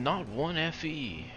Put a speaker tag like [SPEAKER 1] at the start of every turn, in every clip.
[SPEAKER 1] Not one FE.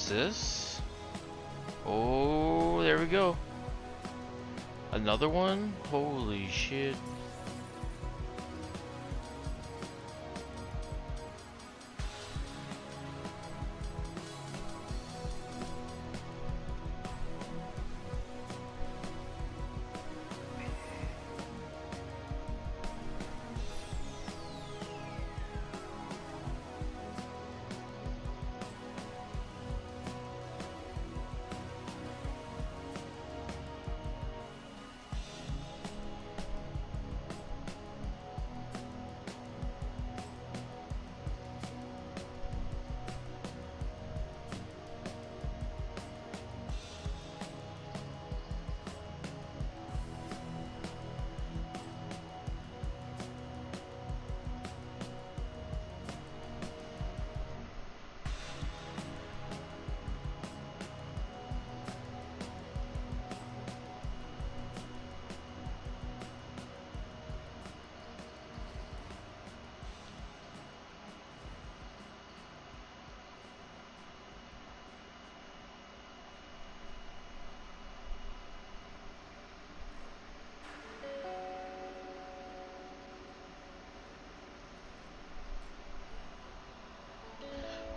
[SPEAKER 1] This? Oh, there we go. Another one? Holy shit.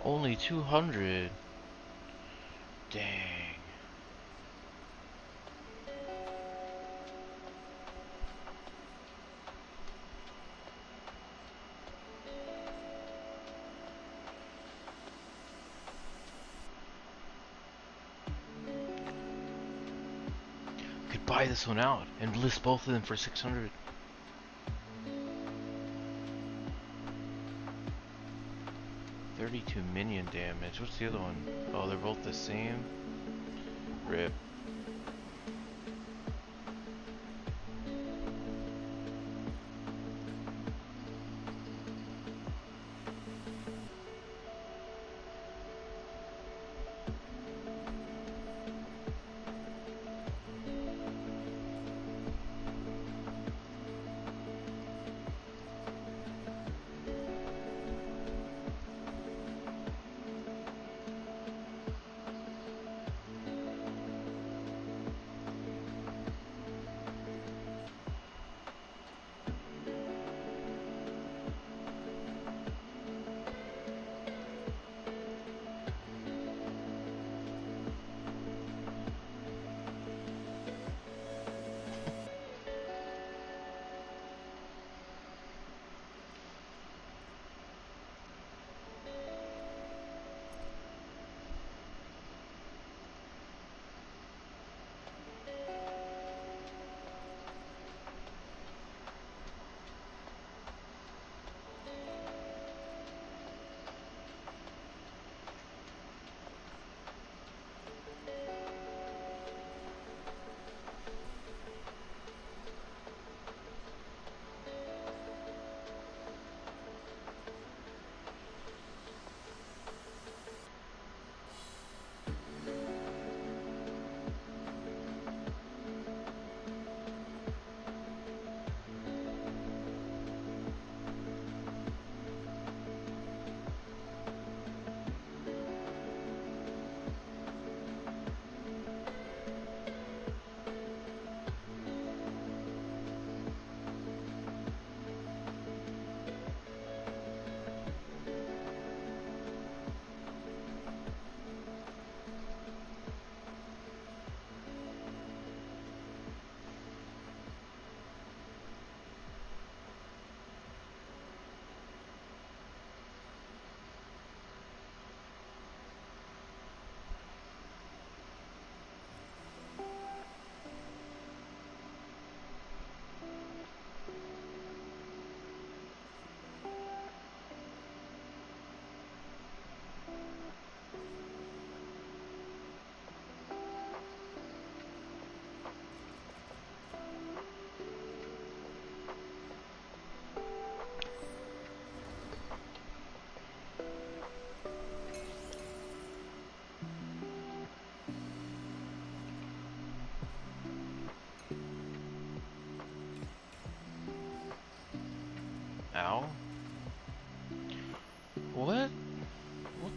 [SPEAKER 1] Only 200. Dang. Could buy this one out and list both of them for 600. $32 minion damage. What's the other one? Oh, they're both the same. RIP.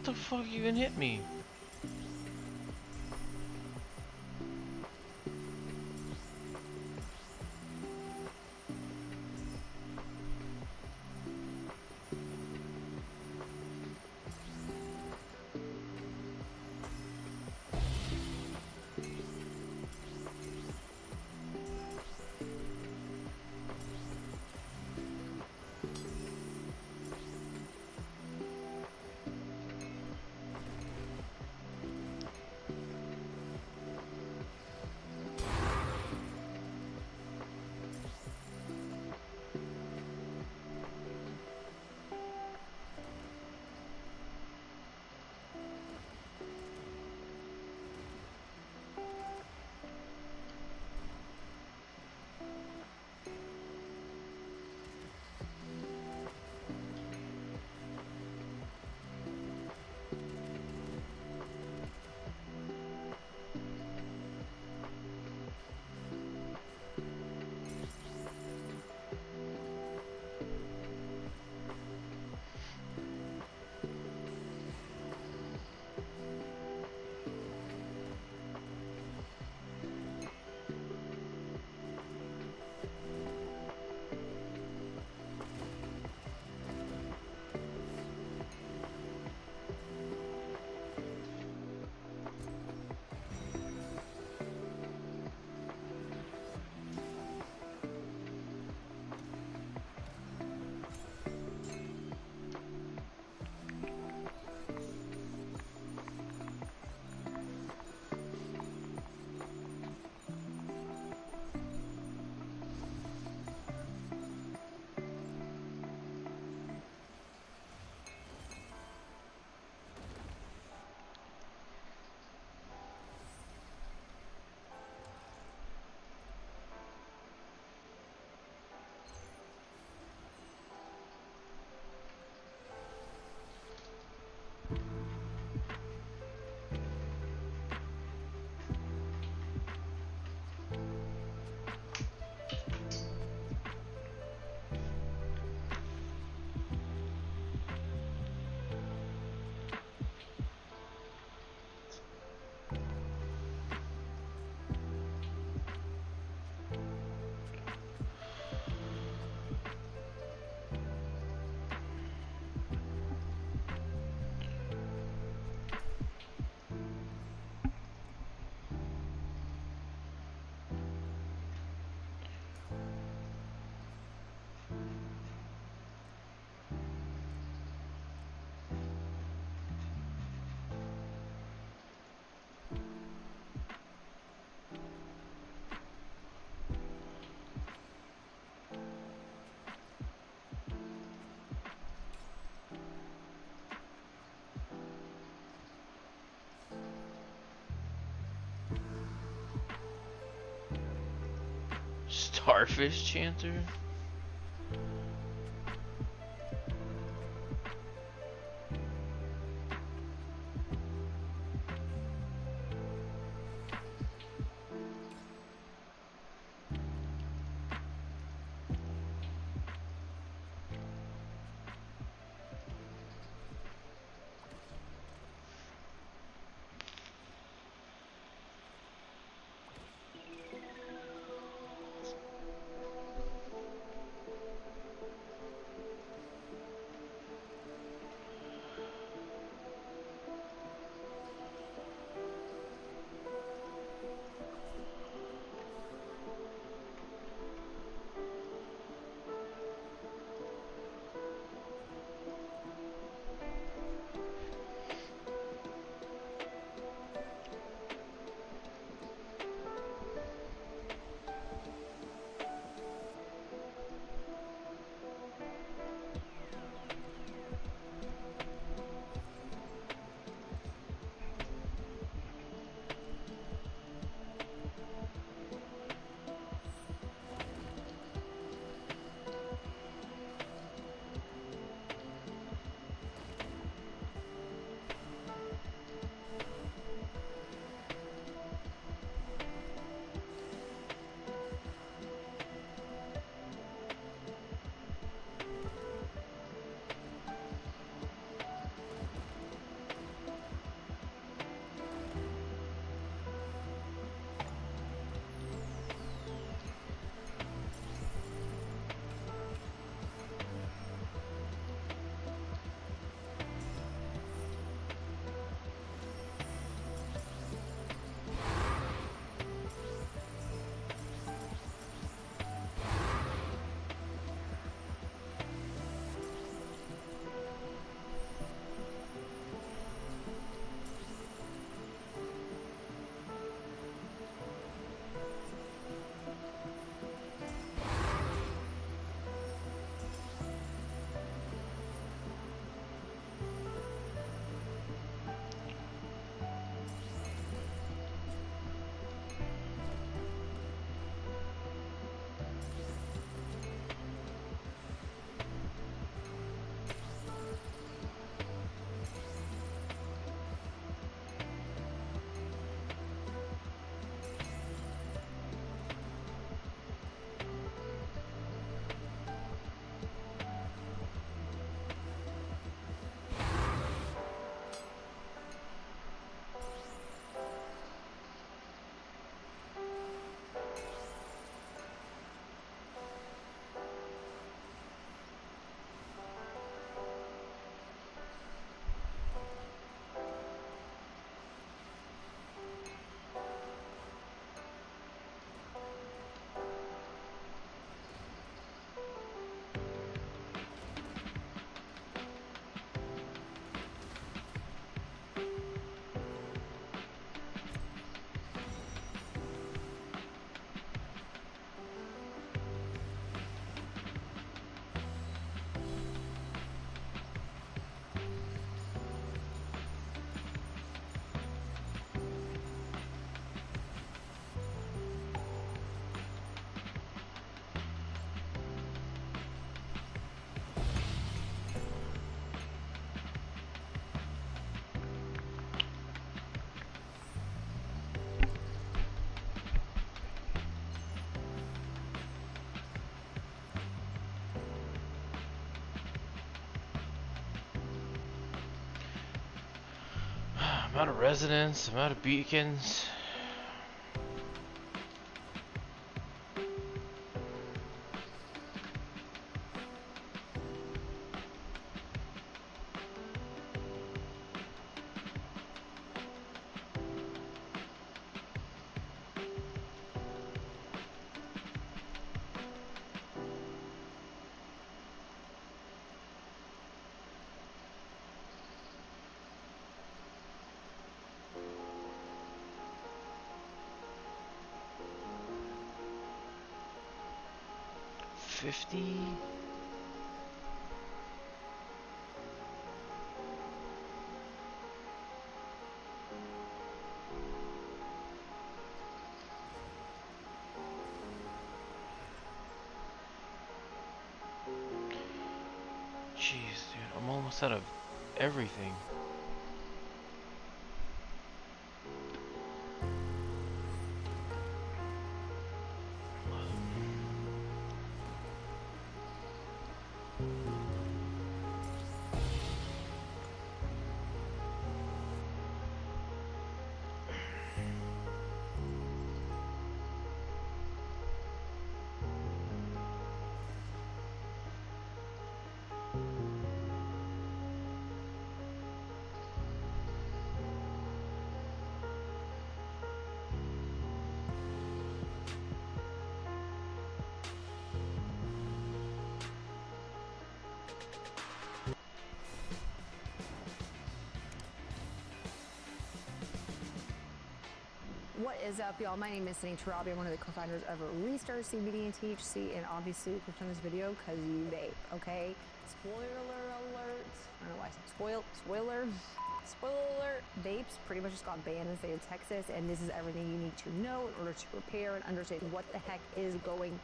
[SPEAKER 1] the fuck even hit me? Starfish chanter? I'm out of residents, I'm out of beacons. Jeez, dude, I'm almost out of everything.
[SPEAKER 2] What is up, y'all? My name is Robbie. I'm one of the co-founders of Restart CBD and THC, and obviously we clicked on this video because you vape, okay? Spoiler alert. I don't know why I said spoiler alert. Vapes pretty much just got banned in the state of Texas, and this is everything you need to know in order to prepare and understand what the heck is going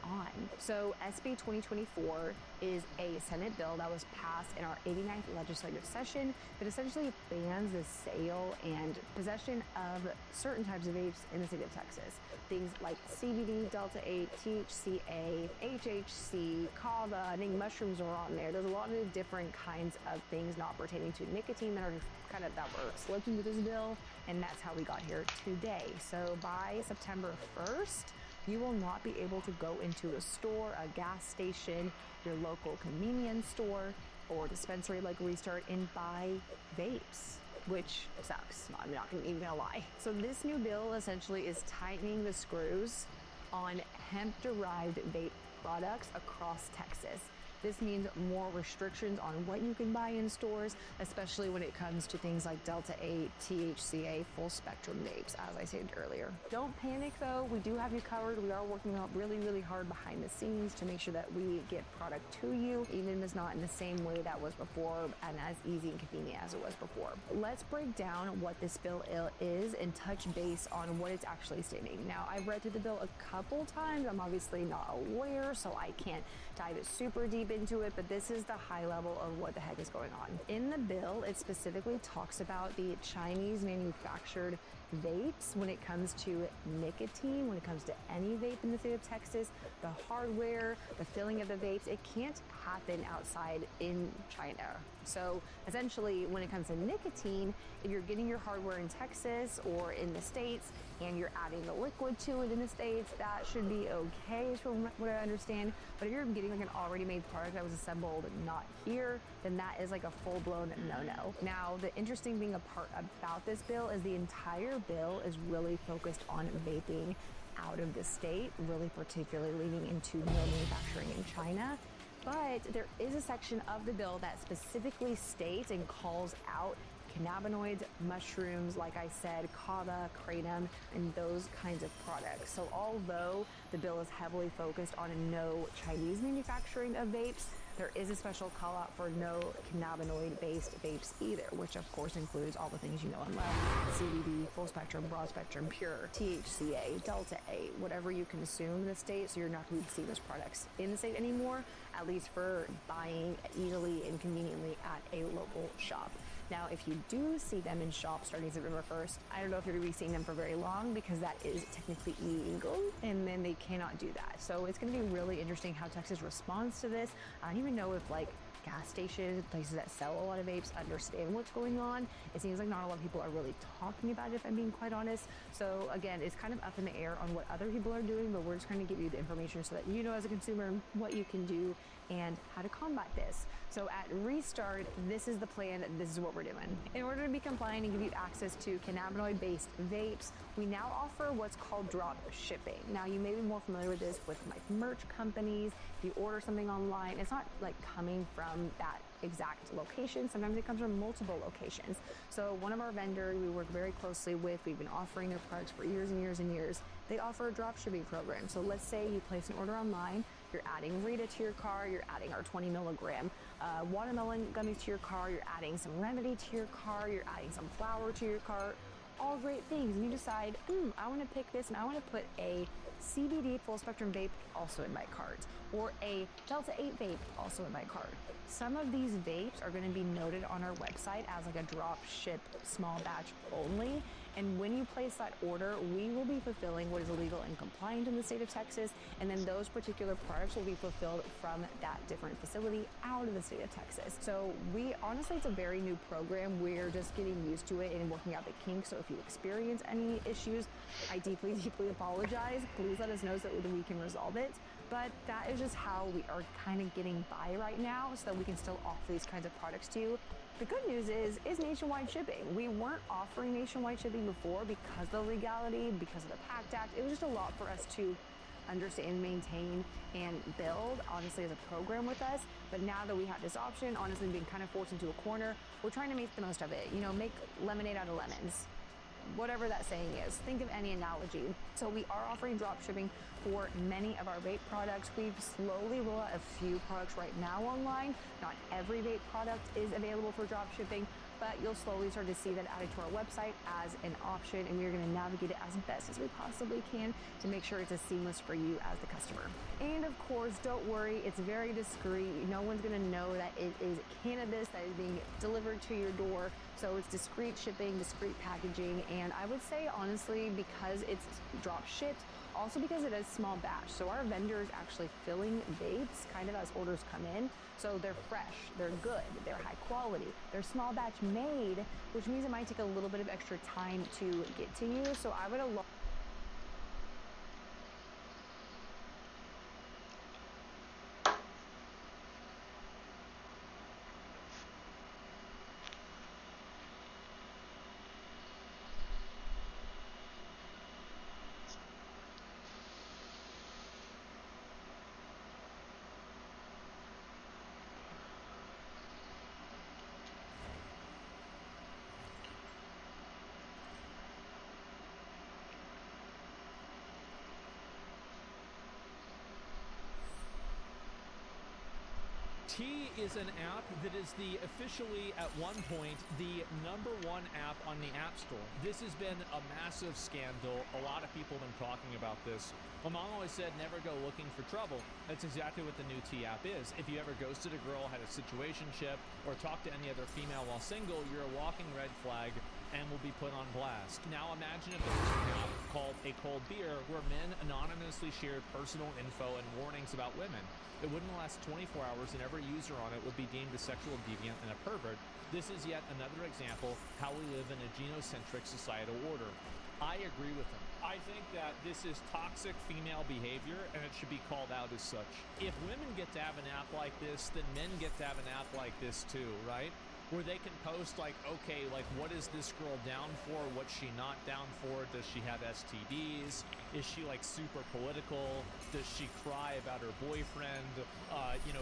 [SPEAKER 2] on. So SB 2024 is a Senate bill that was passed in our 89th legislative session that essentially bans the sale and possession of certain types of vapes in the state of Texas. Things like CBD, Delta 8, THCA, HHC, kava, I think mushrooms are on there. There's a lot of different kinds of things not pertaining to nicotine that are that were slipped into this bill, and that's how we got here today. So by September 1st, you will not be able to go into a store, a gas station, your local convenience store, or dispensary like Restart and buy vapes, which sucks. I'm not even gonna lie. So this new bill essentially is tightening the screws on hemp-derived vape products across Texas. This means more restrictions on what you can buy in stores, especially when it comes to things like Delta 8, THCA, full spectrum vapes, as I said earlier. Don't panic though, we do have you covered. We are working out really hard behind the scenes to make sure that we get product to you, even if it's not in the same way that was before and as easy and convenient as it was before. Let's break down what this bill is and touch base on what it's actually stating. Now, I've read through the bill a couple times. I'm obviously not a lawyer, so I can't dive it super deep into it, but this is the high level of what the heck is going on. In the bill, it specifically talks about the Chinese manufactured vapes when it comes to nicotine, when it comes to any vape in the state of Texas, the hardware, the filling of the vapes, it can't happen outside in China. So essentially, when it comes to nicotine, if you're getting your hardware in Texas or in the States and you're adding the liquid to it in the States, that should be okay from what I understand. But if you're getting like an already made product that was assembled not here, then that is like a full-blown no-no. Now, the interesting thing about this bill is the entire bill is really focused on vaping out of the state, really particularly leaning into no manufacturing in China. But there is a section of the bill that specifically states and calls out cannabinoids, mushrooms, like I said, kava, kratom, and those kinds of products. So although the bill is heavily focused on no Chinese manufacturing of vapes, there is a special call out for no cannabinoid-based vapes either, which of course includes all the things you know and love: CBD, full spectrum, broad spectrum, pure, THCA, Delta 8, whatever you consume in the state, so you're not going to see those products in the state anymore, at least for buying easily and conveniently at a local shop. Now, if you do see them in shops starting September 1st, I don't know if you're going to be seeing them for very long because that is technically illegal, and then they cannot do that. So it's going to be really interesting how Texas responds to this. I don't even know if like gas stations, places that sell a lot of vapes understand what's going on. It seems like not a lot of people are really talking about it, if I'm being quite honest. So again, it's kind of up in the air on what other people are doing, but we're just trying to give you the information so that you know as a consumer what you can do and how to combat this. So at Restart, this is the plan, this is what we're doing. In order to be compliant and give you access to cannabinoid-based vapes, we now offer what's called drop shipping. Now, you may be more familiar with this with like merch companies. If you order something online, it's not like coming from that exact location. Sometimes it comes from multiple locations. So one of our vendors we work very closely with, we've been offering their products for years and years and years. They offer a drop shipping program. So let's say you place an order online, you're adding Rita to your car, you're adding our 20 milligram watermelon gummies to your car, you're adding some Remedy to your car, you're adding some flour to your car, all great things. And you decide, I want to pick this and I want to put a CBD full spectrum vape also in my cart, or a Delta 8 vape also in my cart. Some of these vapes are going to be noted on our website as like a drop ship small batch only. And when you place that order, we will be fulfilling what is legal and compliant in the state of Texas. And then those particular products will be fulfilled from that different facility out of the state of Texas. So honestly, it's a very new program. We're just getting used to it and working out the kinks. So if you experience any issues, I deeply, deeply apologize. Please let us know so that we can resolve it. But that is just how we are kind of getting by right now so that we can still offer these kinds of products to you. The good news is nationwide shipping. We weren't offering nationwide shipping before because of the legality, because of the PACT Act. It was just a lot for us to understand, maintain, and build, honestly, as a program with us. But now that we have this option, honestly, being kind of forced into a corner, we're trying to make the most of it. You know, make lemonade out of lemons. Whatever that saying is, think of any analogy. So we are offering drop shipping for many of our vape products. We've slowly rolled out a few products right now online. Not every vape product is available for drop shipping, but you'll slowly start to see that added to our website as an option, and we're going to navigate it as best as we possibly can to make sure it's as seamless for you as the customer. And of course, don't worry, it's very discreet. No one's going to know that it is cannabis that is being delivered to your door. So it's discreet shipping, discreet packaging, and I would say honestly, because it's drop shipped, also because it is small batch. So our vendors actually filling vapes kind of as orders come in. So they're fresh, they're good, they're high quality, they're small batch made, which means it might take a little bit of extra time to get to you. So I would
[SPEAKER 3] T is an app that is officially, at one point, the #1 app on the App Store. This has been a massive scandal. A lot of people have been talking about this. My mom always said, never go looking for trouble. That's exactly what the new T app is. If you ever ghosted a girl, had a situationship, or talked to any other female while single, you're a walking red flag and will be put on blast. Now imagine if there was an app called A Cold Beer where men anonymously shared personal info and warnings about women. It wouldn't last 24 hours and every user on it would be deemed a sexual deviant and a pervert. This is yet another example how we live in a genocentric societal order. I agree with him. I think that this is toxic female behavior and it should be called out as such. If women get to have an app like this, then men get to have an app like this too, right? Where they can post like, okay, like what is this girl down for? What's she not down for? Does she have STDs? Is she like super political? Does she cry about her boyfriend?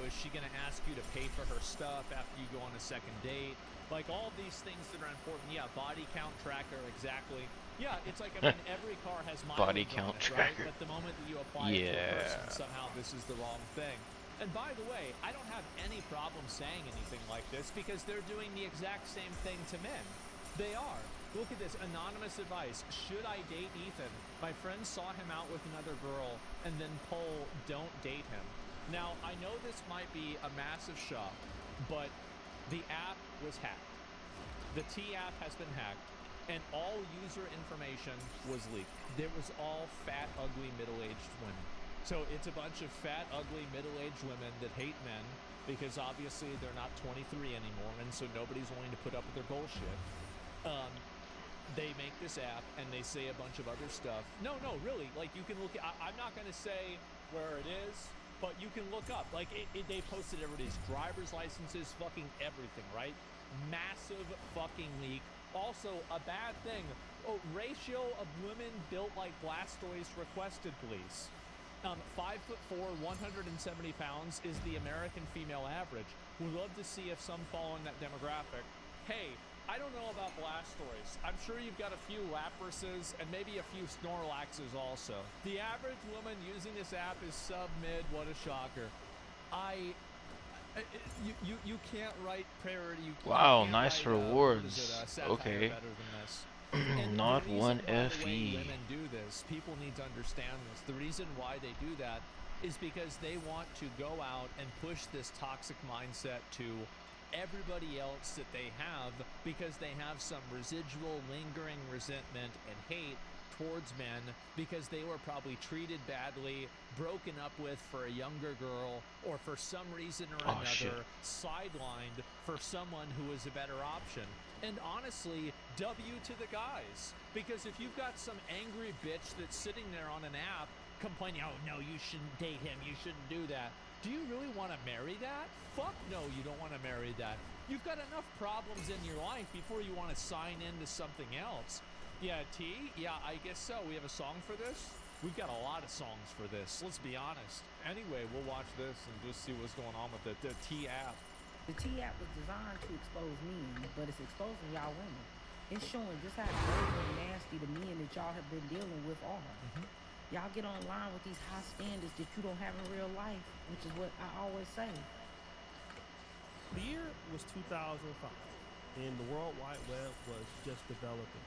[SPEAKER 3] Is she gonna ask you to pay for her stuff after you go on a second date? Like all these things that are important. Yeah, body count tracker, exactly. Yeah, it's like, I mean, every car has
[SPEAKER 1] body count tracker.
[SPEAKER 3] Right? But the moment that you apply it to a person, somehow this is the wrong thing. And by the way, I don't have any problem saying anything like this because they're doing the exact same thing to men. They are. Look at this, anonymous advice. Should I date Ethan? My friend saw him out with another girl and then poll, don't date him. Now, I know this might be a massive shock, but the app was hacked. The T app has been hacked and all user information was leaked. There was all fat, ugly, middle-aged women. So it's a bunch of fat, ugly, middle-aged women that hate men, because obviously they're not 23 anymore, and so nobody's willing to put up with their bullshit. They make this app and they say a bunch of other stuff. No, really, like you can look. I'm not going to say where it is, but you can look up. Like they posted everybody's driver's licenses, fucking everything, right? Massive fucking leak. Also, a bad thing. Oh, ratio of women built like Blastoise requested, please. 5'4", 170 pounds is the American female average. We'd love to see if some fall in that demographic. Hey, I don't know about Blastoise. I'm sure you've got a few Laprases and maybe a few Snorlaxes also. The average woman using this app is sub-mid. What a shocker. You can't write priority.
[SPEAKER 1] Wow,
[SPEAKER 3] can't
[SPEAKER 1] nice
[SPEAKER 3] write,
[SPEAKER 1] rewards.
[SPEAKER 3] satire
[SPEAKER 1] Okay.
[SPEAKER 3] better than this. And
[SPEAKER 1] Not
[SPEAKER 3] the reason,
[SPEAKER 1] one
[SPEAKER 3] by the way,
[SPEAKER 1] FE.
[SPEAKER 3] women do this, people need to understand this. The reason why they do that is because they want to go out and push this toxic mindset to everybody else that they have, because they have some residual lingering resentment and hate towards men because they were probably treated badly, broken up with for a younger girl, or for some reason or another sidelined for someone who is a better option. And honestly, W to the guys, because if you've got some angry bitch that's sitting there on an app complaining, oh no, you shouldn't date him, you shouldn't do that. Do you really want to marry that? Fuck no, you don't want to marry that. You've got enough problems in your life before you want to sign into something else. Yeah, T? Yeah, I guess so. We have a song for this? We've got a lot of songs for this, let's be honest. Anyway, we'll watch this and just see what's going on with the T app.
[SPEAKER 4] The T app was designed to expose men, but it's exposing y'all women. It's showing just how dirty and nasty the men that y'all have been dealing with are. Y'all get online with these high standards that you don't have in real life, which is what I always say.
[SPEAKER 5] The year was 2005, and the World Wide Web was just developing.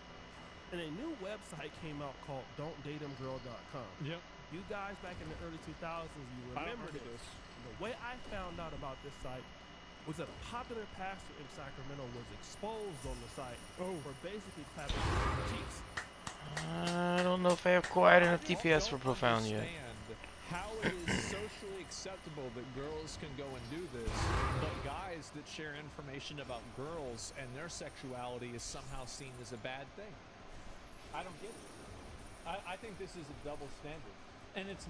[SPEAKER 5] And a new website came out called Don'tDateHimGirl.com.
[SPEAKER 3] Yep.
[SPEAKER 5] You guys back in the early 2000s, you remember this. The way I found out about this site was that a popular pastor in Sacramento was exposed on the site for basically clapping his cheeks.
[SPEAKER 1] I don't know if I have quite enough DPS for profound yet.
[SPEAKER 3] How it is socially acceptable that girls can go and do this, but guys that share information about girls and their sexuality is somehow seen as a bad thing. I don't get it. I think this is a double standard, and it's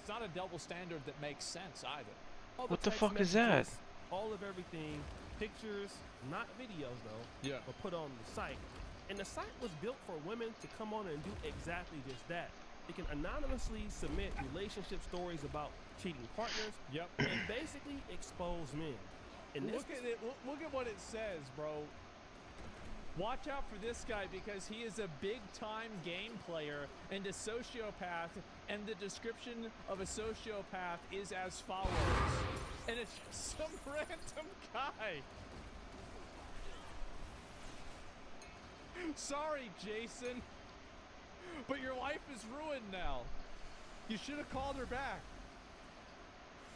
[SPEAKER 3] not a double standard that makes sense either.
[SPEAKER 1] What the fuck is that?
[SPEAKER 5] All of everything, pictures, not videos though, were put on the site. And the site was built for women to come on and do exactly just that. They can anonymously submit relationship stories about cheating partners and basically expose men. And
[SPEAKER 3] Look at it. Look at what it says, bro. Watch out for this guy because he is a big-time game player and a sociopath, and the description of a sociopath is as follows. And it's just some random guy. Sorry, Jason, but your life is ruined now. You should have called her back.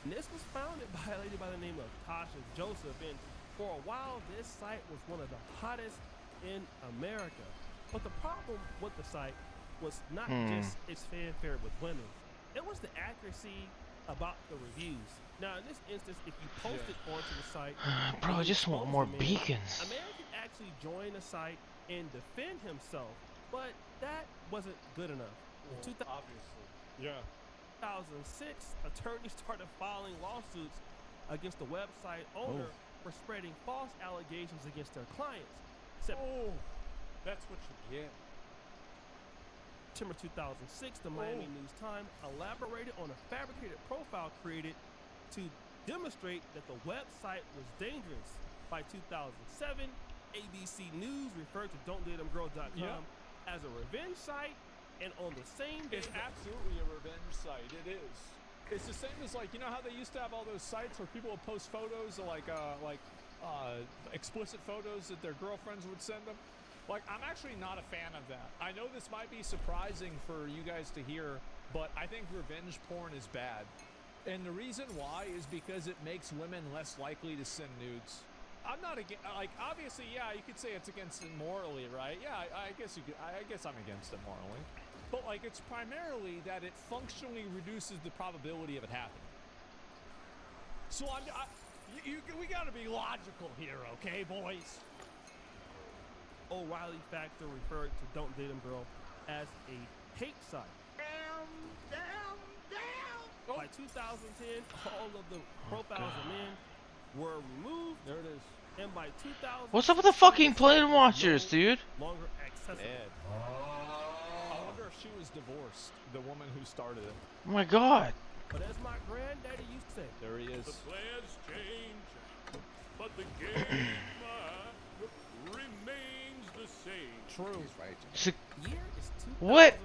[SPEAKER 5] And this was founded by a lady by the name of Tasha Joseph, and for a while this site was one of the hottest in America. But the problem with the site was not just its fanfare with women. It was the accuracy about the reviews. Now in this instance, if you post it onto the site,
[SPEAKER 1] Bro, I just want more beacons.
[SPEAKER 5] a man can actually join the site and defend himself, but that wasn't good enough. In
[SPEAKER 3] Obviously.
[SPEAKER 5] 2006, attorneys started filing lawsuits against the website owner for spreading false allegations against their clients.
[SPEAKER 3] That's what you get.
[SPEAKER 5] September 2006, the Miami News Times elaborated on a fabricated profile created to demonstrate that the website was dangerous. By 2007, ABC News referred to Don'tDateHimGirl.com as a revenge site, and on the same day,
[SPEAKER 3] It's absolutely a revenge site. It is. It's the same as, like, you know how they used to have all those sites where people would post photos of explicit photos that their girlfriends would send them? Like, I'm actually not a fan of that. I know this might be surprising for you guys to hear, but I think revenge porn is bad. And the reason why is because it makes women less likely to send nudes. I'm not against, like, obviously, yeah, you could say it's against it morally, right? Yeah, I guess I'm against it morally. But, like, it's primarily that it functionally reduces the probability of it happening. So we gotta be logical here, okay, boys?
[SPEAKER 5] O'Reilly Factor referred to Don't Date 'Em Girl as a hate site.
[SPEAKER 3] Oh.
[SPEAKER 5] By 2010, all of the profiles of men were removed.
[SPEAKER 3] There it is.
[SPEAKER 5] And by 2000,
[SPEAKER 1] What's up with the fucking plane watchers, dude?
[SPEAKER 5] longer accessible.
[SPEAKER 3] Ed. I wonder if she was divorced, the woman who started it.
[SPEAKER 1] Oh my god.
[SPEAKER 5] But as my granddaddy used to say,
[SPEAKER 3] There he is.
[SPEAKER 6] The players change, but the game remains the same.
[SPEAKER 3] True.
[SPEAKER 7] He's right.
[SPEAKER 5] year is 2025.
[SPEAKER 1] What?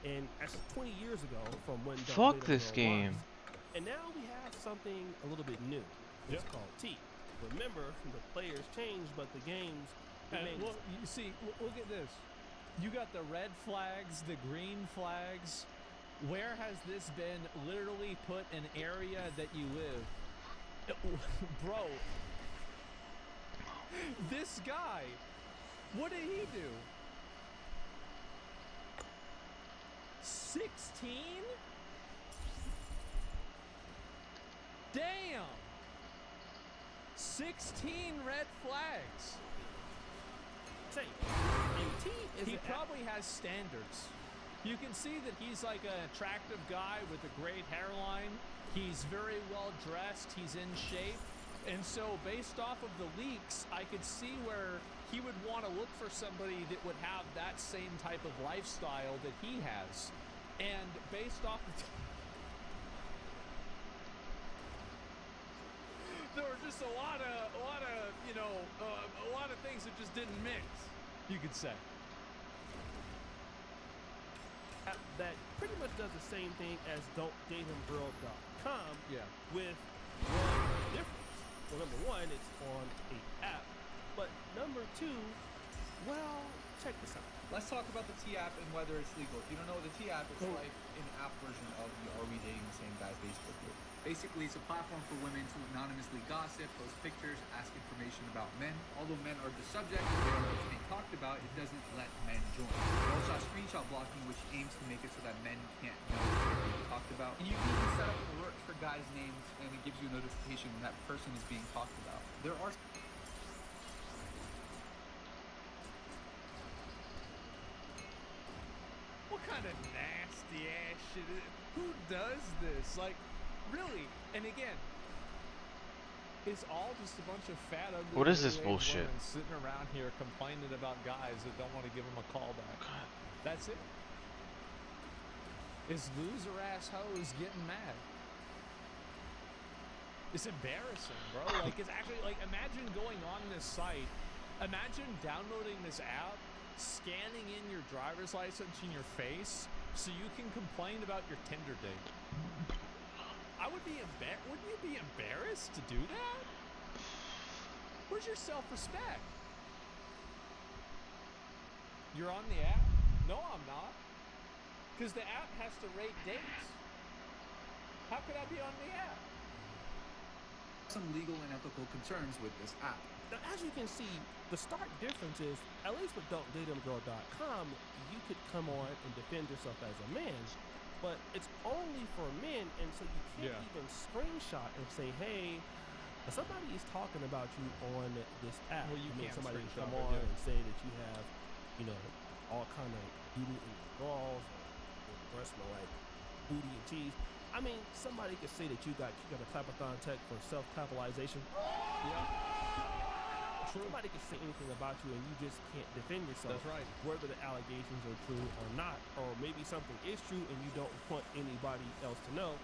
[SPEAKER 5] And that's 20 years ago from when Don't
[SPEAKER 1] Fuck
[SPEAKER 5] Date 'Em
[SPEAKER 1] this
[SPEAKER 5] Girl
[SPEAKER 1] game.
[SPEAKER 5] was. And now we have something a little bit new. It's
[SPEAKER 3] Yep.
[SPEAKER 5] called T. Remember, the players change, but the games remain.
[SPEAKER 3] And look, you see, look at this. You got the red flags, the green flags. Where has this been literally put an area that you live? Bro, this guy, what did he do? 16? Damn! 16 red flags.
[SPEAKER 5] Say, and T is
[SPEAKER 3] He
[SPEAKER 5] an
[SPEAKER 3] probably has standards. You can see that he's like an attractive guy with a great hairline. He's very well dressed. He's in shape. And so based off of the leaks, I could see where he would want to look for somebody that would have that same type of lifestyle that he has. And based off of there were just a lot of you know, a lot of things that just didn't mix, you could say.
[SPEAKER 5] app that pretty much does the same thing as Don'tDateHimGirl.com
[SPEAKER 3] Yeah.
[SPEAKER 5] with one difference. Well, number one, it's on a app, but number two, well, check this out.
[SPEAKER 7] Let's talk about the T app and whether it's legal. If you don't know the T app, it's like an app version of the Are We Dating the Same Guy Facebook group. Basically, it's a platform for women to anonymously gossip, post pictures, ask information about men. Although men are the subject and they are what's being talked about, it doesn't let men join. It also has screenshot blocking, which aims to make it so that men can't know what's being talked about. And you can even set up alerts for guys' names, and it gives you a notification when that person is being talked about. There are
[SPEAKER 3] What kind of nasty ass shit is who does this? Like, really? And again, it's all just a bunch of fat, ugly,
[SPEAKER 1] What is this
[SPEAKER 3] middle-aged
[SPEAKER 1] bullshit?
[SPEAKER 3] women sitting around here complaining about guys that don't want to give them a call back. That's it. It's loser ass hoes getting mad. It's embarrassing, bro. Like, it's actually, like, imagine going on this site, imagine downloading this app, scanning in your driver's license in your face so you can complain about your Tinder date. I would be wouldn't you be embarrassed to do that? Where's your self-respect? You're on the app? No, I'm not. Because the app has to rate dates. How could I be on the app?
[SPEAKER 7] some legal and ethical concerns with this app.
[SPEAKER 5] Now, as you can see, the stark difference is, at least with Don'tDateHimGirl.com, you could come on and defend yourself as a man, but it's only for men, and so you can't even screenshot and say, hey, somebody is talking about you on this app.
[SPEAKER 3] Well, you
[SPEAKER 5] I mean,
[SPEAKER 3] can't
[SPEAKER 5] somebody can come
[SPEAKER 3] screenshot it,
[SPEAKER 5] on and say that you have, you know, all kind of booty in your drawers, your breasts smell like booty and cheese. I mean, somebody could say that you got a clapathon tech for self-capitalization. Somebody could say anything about you and you just can't defend yourself.
[SPEAKER 3] That's right.
[SPEAKER 5] Whether the allegations are true or not, or maybe something is true and you don't want anybody else to know.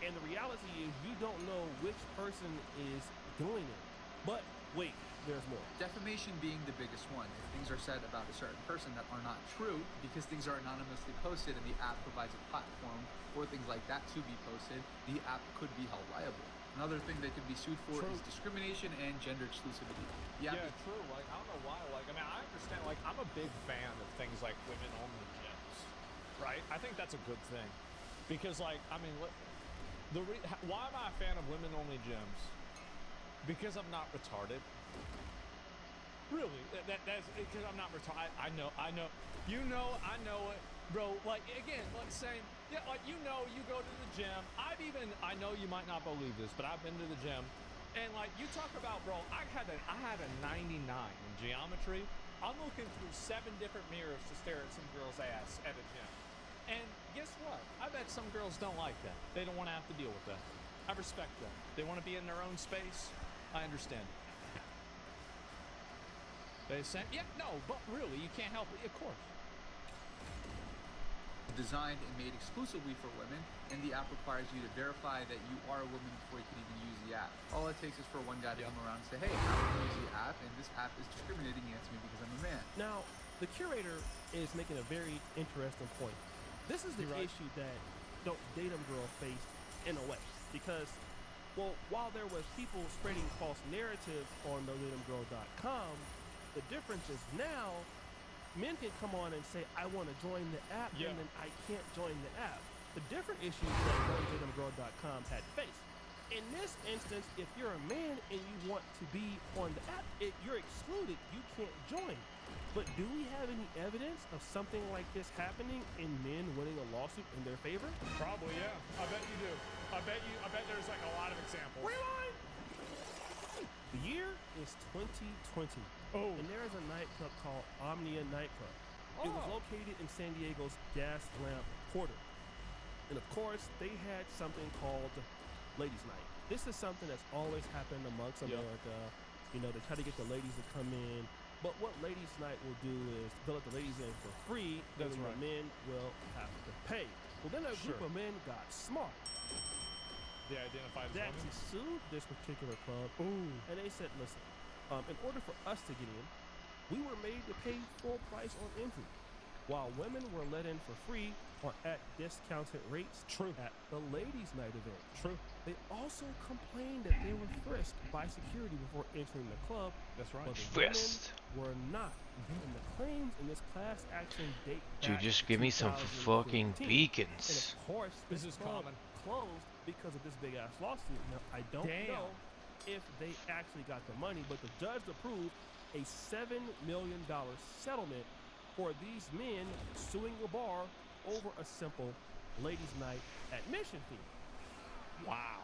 [SPEAKER 5] And the reality is you don't know which person is doing it. But wait, there's more.
[SPEAKER 7] Defamation being the biggest one. If things are said about a certain person that are not true, because things are anonymously posted and the app provides a platform for things like that to be posted, the app could be held liable. Another thing they could be sued for is discrimination and gender exclusivity.
[SPEAKER 3] Yeah, true. Like, I don't know why. Like, I mean, I understand. Like, I'm a big fan of things like women-only gyms, right? I think that's a good thing, because, like, I mean, why am I a fan of women-only gyms? Because I'm not retarded. Really, that's because I'm not retarded. I know. You know, I know it, bro. Like, again, like saying, Yeah, like, you know, you go to the gym. I know you might not believe this, but I've been to the gym. And like, you talk about, bro, I had a 99 in geometry. I'm looking through 7 different mirrors to stare at some girl's ass at a gym. And guess what? I bet some girls don't like that. They don't want to have to deal with that. I respect that. They want to be in their own space. I understand it. They say, yeah, no, but really, you can't help it. Of course.
[SPEAKER 7] Designed and made exclusively for women, and the app requires you to verify that you are a woman before you can even use the app. All it takes is for one guy to come around and say, hey, I want to use the app, and this app is discriminating against me because I'm a man.
[SPEAKER 5] Now, the curator is making a very interesting point. This is the issue that Datum Girl faced in a way, because, well, while there was people spreading false narratives on TheDatumGirl.com, the difference is now men can come on and say, I want to join the app, and then I can't join the app. The different issues that TheDatumGirl.com had faced. In this instance, if you're a man and you want to be on the app, you're excluded. You can't join. But do we have any evidence of something like this happening and men winning a lawsuit in their favor?
[SPEAKER 3] Probably, yeah. I bet you do. I bet there's like a lot of examples.
[SPEAKER 5] Rewind! The year is 2020.
[SPEAKER 3] Oh.
[SPEAKER 5] And there is a nightclub called Omnia Nightclub. It was located in San Diego's Gas Lamp Quarter. And of course, they had something called Ladies Night. This is something that's always happened amongst America. You know, they try to get the ladies to come in. But what Ladies Night will do is they'll let the ladies in for free.
[SPEAKER 3] That's
[SPEAKER 5] and
[SPEAKER 3] right.
[SPEAKER 5] the men will have to pay. Well, then a group of men got smart.
[SPEAKER 3] They identified as
[SPEAKER 5] That
[SPEAKER 3] women.
[SPEAKER 5] sued this particular club.
[SPEAKER 3] Ooh.
[SPEAKER 5] And they said, listen, in order for us to get in, we were made to pay full price on entry, while women were let in for free or at discounted rates.
[SPEAKER 3] True.
[SPEAKER 5] At the ladies' night event.
[SPEAKER 3] True.
[SPEAKER 5] They also complained that they were frisked by security before entering the club.
[SPEAKER 3] That's right.
[SPEAKER 5] But the
[SPEAKER 1] Frisked.
[SPEAKER 5] women were not. And the claims in this class action date
[SPEAKER 1] Dude,
[SPEAKER 5] back
[SPEAKER 1] just
[SPEAKER 5] to
[SPEAKER 1] give me some
[SPEAKER 5] 2015.
[SPEAKER 1] fucking
[SPEAKER 5] And
[SPEAKER 1] beacons.
[SPEAKER 5] of course,
[SPEAKER 3] This is
[SPEAKER 5] club
[SPEAKER 3] common.
[SPEAKER 5] closed because of this big ass lawsuit. Now, I don't know if they actually got the money, but the judge approved a $7 million settlement for these men suing the bar over a simple ladies' night admission fee.
[SPEAKER 3] Wow.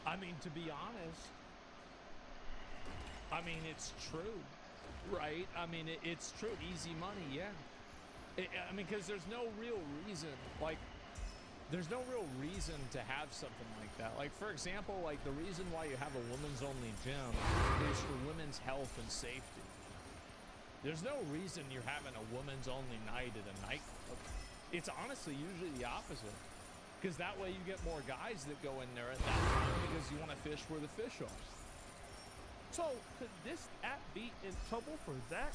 [SPEAKER 3] I mean, to be honest, I mean, it's true, right? I mean, it's true. Easy money, yeah. I mean, because there's no real reason, like, there's no real reason to have something like that. Like, for example, like, the reason why you have a women's only gym is for women's health and safety. There's no reason you're having a women's only night at a nightclub. It's honestly usually the opposite. Because that way you get more guys that go in there at that time because you want to fish where the fish are.
[SPEAKER 5] So, could this app be in trouble for that?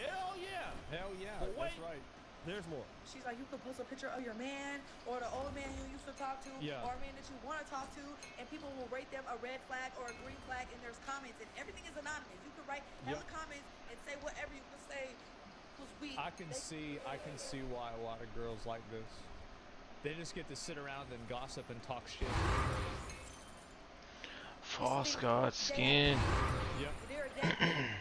[SPEAKER 5] Hell yeah!
[SPEAKER 3] Hell yeah,
[SPEAKER 5] But wait,
[SPEAKER 3] that's right.
[SPEAKER 5] there's more.
[SPEAKER 8] She's like, you could post a picture of your man or the old man you used to talk to or a man that you want to talk to, and people will rate them a red flag or a green flag, and there's comments, and everything is anonymous. You could write hella comments and say whatever you could say.
[SPEAKER 3] I can see why a lot of girls like this. They just get to sit around and gossip and talk shit.
[SPEAKER 1] False god skin.
[SPEAKER 3] Yep.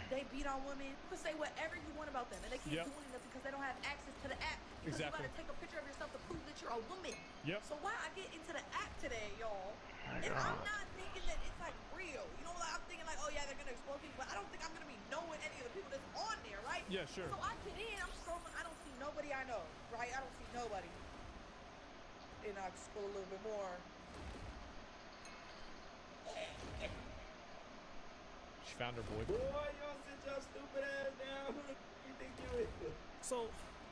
[SPEAKER 8] They beat on women. You can say whatever you want about them, and they can't do anything because they don't have access to the app. Because you gotta take a picture of yourself to prove that you're a woman.
[SPEAKER 3] Yep.
[SPEAKER 8] So why I get into the app today, y'all, and I'm not thinking that it's like real. You know, like I'm thinking like, oh yeah, they're gonna expose people, but I don't think I'm gonna be knowing any of the people that's on there, right?
[SPEAKER 3] Yeah, sure.
[SPEAKER 8] So I get in, I'm scrolling, I don't see nobody I know, right? I don't see nobody. And I scroll a little bit more.
[SPEAKER 3] She found her boyfriend.
[SPEAKER 9] Boy, y'all sit your stupid ass down. Who the f you think you is?
[SPEAKER 5] So,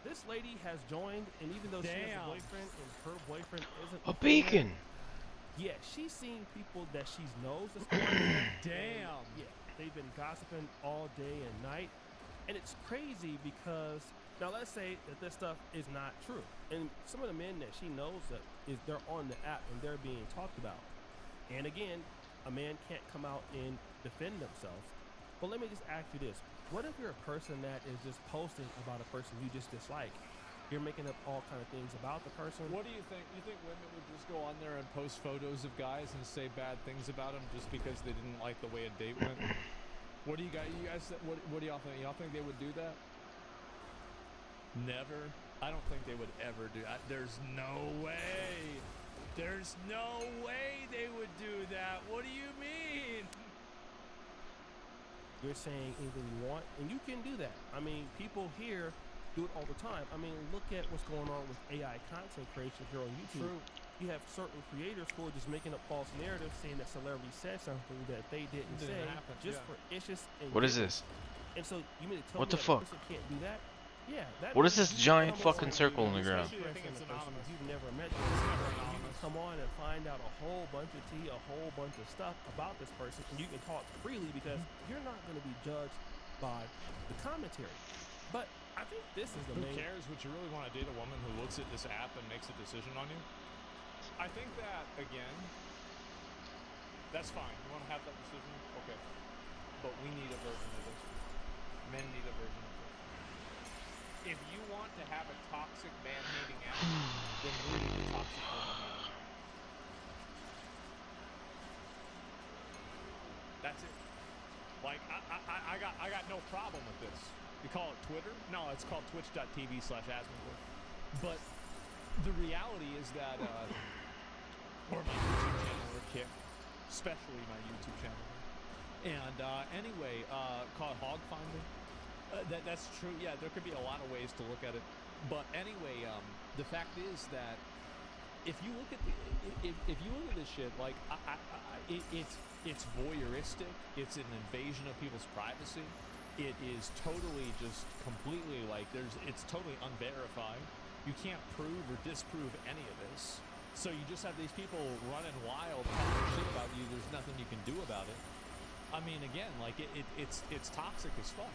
[SPEAKER 5] this lady has joined, and even though she has a boyfriend and her boyfriend isn't
[SPEAKER 1] A beacon.
[SPEAKER 5] Yeah, she's seen people that she knows that's going on.
[SPEAKER 3] Damn.
[SPEAKER 5] Yeah, they've been gossiping all day and night, and it's crazy because now let's say that this stuff is not true, and some of the men that she knows that they're on the app and they're being talked about, and again, a man can't come out and defend themselves. But let me just ask you this: what if you're a person that is just posting about a person you just dislike? You're making up all kind of things about the person.
[SPEAKER 3] What do you think? You think women would just go on there and post photos of guys and say bad things about them just because they didn't like the way a date went? What do you guys? What do y'all think? Y'all think they would do that? Never. I don't think they would ever do that. There's no way. There's no way they would do that. What do you mean?
[SPEAKER 5] You're saying anything you want, and you can do that. I mean, people here do it all the time. I mean, look at what's going on with AI content creation here on YouTube.
[SPEAKER 3] True.
[SPEAKER 5] You have certain creators who are just making up false narratives saying that celebrity said something that they didn't say
[SPEAKER 3] happen,
[SPEAKER 5] just for issues and
[SPEAKER 1] What is
[SPEAKER 5] giggles.
[SPEAKER 1] this?
[SPEAKER 5] And so you mean to tell
[SPEAKER 1] What
[SPEAKER 5] me
[SPEAKER 1] the
[SPEAKER 5] that a
[SPEAKER 1] fuck?
[SPEAKER 5] person can't do that? Yeah. That
[SPEAKER 1] What is
[SPEAKER 5] means
[SPEAKER 1] this
[SPEAKER 5] you
[SPEAKER 1] giant
[SPEAKER 5] come
[SPEAKER 1] fucking
[SPEAKER 5] on,
[SPEAKER 1] circle in the
[SPEAKER 5] you
[SPEAKER 1] ground?
[SPEAKER 5] especially
[SPEAKER 3] I think it's
[SPEAKER 5] a person
[SPEAKER 3] anonymous.
[SPEAKER 5] you've never met.
[SPEAKER 3] It's never
[SPEAKER 5] You can
[SPEAKER 3] anonymous.
[SPEAKER 5] come on and find out a whole bunch of tea, a whole bunch of stuff about this person, and you can talk freely because you're not going to be judged by the commentary. But I think this is the
[SPEAKER 3] Who
[SPEAKER 5] main.
[SPEAKER 3] cares? Would you really want to date a woman who looks at this app and makes a decision on you? I think that, again, that's fine. You want to have that decision? Okay. But we need a version of this. Men need a version of this. If you want to have a toxic man-hating app, then we need a toxic woman-hating app. That's it. Like, I got no problem with this. You call it Twitter? No, it's called twitch.tv/Asmongold. But the reality is that, or my YouTube channel, or Kick, especially my YouTube channel. And anyway, called Hog Finder. That's true. Yeah, there could be a lot of ways to look at it. But anyway, the fact is that if you look at if you look at this shit, like it's voyeuristic. It's an invasion of people's privacy. It is totally just completely like it's totally unverified. You can't prove or disprove any of this. So you just have these people running wild, talking shit about you. There's nothing you can do about it. I mean, again, like it's toxic as fuck.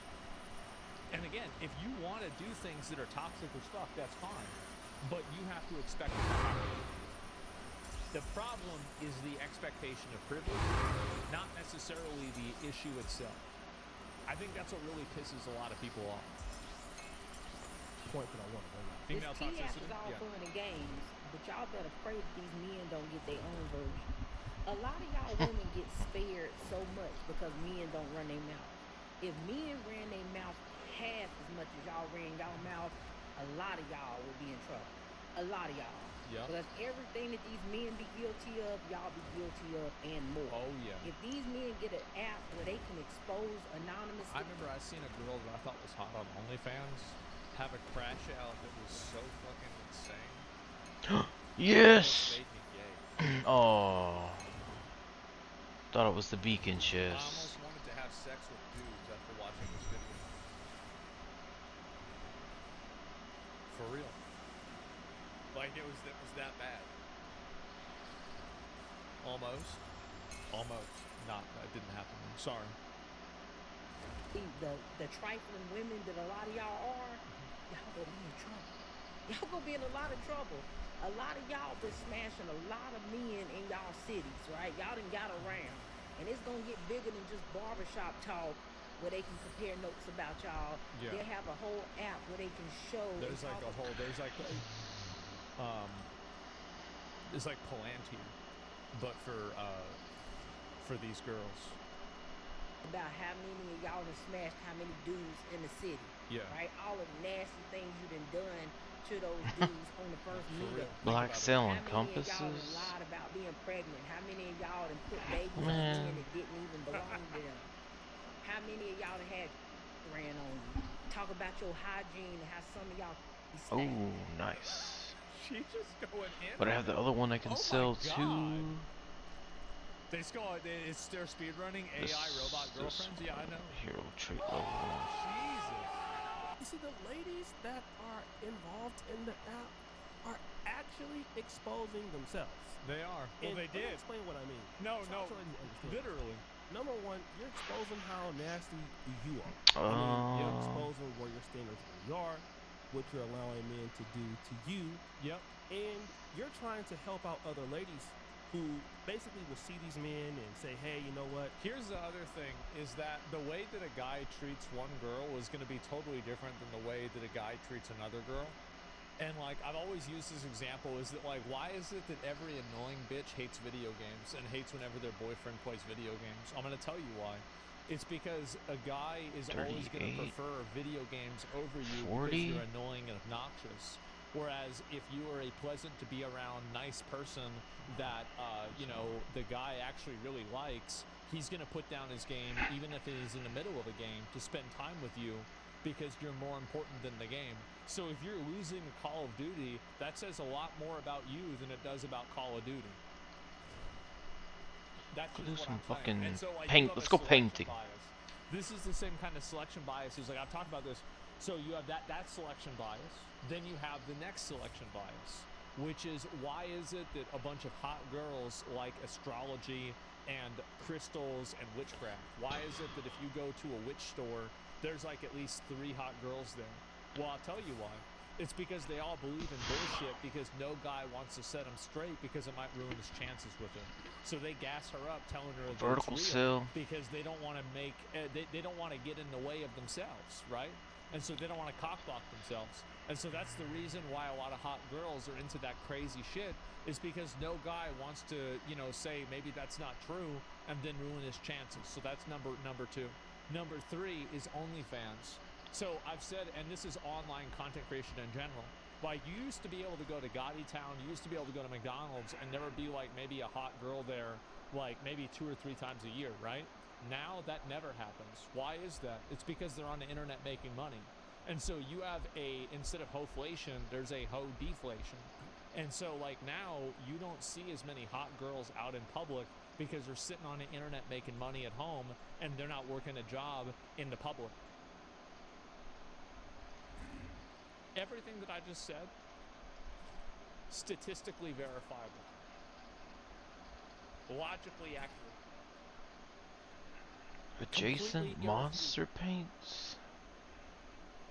[SPEAKER 3] And again, if you want to do things that are toxic as fuck, that's fine. But you have to expect it to happen. The problem is the expectation of privilege, not necessarily the issue itself. I think that's what really pisses a lot of people off.
[SPEAKER 5] Point that I want to bring up.
[SPEAKER 3] Female
[SPEAKER 4] This tea app
[SPEAKER 3] toxicity?
[SPEAKER 4] is all
[SPEAKER 3] Yeah.
[SPEAKER 4] fun and games, but y'all better pray that these men don't get their own version. A lot of y'all women get spared so much because men don't run their mouth. If men ran their mouth half as much as y'all ran y'all mouth, a lot of y'all would be in trouble. A lot of y'all.
[SPEAKER 3] Yeah.
[SPEAKER 4] Because everything that these men be guilty of, y'all be guilty of and more.
[SPEAKER 3] Oh, yeah.
[SPEAKER 4] If these men get an app where they can expose anonymously,
[SPEAKER 3] I remember I seen a girl that I thought was hot on OnlyFans have a crash out that was so fucking insane.
[SPEAKER 1] Yes!
[SPEAKER 3] It made me gay.
[SPEAKER 1] Oh. Thought it was the beacon
[SPEAKER 3] I
[SPEAKER 1] chest.
[SPEAKER 3] almost wanted to have sex with dudes after watching this video. For real. Like it was that bad. Almost. Almost. Not. That didn't happen. Sorry.
[SPEAKER 4] the trifling women that a lot of y'all are, y'all gonna be in trouble. Y'all gonna be in a lot of trouble. A lot of y'all been smashing a lot of men in y'all cities, right? Y'all done got around. And it's gonna get bigger than just barbershop talk where they can compare notes about y'all.
[SPEAKER 3] Yeah.
[SPEAKER 4] They'll have a whole app where they can show.
[SPEAKER 3] There's like a whole, there's like Palantir, but for these girls.
[SPEAKER 4] About how many of y'all done smashed how many dudes in the city.
[SPEAKER 3] Yeah.
[SPEAKER 4] Right? All the nasty things you done to those dudes on the first meetup.
[SPEAKER 1] Black selling
[SPEAKER 4] How many of y'all
[SPEAKER 1] compasses.
[SPEAKER 4] done lied about being pregnant? How many of y'all done put babies on
[SPEAKER 1] Man.
[SPEAKER 4] men that didn't even belong to them? How many of y'all done had ran on you? Talk about your hygiene and how some of y'all be
[SPEAKER 1] Oh,
[SPEAKER 4] snapping.
[SPEAKER 1] nice.
[SPEAKER 3] She's just going in.
[SPEAKER 1] But I have the other one I can
[SPEAKER 3] Oh my
[SPEAKER 1] sell
[SPEAKER 3] God.
[SPEAKER 1] too.
[SPEAKER 3] They score. It's their speedrunning AI robot girlfriends. Yeah, I know.
[SPEAKER 1] Hero trait level 1.
[SPEAKER 3] Jesus.
[SPEAKER 5] You see, the ladies that are involved in the app are actually exposing themselves.
[SPEAKER 3] They are. Well,
[SPEAKER 5] And
[SPEAKER 3] they
[SPEAKER 5] let me
[SPEAKER 3] did.
[SPEAKER 5] explain what I mean.
[SPEAKER 3] No,
[SPEAKER 5] So you understand.
[SPEAKER 3] literally.
[SPEAKER 5] Number one, you're exposing how nasty you are. You're exposing where your standards really are, what you're allowing men to do to you.
[SPEAKER 3] Yep.
[SPEAKER 5] And you're trying to help out other ladies who basically will see these men and say, hey, you know what?
[SPEAKER 3] Here's the other thing, is that the way that a guy treats one girl is going to be totally different than the way that a guy treats another girl. And, like, I've always used this example, is that, like, why is it that every annoying bitch hates video games and hates whenever their boyfriend plays video games? I'm going to tell you why. It's because a guy is always going to prefer video games over you
[SPEAKER 1] 40?
[SPEAKER 3] because you're annoying and obnoxious. Whereas if you are a pleasant to be around nice person that, you know, the guy actually really likes, he's going to put down his game, even if it is in the middle of a game, to spend time with you because you're more important than the game. So if you're losing Call of Duty, that says a lot more about you than it does about Call of Duty. That's
[SPEAKER 1] Let's do
[SPEAKER 3] just
[SPEAKER 1] some
[SPEAKER 3] what I'm saying.
[SPEAKER 1] fucking
[SPEAKER 3] And so, like,
[SPEAKER 1] paint.
[SPEAKER 3] you have
[SPEAKER 1] Let's
[SPEAKER 3] a
[SPEAKER 1] go
[SPEAKER 3] selection
[SPEAKER 1] painting.
[SPEAKER 3] bias. This is the same kind of selection bias. Like I've talked about this. So you have that selection bias. Then you have the next selection bias, which is why is it that a bunch of hot girls like astrology and crystals and witchcraft? Why is it that if you go to a witch store, there's like at least 3 hot girls there? Well, I'll tell you why. It's because they all believe in bullshit because no guy wants to set them straight because it might ruin his chances with her. So they gas her up, telling her that
[SPEAKER 1] Vertical
[SPEAKER 3] it's real
[SPEAKER 1] sill.
[SPEAKER 3] because they don't want to make they don't want to get in the way of themselves, right? And so they don't want to cockblock themselves. And so that's the reason why a lot of hot girls are into that crazy shit, is because no guy wants to, you know, say maybe that's not true and then ruin his chances. So that's number 2. Number 3 is OnlyFans. So I've said, and this is online content creation in general, like you used to be able to go to Gotti Town, you used to be able to go to McDonald's and there would be like maybe a hot girl there like maybe 2 or 3 times a year, right? Now that never happens. Why is that? It's because they're on the internet making money. And so you have instead of hoflation, there's a ho deflation. And so like now you don't see as many hot girls out in public because they're sitting on the internet making money at home and they're not working a job in the public. Everything that I just said, statistically verifiable, logically accurate.
[SPEAKER 1] Adjacent monster paints.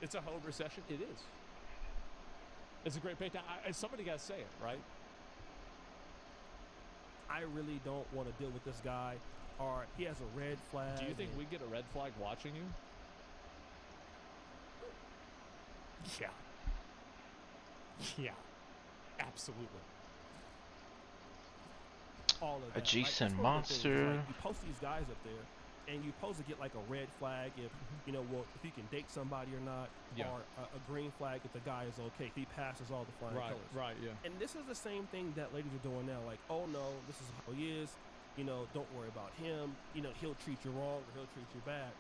[SPEAKER 3] It's a hoe recession. It is. It's a great paint. Somebody got to say it, right?
[SPEAKER 5] I really don't want to deal with this guy, or he has a red flag.
[SPEAKER 3] Do you think we get a red flag watching you? Yeah. Yeah. Absolutely.
[SPEAKER 5] All of that.
[SPEAKER 1] Adjacent
[SPEAKER 5] Like,
[SPEAKER 1] monster.
[SPEAKER 5] like, you post these guys up there, and you're supposed to get like a red flag if you know, well, if you can date somebody or not, or a green flag if the guy is okay, if he passes all the flying colors.
[SPEAKER 3] Right, yeah.
[SPEAKER 5] And this is the same thing that ladies are doing now. Like, oh no, this is how he is. You know, don't worry about him. You know, he'll treat you wrong or he'll treat you bad.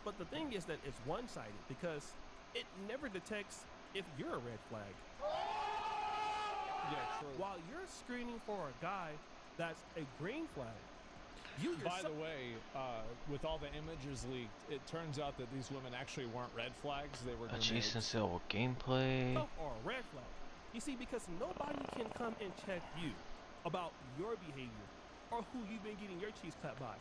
[SPEAKER 5] But the thing is that it's one-sided because it never detects if you're a red flag.
[SPEAKER 3] Yeah, true.
[SPEAKER 5] While you're screening for a guy that's a green flag.
[SPEAKER 3] By the way, with all the images leaked, it turns out that these women actually weren't red flags, they were
[SPEAKER 1] Adjacent
[SPEAKER 3] grenades.
[SPEAKER 1] cell gameplay.
[SPEAKER 5] Or a red flag. You see, because nobody can come and check you about your behavior or who you've been getting your cheese clapped by.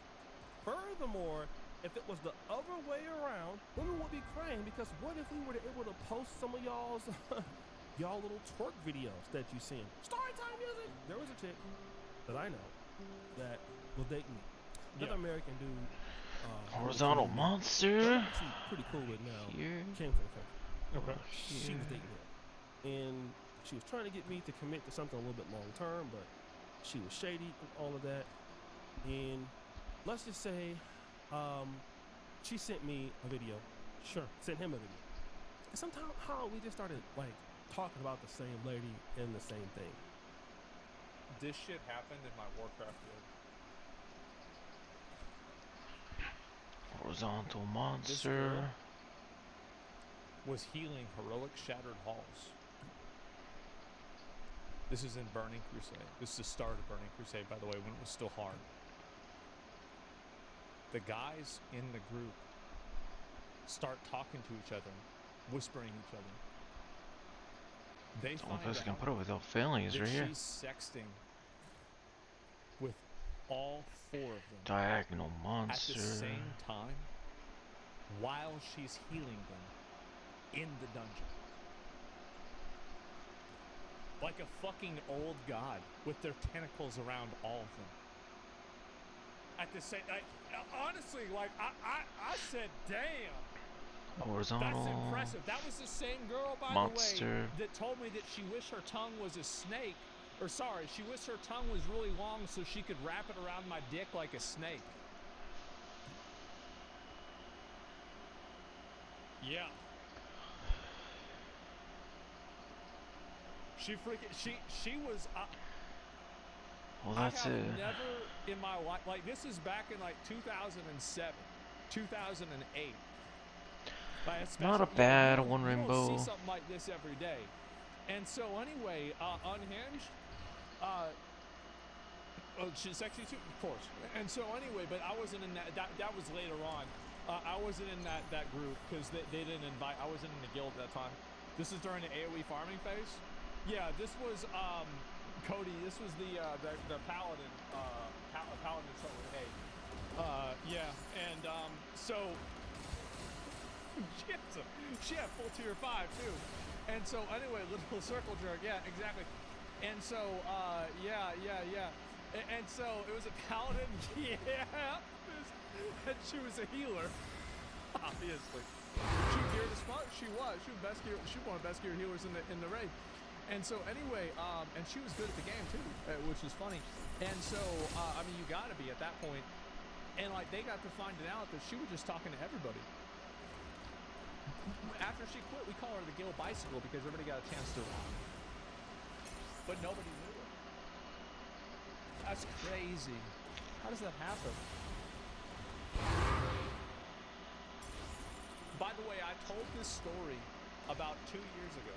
[SPEAKER 5] Furthermore, if it was the other way around, women would be crying because what if we were able to post some of y'all's y'all little twerk videos that you seen? Story time music! There was a chick that I know that will date me. Another American dude.
[SPEAKER 1] Horizontal monster.
[SPEAKER 5] She's pretty cool with now.
[SPEAKER 1] Here.
[SPEAKER 5] Came from the country.
[SPEAKER 3] Okay.
[SPEAKER 5] She was dating him. And she was trying to get me to commit to something a little bit long term, but she was shady and all of that. And let's just say she sent me a video.
[SPEAKER 3] Sure.
[SPEAKER 5] Sent him a video. And somehow we just started like talking about the same lady and the same thing.
[SPEAKER 3] This shit happened in my Warcraft guild.
[SPEAKER 1] Horizontal monster.
[SPEAKER 3] Was healing heroic shattered halls. This is in Burning Crusade. This is the start of Burning Crusade, by the way, when it was still hard. The guys in the group start talking to each other, whispering each other. They
[SPEAKER 1] The only
[SPEAKER 3] find
[SPEAKER 1] place I can
[SPEAKER 3] out
[SPEAKER 1] put it without failing is
[SPEAKER 3] that
[SPEAKER 1] right here.
[SPEAKER 3] she's sexting with all 4 of them
[SPEAKER 1] Diagonal
[SPEAKER 3] at
[SPEAKER 1] monster.
[SPEAKER 3] the same time while she's healing them in the dungeon. Like a fucking old god with their tentacles around all of them. At the same, honestly, like I said, damn.
[SPEAKER 1] Horizontal.
[SPEAKER 3] That's impressive. That was the same girl, by
[SPEAKER 1] monster.
[SPEAKER 3] the way, that told me that she wished her tongue was a snake. Or sorry, she wished her tongue was really long so she could wrap it around my dick like a snake. Yeah. She was.
[SPEAKER 1] Well, that's
[SPEAKER 3] I have
[SPEAKER 1] it.
[SPEAKER 3] never in my life, like this is back in like 2007, 2008.
[SPEAKER 1] Not a bad one
[SPEAKER 3] you
[SPEAKER 1] rainbow.
[SPEAKER 3] don't see something like this every day. And so anyway, Unhinged, she's sexy too, of course. And so anyway, but I wasn't in that was later on. I wasn't in that group because they didn't invite. I wasn't in the guild at that time. This is during the AOE farming phase. Yeah, this was Cody. This was the paladin paladin solar A. Yeah, and so she had full tier 5 too. And so anyway, little circle jerk. Yeah, exactly. And so yeah. And so it was a paladin. Yeah. And she was a healer, obviously. She geared as fuck. She was best gear. She was one of the best gear healers in the raid. And so anyway, and she was good at the game too, which is funny. And so I mean, you got to be at that point. And like they got to finding out that she was just talking to everybody. After she quit, we call her the guild bicycle because everybody got a chance to ride. But nobody knew her. That's crazy. How does that happen? By the way, I told this story about 2 years ago.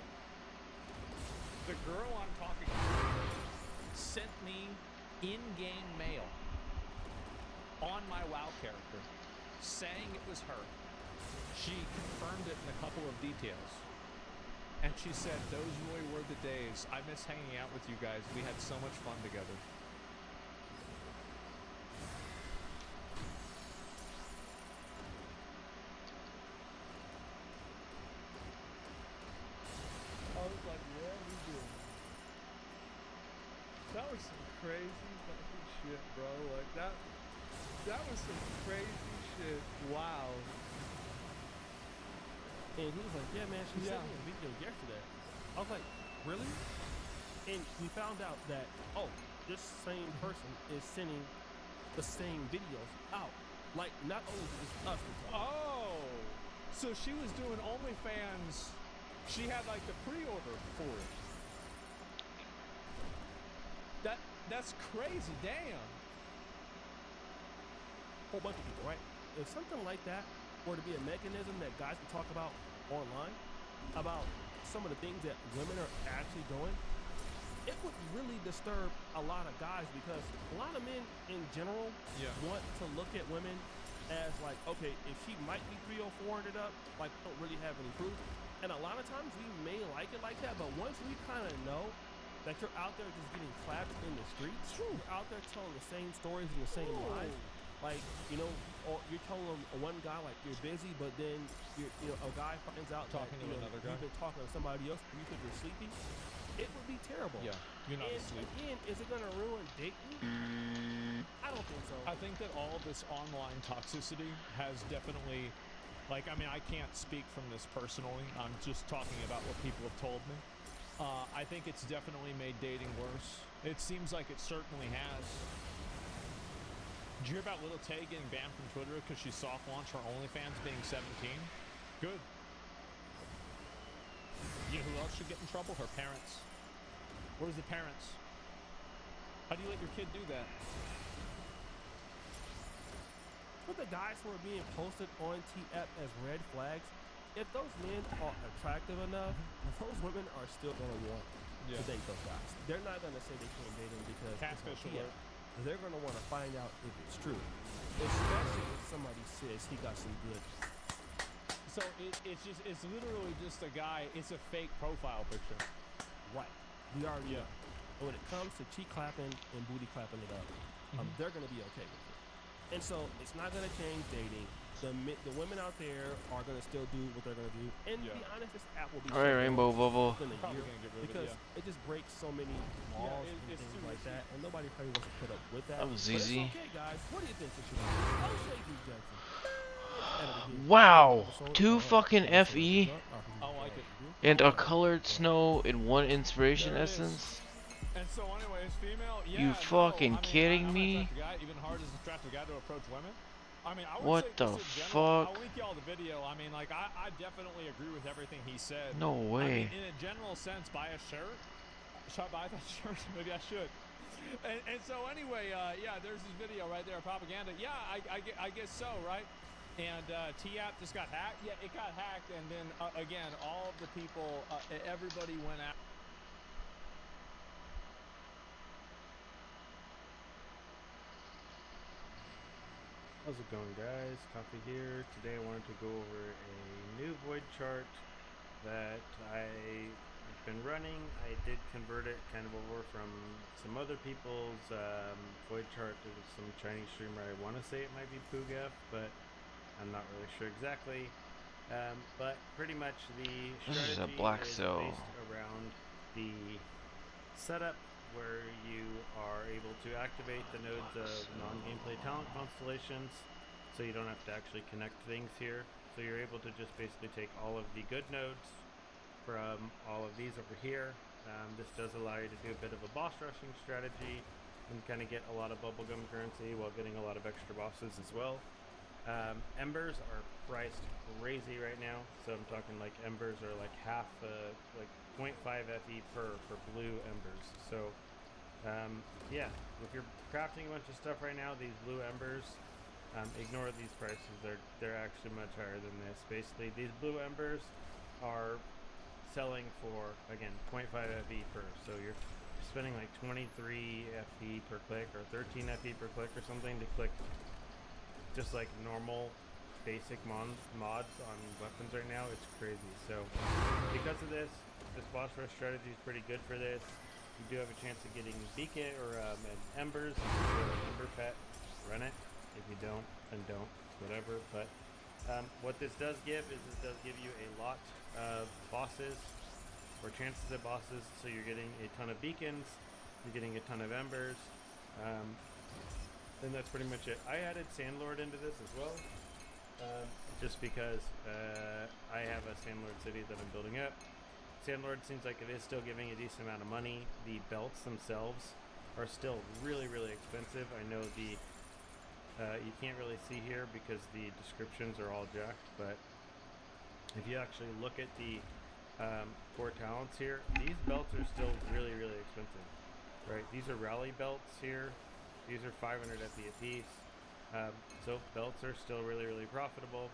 [SPEAKER 3] The girl I'm talking to sent me in-game mail on my WoW character saying it was her. She confirmed it in a couple of details. And she said, those really were the days. I miss hanging out with you guys. We had so much fun together. I was like, yeah, we do. That was some crazy fucking shit, bro. Like that was some crazy shit. Wow.
[SPEAKER 5] And he was like, yeah, man, she sent me a video yesterday. I was like, really? And we found out that, oh, this same person is sending the same videos out. Like, not only just us.
[SPEAKER 3] Oh, so she was doing OnlyFans. She had like the pre-order for it. That's crazy, damn.
[SPEAKER 5] Whole bunch of people, right? If something like that were to be a mechanism that guys can talk about online, about some of the things that women are actually doing, it would really disturb a lot of guys because a lot of men in general want to look at women as like, okay, if she might be 304'd up, like don't really have any proof. And a lot of times we may like it like that, but once we kind of know that you're out there just getting clapped in the streets, you're out there telling the same stories and the same lies. Like, you know, or you're telling one guy like you're busy, but then a guy finds out
[SPEAKER 3] talking to another guy.
[SPEAKER 5] You've been talking to somebody else and you think you're sleeping. It would be terrible.
[SPEAKER 3] Yeah, you're not asleep.
[SPEAKER 5] Again, is it gonna ruin dating? I don't think so.
[SPEAKER 3] I think that all this online toxicity has definitely, like, I mean, I can't speak from this personally. I'm just talking about what people have told me. I think it's definitely made dating worse. It seems like it certainly has. Did you hear about Little Tay getting banned from Twitter because she soft launched her OnlyFans being 17? Good. You know who else should get in trouble? Her parents. Where's the parents? How do you let your kid do that?
[SPEAKER 5] For the guys who are being posted on TF as red flags, if those men are attractive enough, those women are still going to want to date those guys. They're not going to say they can't date them because
[SPEAKER 3] catfish alert.
[SPEAKER 5] They're going to want to find out if it's true, especially if somebody says he got some good.
[SPEAKER 3] So it's literally just a guy. It's a fake profile picture.
[SPEAKER 5] Right. We already know. And when it comes to cheek clapping and booty clapping it up, they're going to be okay with it. And so it's not going to change dating. The women out there are going to still do what they're going to do. And to be honest, this app will be
[SPEAKER 1] all right, Rainbow Bubble.
[SPEAKER 5] Because it just breaks so many laws and things like that. And nobody probably wants to put up with that.
[SPEAKER 1] That was easy.
[SPEAKER 5] But it's okay, guys. What do you think this should be? I'll say you, Jackson.
[SPEAKER 1] Wow, 2 fucking FE
[SPEAKER 3] I like it.
[SPEAKER 1] and a colored snow in 1 inspiration essence.
[SPEAKER 3] And so anyway, as female,
[SPEAKER 1] You fucking kidding me?
[SPEAKER 3] Even hard as a attractive guy to approach women. I mean, I would
[SPEAKER 1] What
[SPEAKER 3] say
[SPEAKER 1] the
[SPEAKER 3] just in general,
[SPEAKER 1] fuck?
[SPEAKER 3] I'll link y'all the video. I mean, like, I definitely agree with everything he said.
[SPEAKER 1] No way.
[SPEAKER 3] I mean, in a general sense, buy a shirt. Should I buy that shirt? Maybe I should. And so anyway, yeah, there's this video right there, propaganda. Yeah, I guess so, right? And T8 just got hacked. Yeah, it got hacked, and then again, all of the people, everybody went out.
[SPEAKER 10] How's it going, guys? Coffee here. Today I wanted to go over a new void chart that I've been running. I did convert it kind of over from some other people's void chart to some Chinese streamer. I want to say it might be Pugaf, but I'm not really sure exactly. But pretty much the strategy
[SPEAKER 1] This is a black
[SPEAKER 10] is
[SPEAKER 1] cell.
[SPEAKER 10] based around the setup where you are able to activate the nodes of non-gameplay talent constellations, so you don't have to actually connect things here. So you're able to just basically take all of the good nodes from all of these over here. This does allow you to do a bit of a boss rushing strategy and kind of get a lot of bubblegum currency while getting a lot of extra bosses as well. Embers are priced crazy right now, so I'm talking like embers are like half, like 0.5 FE per blue embers. So yeah, if you're crafting a bunch of stuff right now, these blue embers, ignore these prices. They're actually much higher than this. Basically, these blue embers are selling for, again, 0.5 FE per. So you're spending like 23 FE per click or 13 FE per click or something to click just like normal basic mods on weapons right now. It's crazy. So because of this boss rush strategy is pretty good for this. You do have a chance of getting beacon or an embers. If you have an ember pet, run it. If you don't, then don't. Whatever. But what this does give is it does give you a lot of bosses or chances at bosses. So you're getting a ton of beacons. You're getting a ton of embers. And that's pretty much it. I added Sandlord into this as well, just because I have a Sandlord city that I'm building up. Sandlord seems like it is still giving a decent amount of money. The belts themselves are still really, really expensive. I know the you can't really see here because the descriptions are all jacked, but if you actually look at the core talents here, these belts are still really, really expensive, right? These are rally belts here. These are 500 FE a piece. So belts are still really, really profitable.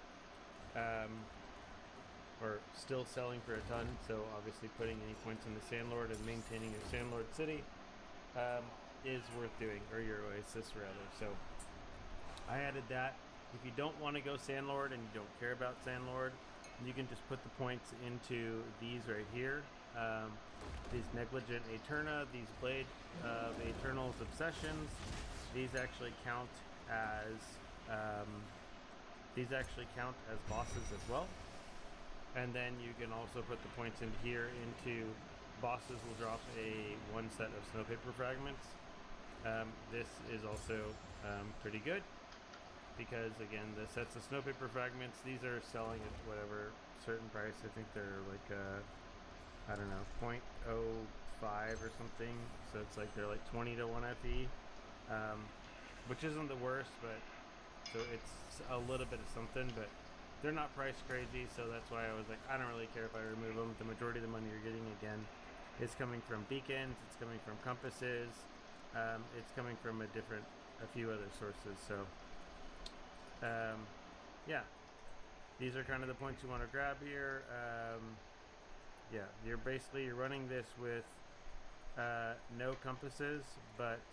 [SPEAKER 10] Or still selling for a ton. So obviously putting any points in the Sandlord and maintaining your Sandlord city is worth doing, or your Oasis rather. So I added that. If you don't want to go Sandlord and you don't care about Sandlord, you can just put the points into these right here. These Negligent Eterna, these Blade of Eternal's Obsessions, these actually count as bosses as well. And then you can also put the points in here into bosses will drop one set of snowpaper fragments. This is also pretty good because again, the sets of snowpaper fragments, these are selling at whatever certain price. I think they're like I don't know, 0.05 or something. So it's like they're like 20 to 1 FE, which isn't the worst, but so it's a little bit of something, but they're not priced crazy, so that's why I was like, I don't really care if I remove them. The majority of the money you're getting, again, is coming from beacons, it's coming from compasses, it's coming from a few other sources. So, yeah, these are kind of the points you want to grab here. Yeah, you're running this with no compasses, but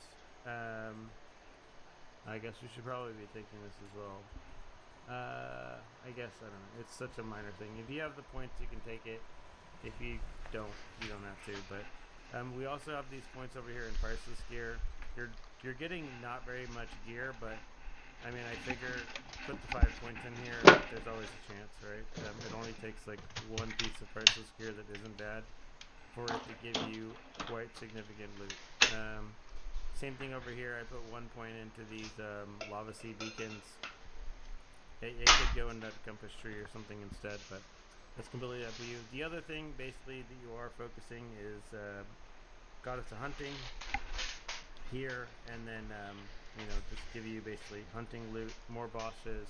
[SPEAKER 10] I guess we should probably be taking this as well. I guess, I don't know, it's such a minor thing. If you have the points, you can take it. If you don't, you don't have to. But we also have these points over here in priceless gear. You're getting not very much gear, but I mean, I figure put the 5 points in here, there's always a chance, right? It only takes like one piece of priceless gear that isn't bad for it to give you quite significant loot. Same thing over here, I put 1 point into these lava sea beacons. It could go into a compass tree or something instead, but that's completely up to you. The other thing, basically, that you are focusing is Goddess of Hunting here, and then you know, just give you basically hunting loot, more bosses,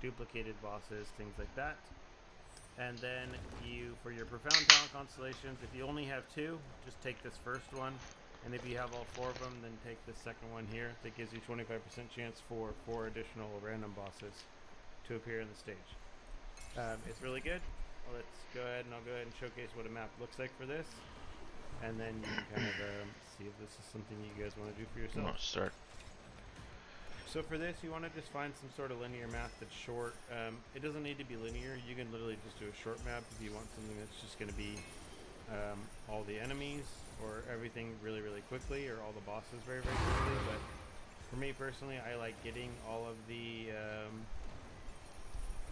[SPEAKER 10] duplicated bosses, things like that. And then you, for your profound talent constellations, if you only have 2, just take this first one. And if you have all 4 of them, then take the second one here. That gives you 25% chance for 4 additional random bosses to appear in the stage. It's really good. Let's go ahead and I'll go ahead and showcase what a map looks like for this. And then you can kind of see if this is something you guys want to do for yourself.
[SPEAKER 1] Start.
[SPEAKER 10] So for this, you want to just find some sort of linear map that's short. It doesn't need to be linear. You can literally just do a short map if you want something that's just going to be all the enemies or everything really, really quickly, or all the bosses very, very quickly. But for me personally, I like getting all of the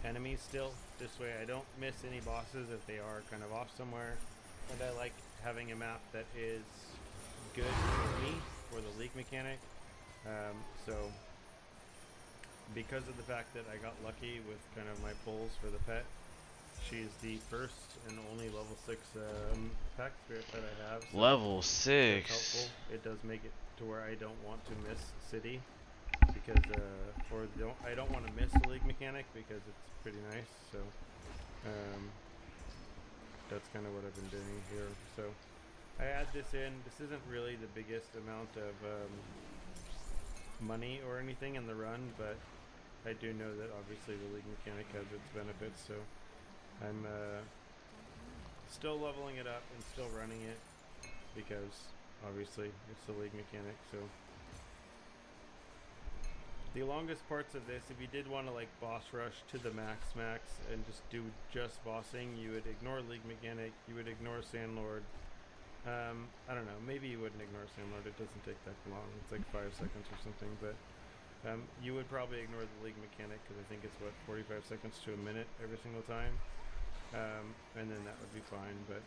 [SPEAKER 10] enemies still. This way I don't miss any bosses if they are kind of off somewhere. And I like having a map that is good for me, for the league mechanic. So because of the fact that I got lucky with kind of my pulls for the pet, she's the first and only level 6 pack spirit that I have. So
[SPEAKER 1] level 6.
[SPEAKER 10] It's helpful. It does make it to where I don't want to miss city, because I don't want to miss the league mechanic because it's pretty nice. So that's kind of what I've been doing here. So I add this in. This isn't really the biggest amount of money or anything in the run, but I do know that obviously the league mechanic has its benefits, so I'm still leveling it up and still running it because obviously it's the league mechanic. So the longest parts of this, if you did want to like boss rush to the max and just do just bossing, you would ignore league mechanic, you would ignore Sandlord. I don't know, maybe you wouldn't ignore Sandlord, it doesn't take that long, it's like 5 seconds or something, but you would probably ignore the league mechanic because I think it's what, 45 seconds to a minute every single time, and then that would be fine. But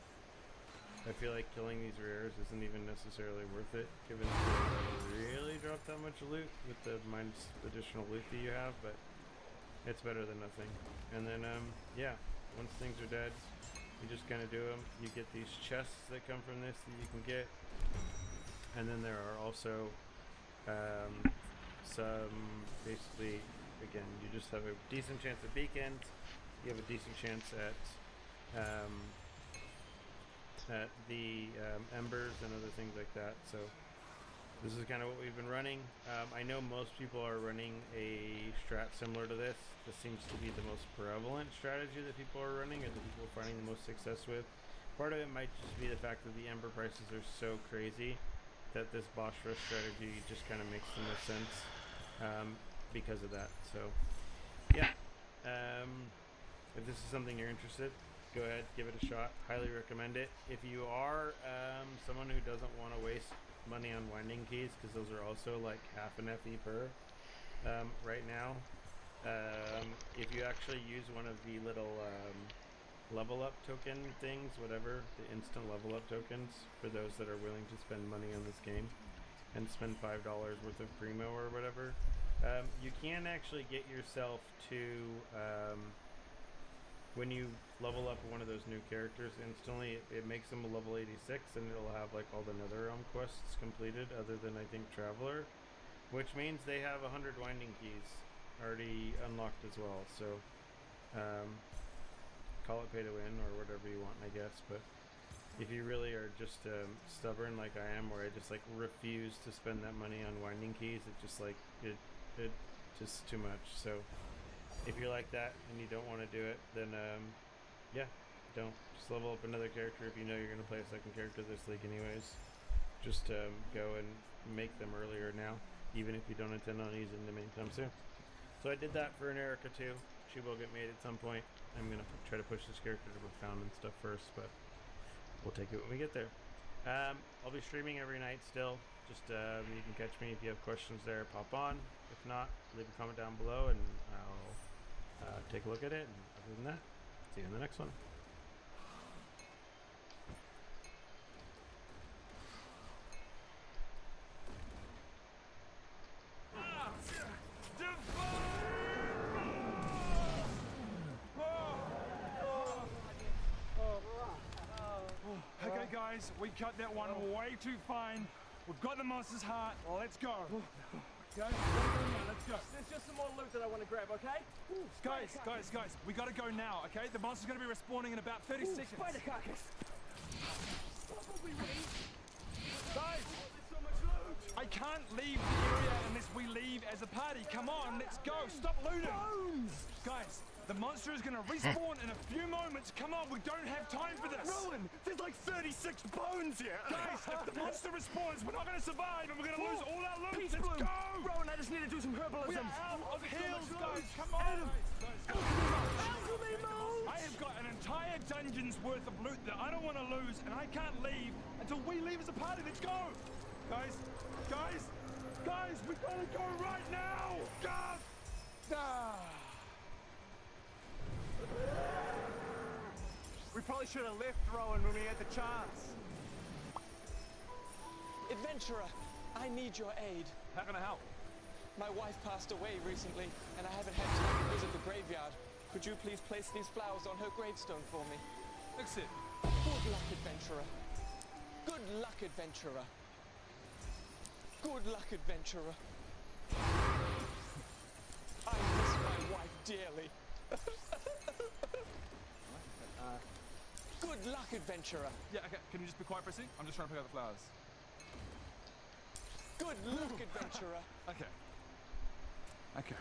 [SPEAKER 10] I feel like killing these rares isn't even necessarily worth it, given that you really drop that much loot with the minus additional loot that you have, but it's better than nothing. And then yeah, once things are dead, you just kind of do them. You get these chests that come from this that you can get, and then there are also some, basically, again, you just have a decent chance at beacons, you have a decent chance at the embers and other things like that. So this is kind of what we've been running. I know most people are running a strat similar to this. This seems to be the most prevalent strategy that people are running, or that people are finding the most success with. Part of it might just be the fact that the ember prices are so crazy that this boss rush strategy just kind of makes the most sense because of that. So yeah, if this is something you're interested, go ahead, give it a shot. Highly recommend it. If you are someone who doesn't want to waste money on winding keys, because those are also like half an FE per right now, if you actually use one of the little level up token things, whatever, the instant level up tokens, for those that are willing to spend money on this game and spend $5 worth of primo or whatever, you can actually get yourself to when you level up one of those new characters instantly, it makes them a level 86, and it'll have like all the NetherRealm quests completed, other than I think Traveler, which means they have 100 winding keys already unlocked as well. So call it pay to win or whatever you want, I guess. But if you really are just stubborn like I am, where I just like refuse to spend that money on winding keys, it just like it just too much. So if you're like that and you don't want to do it, then yeah, don't. Just level up another character if you know you're going to play a second character this league anyways. Just go and make them earlier now, even if you don't intend on using them anytime soon. So I did that for an Erica too. She will get made at some point. I'm going to try to push this character to profound and stuff first, but we'll take it when we get there. I'll be streaming every night still. Just you can catch me if you have questions there, pop on. If not, leave a comment down below and I'll take a look at it. And other than that, see you in the next one.
[SPEAKER 6] Okay guys, we cut that one way too fine.
[SPEAKER 11] We've got the monster's heart. Let's go. Go now, let's go.
[SPEAKER 9] There's just some more loot that I want to grab, okay?
[SPEAKER 11] Guys, we gotta go now, okay? The monster's gonna be respawning in about 30 seconds.
[SPEAKER 9] Spider carcass.
[SPEAKER 11] Guys,
[SPEAKER 9] There's so much loot.
[SPEAKER 11] I can't leave the area unless we leave as a party. Come on, let's go. Stop looting. Guys, the monster is gonna respawn in a few moments. Come on, we don't have time for this.
[SPEAKER 9] Rowan, there's like 36 bones here.
[SPEAKER 11] Guys, if the monster respawns, we're not gonna survive and we're gonna lose all our loot.
[SPEAKER 9] Peace
[SPEAKER 11] Let's
[SPEAKER 9] bloom.
[SPEAKER 11] go.
[SPEAKER 9] Rowan, I just need to do some herbalism.
[SPEAKER 11] We're out of heals, guys. Come on. I have got an entire dungeon's worth of loot that I don't want to lose, and I can't leave until we leave as a party. Let's go. Guys, we gotta go right now.
[SPEAKER 9] We probably should have left Rowan when we had the chance.
[SPEAKER 12] Adventurer, I need your aid.
[SPEAKER 9] How can I help?
[SPEAKER 12] My wife passed away recently, and I haven't had time to visit the graveyard. Could you please place these flowers on her gravestone for me?
[SPEAKER 9] Fix it.
[SPEAKER 12] Good luck, adventurer. Good luck, adventurer. Good luck, adventurer. I miss my wife dearly. Good luck, adventurer.
[SPEAKER 9] Yeah, okay. Can you just be quiet for a second? I'm just trying to pick out the flowers.
[SPEAKER 12] Good luck, adventurer.
[SPEAKER 9] Okay. Okay.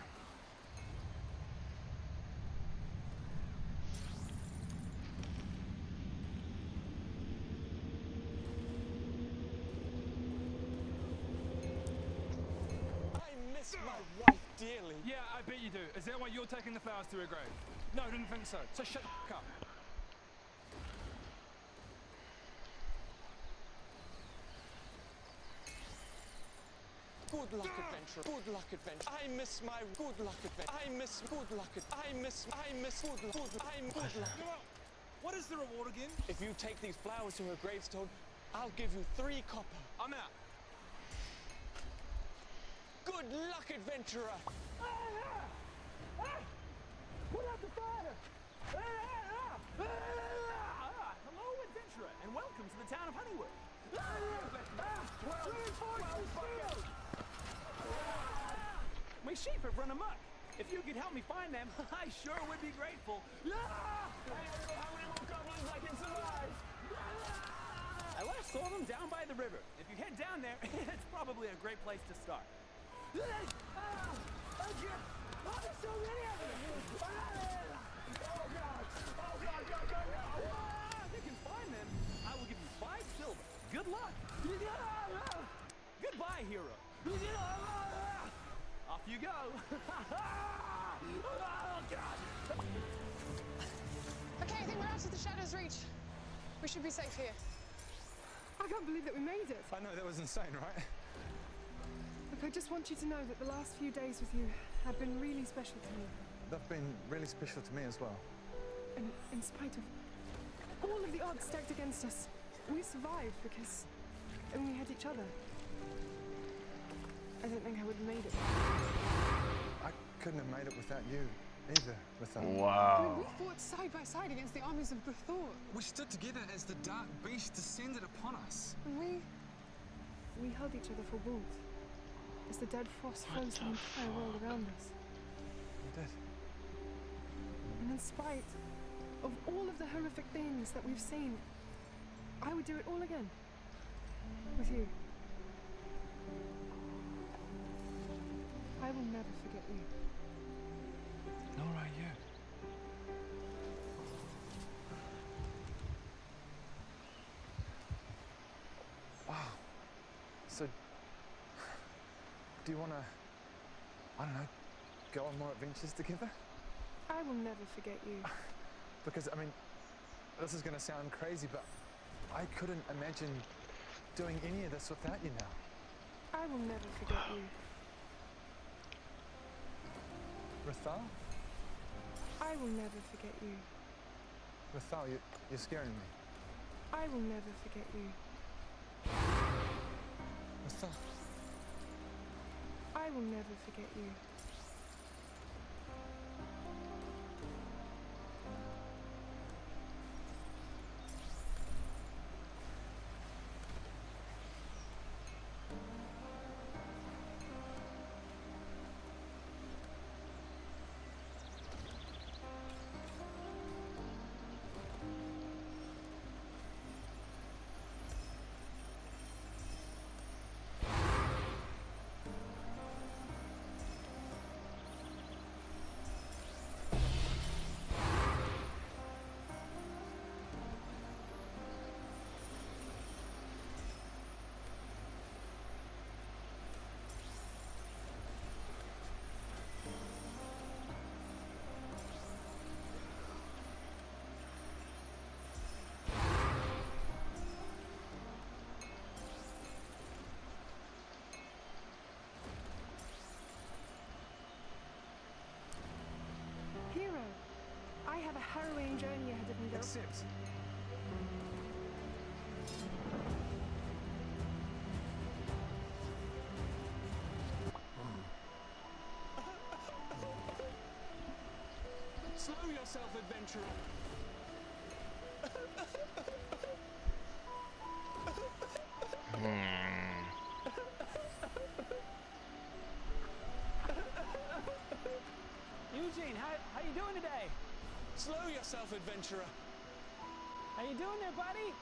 [SPEAKER 12] I miss my wife dearly.
[SPEAKER 11] Yeah, I bet you do. Is that why you're taking the flowers to her grave? No, didn't think so. So shut the up.
[SPEAKER 12] Good luck, adventurer. Good luck, adventurer. I miss my good luck, adventurer. I miss good luck. I miss good luck. I'm good luck.
[SPEAKER 9] What is the reward again?
[SPEAKER 12] If you take these flowers to her gravestone, I'll give you 3 copper.
[SPEAKER 9] I'm out.
[SPEAKER 12] Good luck, adventurer.
[SPEAKER 9] Put out the fire! Hello, adventurer, and welcome to the town of Honeywood. My sheep have run amok. If you could help me find them, I sure would be grateful. I don't know how many more goblins I can survive. I last saw them down by the river. If you head down there, it's probably a great place to start. There's so many of them! Oh God! If you can find them, I will give you 5 silver. Good luck! Goodbye, hero! Off you go! Oh God!
[SPEAKER 13] Okay, I think we're out of the Shadow's reach. We should be safe here.
[SPEAKER 14] I can't believe that we made it.
[SPEAKER 15] I know, that was insane, right?
[SPEAKER 14] Look, I just want you to know that the last few days with you have been really special to me.
[SPEAKER 15] They've been really special to me as well.
[SPEAKER 14] And in spite of all of the odds stacked against us, we survived because we had each other. I don't think I would have made it.
[SPEAKER 15] I couldn't have made it without you either,
[SPEAKER 13] I mean, we fought side by side against the armies of Bethor.
[SPEAKER 15] We stood together as the dark beast descended upon us.
[SPEAKER 14] And we held each other for warmth as the dead frost froze the entire world around us.
[SPEAKER 15] We did.
[SPEAKER 14] And in spite of all of the horrific things that we've seen, I would do it all again. With you. I will never forget you.
[SPEAKER 15] Nor are you. Wow. So, do you want to, I don't know, go on more adventures together?
[SPEAKER 14] I will never forget you.
[SPEAKER 15] Because, I mean, this is going to sound crazy, but I couldn't imagine doing any of this without you now.
[SPEAKER 14] I will never forget you.
[SPEAKER 15] Rathal?
[SPEAKER 14] I will never forget you.
[SPEAKER 15] Rathal, you're scaring me.
[SPEAKER 14] I will never forget you.
[SPEAKER 15] Rathal.
[SPEAKER 14] I will never forget you. harrowing journey ahead of me, though.
[SPEAKER 15] Except...
[SPEAKER 12] Slow yourself, adventurer.
[SPEAKER 9] Eugene, how you doing today?
[SPEAKER 12] Slow yourself, adventurer.
[SPEAKER 9] How you doing there, buddy?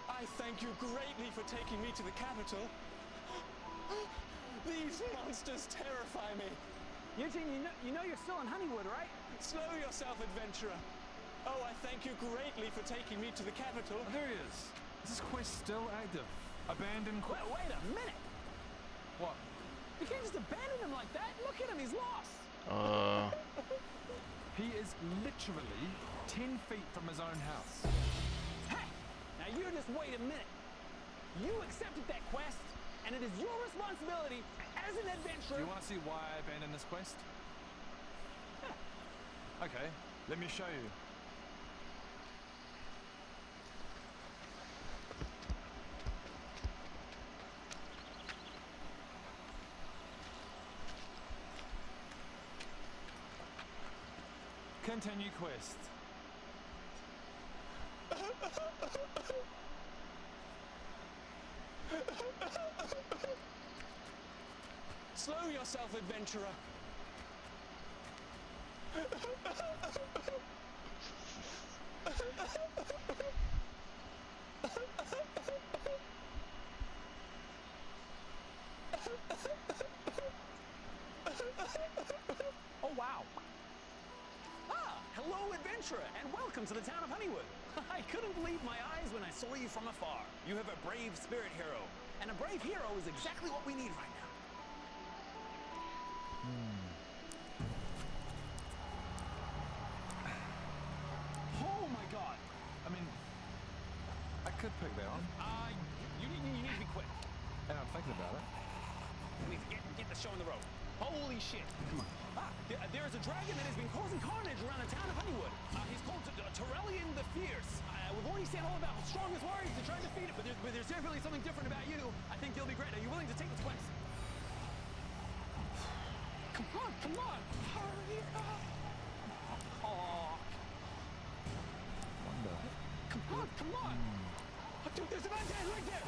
[SPEAKER 12] I thank you greatly for taking me to the capital. These monsters terrify me.
[SPEAKER 9] Eugene, you know you're still in Honeywood, right?
[SPEAKER 12] Slow yourself, adventurer. Oh, I thank you greatly for taking me to the capital.
[SPEAKER 11] Oh, there he is. Is this quest still active? Abandoned quest?
[SPEAKER 9] Wait a minute.
[SPEAKER 11] What?
[SPEAKER 9] You can't just abandon him like that. Look at him, he's lost.
[SPEAKER 11] He is literally 10 feet from his own house.
[SPEAKER 9] Hey, now you just wait a minute. You accepted that quest, and it is your responsibility as an adventurer.
[SPEAKER 11] You want to see why I abandoned this quest? Okay, let me show you. Continue quest.
[SPEAKER 12] Slow yourself, adventurer.
[SPEAKER 9] Oh, wow. Hello, adventurer, and welcome to the town of Honeywood. I couldn't believe my eyes when I saw you from afar. You have a brave spirit hero, and a brave hero is exactly what we need right now.
[SPEAKER 11] Oh my god! I mean, I could pick that one.
[SPEAKER 9] You need to be quick.
[SPEAKER 11] And I'm thinking about it.
[SPEAKER 9] We need to get the show on the road. Holy shit. Come on. There is a dragon that has been causing carnage around the town of Honeywood. He's called Torellian the Fierce. We've already seen all about how strong his warriors to try to defeat it, but there's definitely something different about you. I think you'll be great. Are you willing to take this quest? Come on! Hurry up! Oh.
[SPEAKER 11] Wonder.
[SPEAKER 9] Come on! Dude, there's a man right there!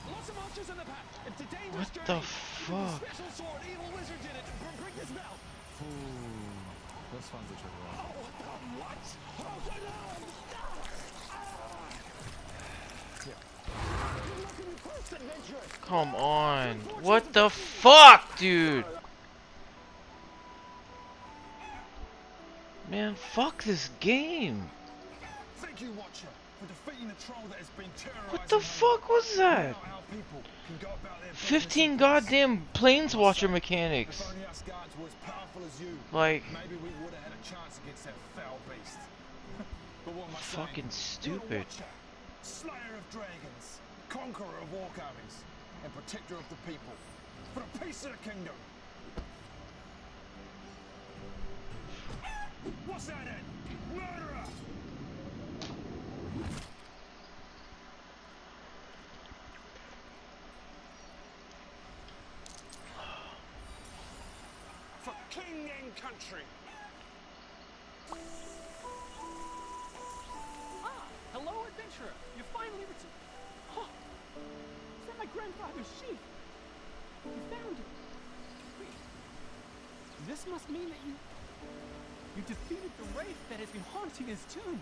[SPEAKER 9] Lots of monsters in the path. It's a dangerous journey.
[SPEAKER 1] What the fuck?
[SPEAKER 9] Special sword, evil wizard did it. Break this bell.
[SPEAKER 11] This one's a tricky one.
[SPEAKER 9] Oh, what? Oh, no!
[SPEAKER 1] Come on. What the fuck, dude? Man, fuck this game.
[SPEAKER 11] Thank you, Watcher, for defeating the troll that has been terrorizing.
[SPEAKER 1] What the fuck was that? 15 goddamn planeswatcher mechanics.
[SPEAKER 11] If only us guards were as powerful as you,
[SPEAKER 1] Like,
[SPEAKER 11] maybe we would have had a chance against that foul beast. But what am I saying?
[SPEAKER 1] fucking
[SPEAKER 11] You're
[SPEAKER 1] stupid.
[SPEAKER 11] Watcher, slayer of dragons, conqueror of orc armies, and protector of the people. For the peace of the kingdom. What's that then? Murderer!
[SPEAKER 12] For king and country.
[SPEAKER 9] Hello, adventurer. You finally returned. Huh. Is that my grandfather's sheep? You found it. Wait. This must mean that you defeated the wraith that has been haunting his tomb.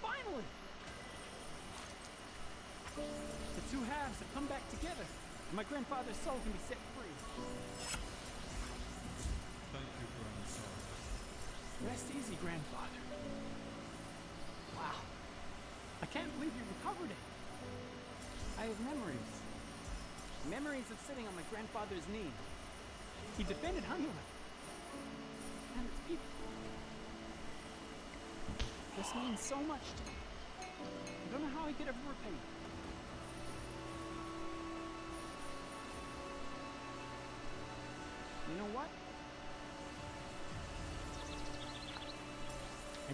[SPEAKER 9] Finally! The two halves have come back together, and my grandfather's soul can be set free.
[SPEAKER 11] Thank you, grandson.
[SPEAKER 9] Rest easy, grandfather. Wow. I can't believe you recovered it. I have memories. Memories of sitting on my grandfather's knee. He defended Honeywood. And its people. This means so much to me. I don't know how I could ever repay you.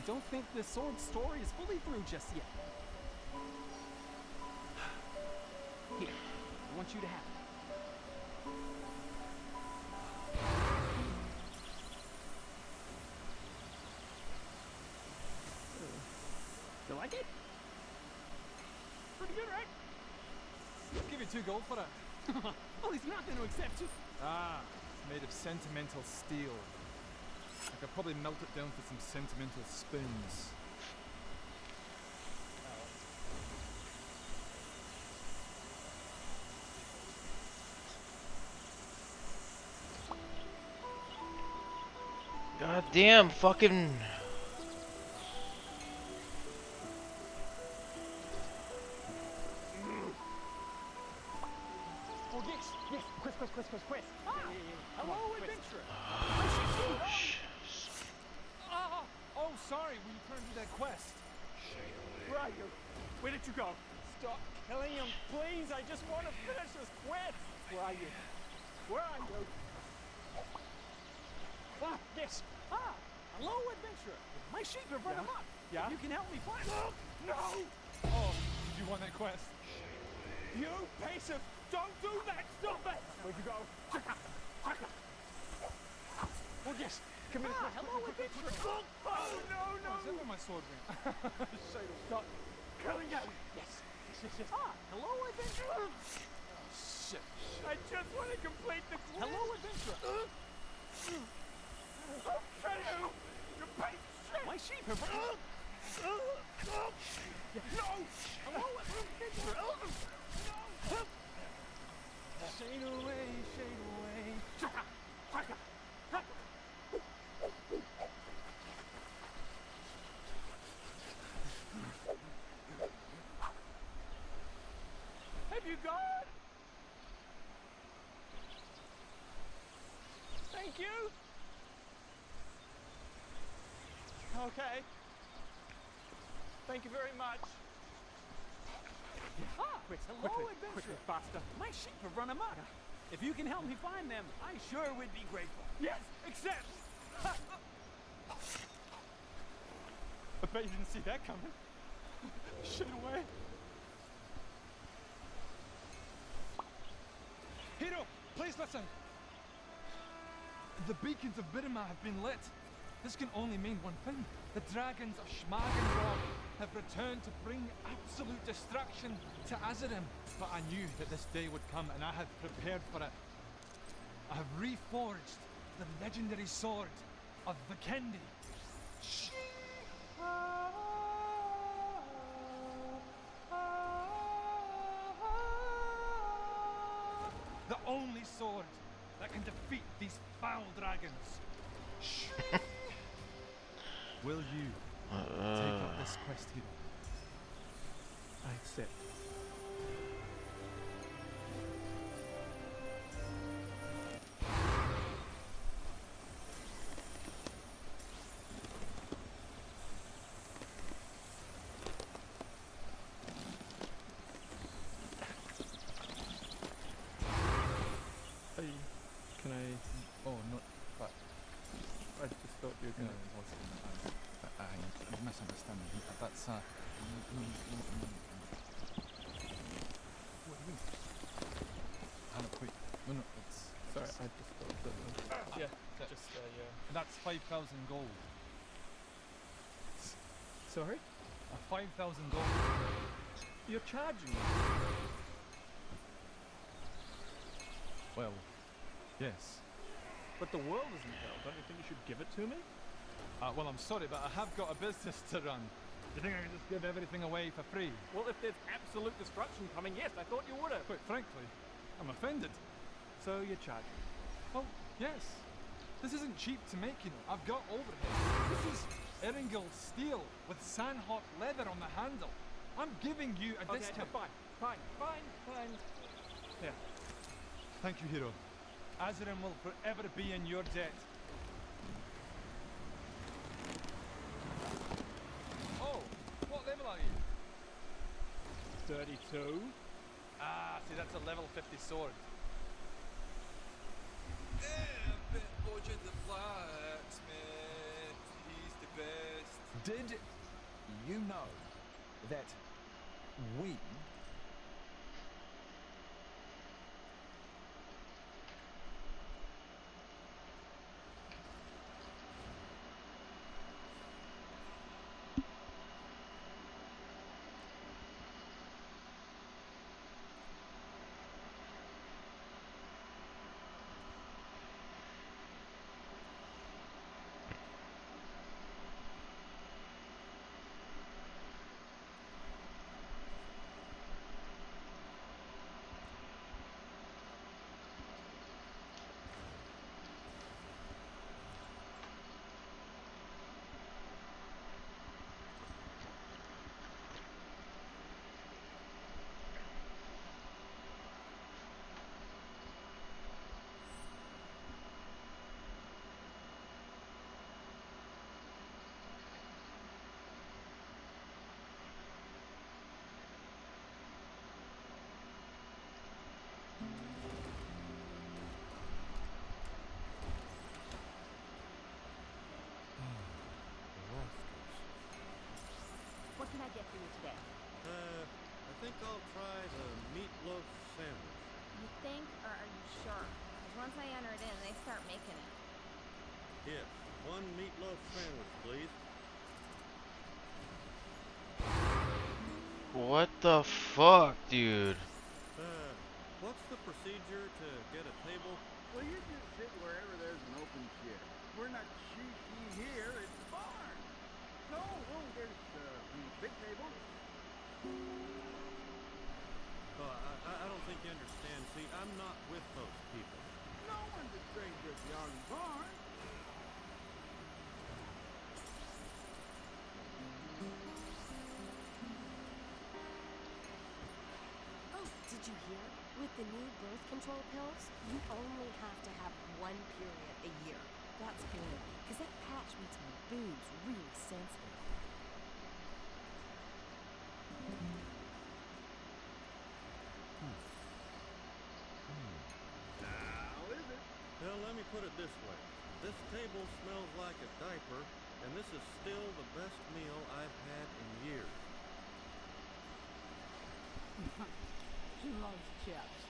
[SPEAKER 9] don't think the sword story is fully through just yet. Here, I want you to have it. You like it? Pretty good, right?
[SPEAKER 11] I'll give you 2 gold for it.
[SPEAKER 9] Well, he's not going to accept you.
[SPEAKER 11] Ah, it's made of sentimental steel. I could probably melt it down for some sentimental spoons.
[SPEAKER 1] God damn, fucking.
[SPEAKER 9] Oh, yes, Quest. Ah, hello, adventurer.
[SPEAKER 11] Oh, sorry, we turned to that quest.
[SPEAKER 9] Where are you? Where did you go? Stop killing him, please. I just want to finish this quest. Where are you? Where are you? Ah, yes. Ah, hello, adventurer. My sheep have run amok.
[SPEAKER 11] Yeah?
[SPEAKER 9] You can help me find.
[SPEAKER 11] No! Oh, did you want that quest?
[SPEAKER 9] You piece of... Don't do that! Stop it! Where'd you go? Oh, yes. Come in. Ah, hello, adventurer. Oh, no.
[SPEAKER 11] Oh, is that where my sword went?
[SPEAKER 9] Stop killing him. Yes. Ah, hello, adventurer.
[SPEAKER 11] Shit.
[SPEAKER 9] I just want to complete the quest. Hello, adventurer. I'll kill you. You piece of shit. My sheep have... No! Hello, adventurer. No! Shade away, shade away. Have you gone? Thank you. Okay. Thank you very much. Ah, hello, adventurer.
[SPEAKER 11] Quickly, faster.
[SPEAKER 9] My sheep have run amok. If you can help me find them, I sure would be grateful.
[SPEAKER 11] Yes, accept! I bet you didn't see that coming. Shit away. Hero, please listen. The beacons of Birima have been lit. This can only mean one thing. The dragons of Schmagenrock have returned to bring absolute destruction to Azerim. But I knew that this day would come and I had prepared for it. I have reforged the legendary sword of Vikendi. The only sword that can defeat these foul dragons. Will you take up this quest, hero?
[SPEAKER 9] I accept.
[SPEAKER 11] Can I... Oh, not... But... I just thought you were going to... You're misunderstanding. That's, What do you mean? Wait. No, it's...
[SPEAKER 9] Sorry, I just thought that...
[SPEAKER 11] yeah. That's 5,000 gold.
[SPEAKER 9] Sorry?
[SPEAKER 11] 5,000 gold.
[SPEAKER 9] You're charging me?
[SPEAKER 11] Well, yes.
[SPEAKER 9] But the world isn't hell. Don't you think you should give it to me?
[SPEAKER 11] Well, I'm sorry, but I have got a business to run. Do you think I can just give everything away for free?
[SPEAKER 9] Well, if there's absolute destruction coming, yes, I thought you would have.
[SPEAKER 11] Quite frankly, I'm offended.
[SPEAKER 9] So you're charging?
[SPEAKER 11] Well, yes. This isn't cheap to make, you know. I've got overhead. This is Erringel steel with Sandhawk leather on the handle. I'm giving you a discount.
[SPEAKER 9] Fine.
[SPEAKER 11] Yeah. Thank you, hero. Azerim will forever be in your debt. Oh, what level are you?
[SPEAKER 9] 32.
[SPEAKER 11] Ah, see, that's a level 50 sword.
[SPEAKER 16] Budget the blacksmith, he's the best.
[SPEAKER 15] Did you know that we
[SPEAKER 16] What can I get for you today?
[SPEAKER 17] I think I'll try the meatloaf sandwich.
[SPEAKER 16] You think, or are you sure? Because once I enter it in, they start making it.
[SPEAKER 17] Yes, one meatloaf sandwich, please.
[SPEAKER 1] What the fuck, dude?
[SPEAKER 17] What's the procedure to get a table?
[SPEAKER 18] Well, you just sit wherever there's an open chair. We're not she here, it's a bar. No, there's big tables.
[SPEAKER 17] Oh, I don't think you understand. See, I'm not with those people.
[SPEAKER 18] No one's a stranger at the Army Barn.
[SPEAKER 16] Oh, did you hear? With the new birth control pills, you only have to have one period a year. That's good, because that patch makes my boobs really sensitive.
[SPEAKER 18] How is it?
[SPEAKER 17] Well, let me put it this way. This table smells like a diaper, and this is still the best meal I've had in years.
[SPEAKER 4] She loves chips.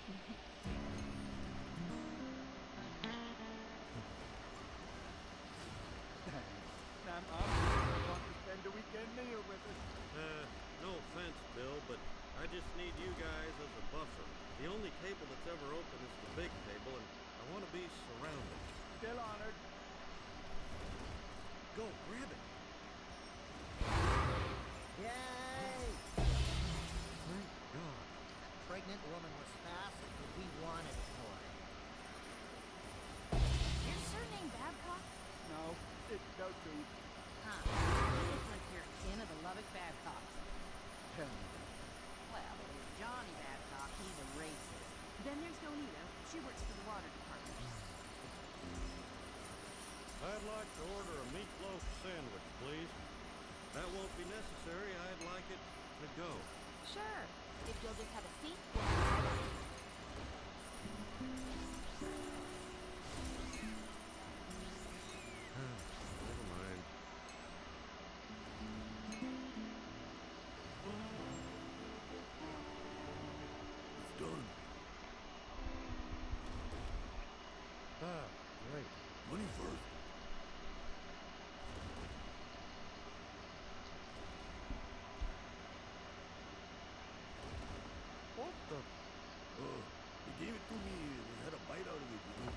[SPEAKER 18] I'm want to spend a weekend meal with us.
[SPEAKER 17] No offense, Bill, but I just need you guys as a buffer. The only table that's ever open is the big table, and I want to be surrounded.
[SPEAKER 18] Still honored.
[SPEAKER 17] Go, grab it.
[SPEAKER 19] Yay!
[SPEAKER 17] Thank God.
[SPEAKER 19] Pregnant woman was fast, but we wanted more.
[SPEAKER 16] Your surname Babcock?
[SPEAKER 18] No, it's no truth.
[SPEAKER 16] Huh. You look like you're kin of the Lubbock Babcocks.
[SPEAKER 18] Tell me.
[SPEAKER 16] Well, there's Johnny Babcock, he's a racist. Then there's Donita, she works for the water department.
[SPEAKER 17] I'd like to order a meatloaf sandwich, please. That won't be necessary. I'd like it to go.
[SPEAKER 16] Sure, if you'll just have a seat.
[SPEAKER 17] Never mind.
[SPEAKER 18] It's done.
[SPEAKER 17] Great.
[SPEAKER 18] Money first.
[SPEAKER 17] What the?
[SPEAKER 18] They gave it to me and they had a bite out of it, you know.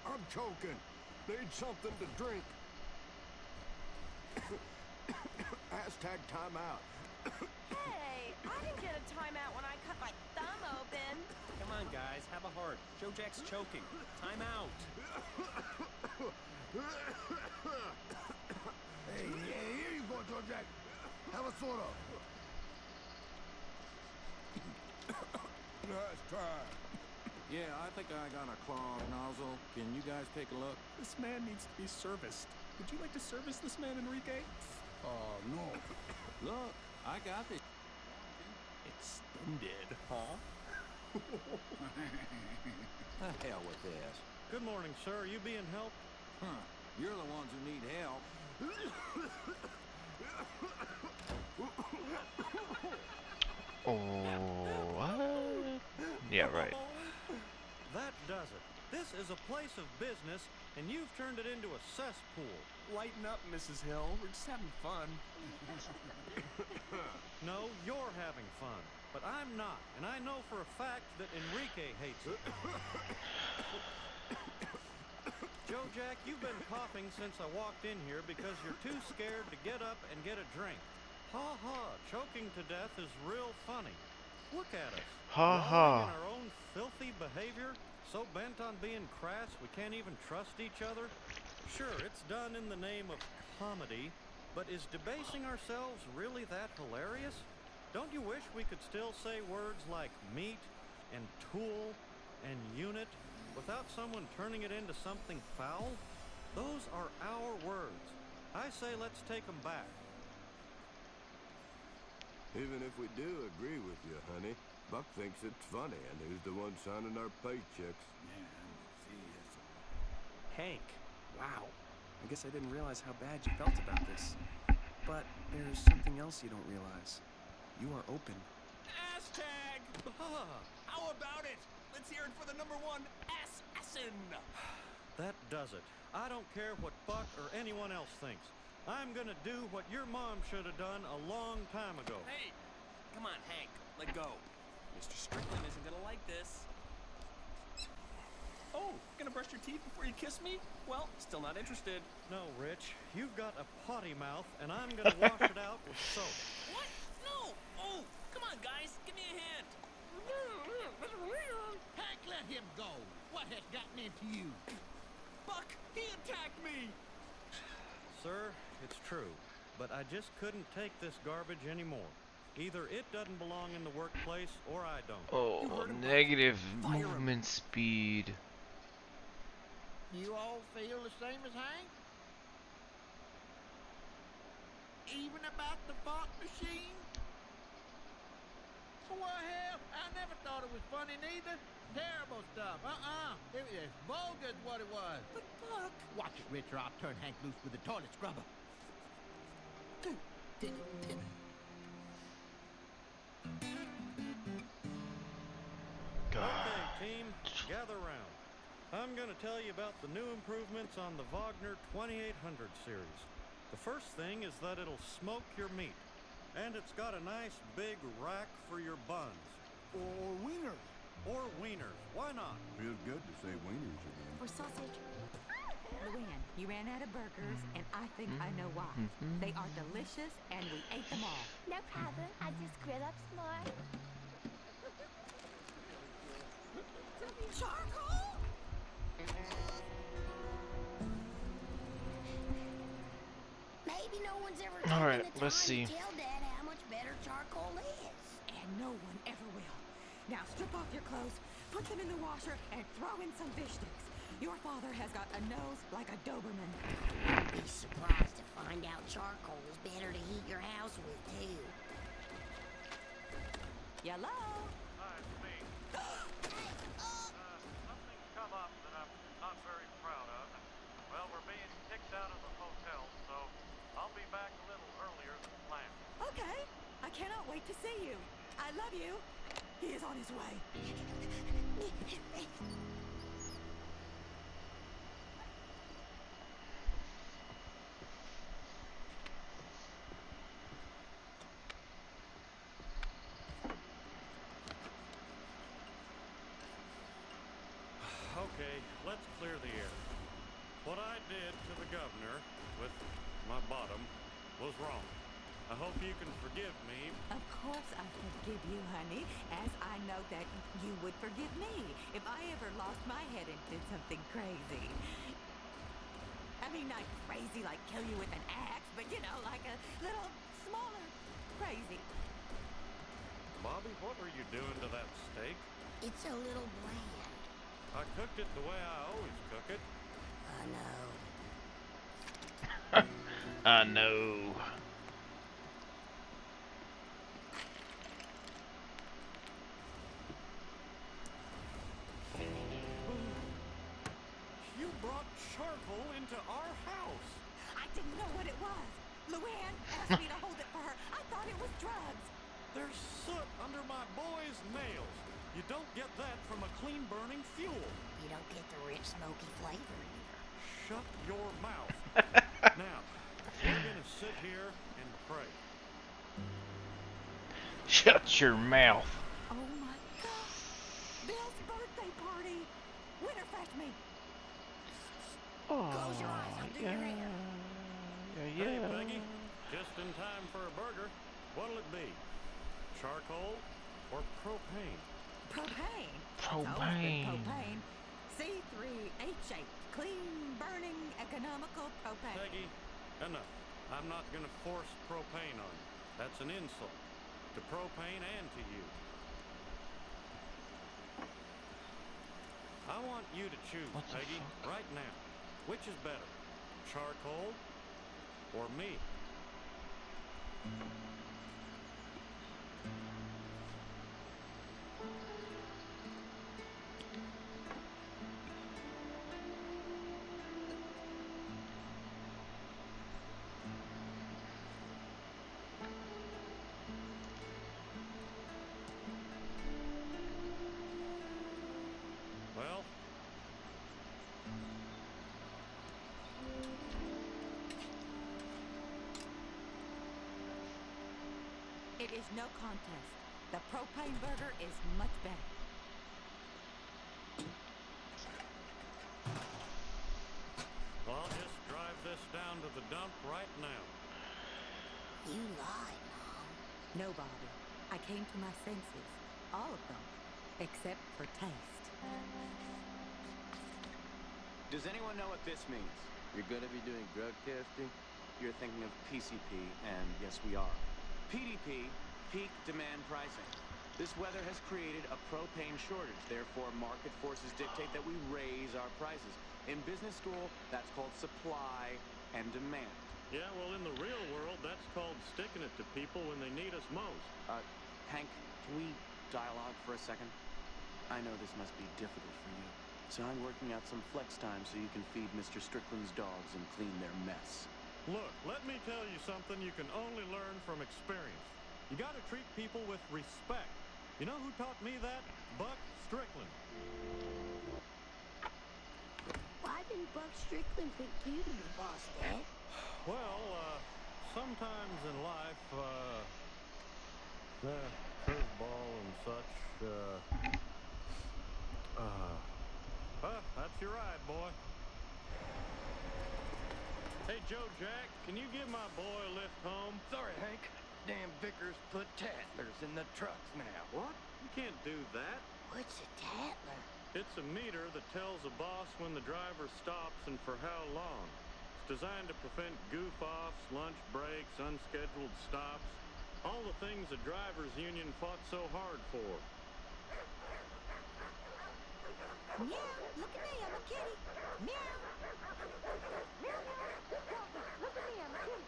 [SPEAKER 18] I'm choking. Need something to drink. Hashtag timeout.
[SPEAKER 20] Hey, I didn't get a timeout when I cut my thumb open.
[SPEAKER 9] Come on, guys, have a heart. Joe Jack's choking. Time out.
[SPEAKER 18] Hey, here you go, Joe Jack. Have a soda. time.
[SPEAKER 17] Yeah, I think I got a clogged nozzle. Can you guys take a look?
[SPEAKER 9] This man needs to be serviced. Would you like to service this man, Enrique?
[SPEAKER 18] No.
[SPEAKER 17] Look, I got this.
[SPEAKER 9] Extended, huh?
[SPEAKER 17] The hell with this. Good morning, sir. You being helped? Huh. You're the ones who need help.
[SPEAKER 1] Oh, what? Yeah, right.
[SPEAKER 17] That does it. This is a place of business, and you've turned it into a cesspool.
[SPEAKER 9] Lighten up, Mrs. Hill. We're just having fun.
[SPEAKER 17] No, you're having fun. But I'm not, and I know for a fact that Enrique hates it. Joe Jack, you've been coughing since I walked in here because you're too scared to get up and get a drink. Ha ha, choking to death is real funny. Look at us.
[SPEAKER 1] Ha ha.
[SPEAKER 17] In our own filthy behavior, so bent on being crass we can't even trust each other. Sure, it's done in the name of comedy, but is debasing ourselves really that hilarious? Don't you wish we could still say words like meat and tool and unit without someone turning it into something foul? Those are our words. I say let's take them back.
[SPEAKER 21] Even if we do agree with you, honey, Buck thinks it's funny, and who's the one signing our paychecks?
[SPEAKER 9] Hank, wow. I guess I didn't realize how bad you felt about this. But there's something else you don't realize. You are open. Hashtag! How about it? Let's hear it for the #1 assassin!
[SPEAKER 17] That does it. I don't care what Buck or anyone else thinks. I'm gonna do what your mom should have done a long time ago.
[SPEAKER 9] Hey! Come on, Hank. Let go. Mr. Strickland isn't gonna like this. Oh, gonna brush your teeth before you kiss me? Well, still not interested.
[SPEAKER 17] No, Rich. You've got a potty mouth, and I'm gonna wash it out with soap.
[SPEAKER 9] What? No! Oh! Come on, guys. Give me a hand.
[SPEAKER 19] Hank, let him go. What has gotten into you?
[SPEAKER 9] Buck, he attacked me!
[SPEAKER 17] Sir, it's true, but I just couldn't take this garbage anymore. Either it doesn't belong in the workplace, or I don't.
[SPEAKER 1] Oh, negative movement speed.
[SPEAKER 19] You all feel the same as Hank? Even about the fart machine? Well, hell, I never thought it was funny neither. Terrible stuff. It was vulgar is what it was.
[SPEAKER 9] But Buck...
[SPEAKER 19] Watch it, Rich, or I'll turn Hank loose with the toilet scrubber.
[SPEAKER 17] Okay, team, gather round. I'm going to tell you about the new improvements on the Wagner 2800 series. The first thing is that it'll smoke your meat. And it's got a nice big rack for your buns.
[SPEAKER 18] Or wieners.
[SPEAKER 17] Or wieners. Why not?
[SPEAKER 21] Feels good to say wieners again.
[SPEAKER 22] Or sausage. Luann, you ran out of burgers, and I think I know why. They are delicious, and we ate them all.
[SPEAKER 16] No problem. I just grill up some more.
[SPEAKER 22] Charcoal?
[SPEAKER 16] Maybe no one's ever
[SPEAKER 1] All right,
[SPEAKER 16] taken the
[SPEAKER 1] let's
[SPEAKER 16] time
[SPEAKER 1] see.
[SPEAKER 16] to tell Dad how much better charcoal is.
[SPEAKER 22] And no one ever will. Now strip off your clothes, put them in the washer, and throw in some fish sticks. Your father has got a nose like a Doberman.
[SPEAKER 16] You'd be surprised to find out charcoal is better to heat your house with, too.
[SPEAKER 22] Hello?
[SPEAKER 17] Hi, it's me. Something's come up that I'm not very proud of. Well, we're being kicked out of the hotel, so I'll be back a little earlier than planned.
[SPEAKER 22] Okay. I cannot wait to see you. I love you. He is on his way.
[SPEAKER 17] Okay, let's clear the air. What I did to the governor with my bottom was wrong. I hope you can forgive me.
[SPEAKER 22] Of course I forgive you, honey, as I know that you would forgive me if I ever lost my head and did something crazy. I mean, not crazy like kill you with an axe, but you know, like a little smaller crazy.
[SPEAKER 17] Bobby, what were you doing to that steak?
[SPEAKER 2] It's a little bland.
[SPEAKER 17] I cooked it the way I always cook it.
[SPEAKER 2] I know.
[SPEAKER 1] I know.
[SPEAKER 17] You brought charcoal into our house.
[SPEAKER 22] I didn't know what it was. Luann asked me to hold it for her. I thought it was drugs.
[SPEAKER 17] There's soot under my boy's nails. You don't get that from a clean-burning fuel.
[SPEAKER 2] You don't get the rich, smoky flavor either.
[SPEAKER 17] Shut your mouth. Now, we're gonna sit here and pray.
[SPEAKER 1] Shut your mouth.
[SPEAKER 22] Oh my God! Bill's birthday party! Winterfest me!
[SPEAKER 1] Oh,
[SPEAKER 2] Close your eyes, I'll do your hair.
[SPEAKER 17] Hey, Peggy, just in time for a burger. What'll it be? Charcoal or propane?
[SPEAKER 22] Propane.
[SPEAKER 1] Propane.
[SPEAKER 22] Propane. C3H8. Clean, burning, economical propane.
[SPEAKER 17] Peggy, enough. I'm not gonna force propane on you. That's an insult to propane and to you. I want you to choose, Peggy, right now. Which is better, charcoal or me? Well,
[SPEAKER 22] it is no contest. The propane burger is much better.
[SPEAKER 17] Well, I'll just drive this down to the dump right now.
[SPEAKER 2] You lied, Mom.
[SPEAKER 22] No, Bobby. I came to my senses. All of them. Except for taste.
[SPEAKER 9] Does anyone know what this means?
[SPEAKER 7] You're gonna be doing drug testing?
[SPEAKER 9] You're thinking of PCP, and yes, we are. PDP, peak demand pricing. This weather has created a propane shortage. Therefore, market forces dictate that we raise our prices. In business school, that's called supply and demand.
[SPEAKER 17] Yeah, well, in the real world, that's called sticking it to people when they need us most.
[SPEAKER 9] Hank, can we dialogue for a second? I know this must be difficult for you. So I'm working out some flex time so you can feed Mr. Strickland's dogs and clean their mess.
[SPEAKER 17] Look, let me tell you something you can only learn from experience. You gotta treat people with respect. You know who taught me that? Buck Strickland.
[SPEAKER 2] Why didn't Buck Strickland pick you to be boss, Dad?
[SPEAKER 17] Well, sometimes in life, curveball and such, that's your ride, boy. Hey, Joe Jack, can you give my boy a lift home?
[SPEAKER 7] Sorry, Hank. Damn Vickers put tattlers in the trucks now.
[SPEAKER 17] What? You can't do that.
[SPEAKER 2] What's a tattler?
[SPEAKER 17] It's a meter that tells a boss when the driver stops and for how long. It's designed to prevent goof-offs, lunch breaks, unscheduled stops, all the things the drivers' union fought so hard for.
[SPEAKER 22] Meow, look at me, I'm a kitty. Meow. Meow, meow. Look at me, I'm a kitty.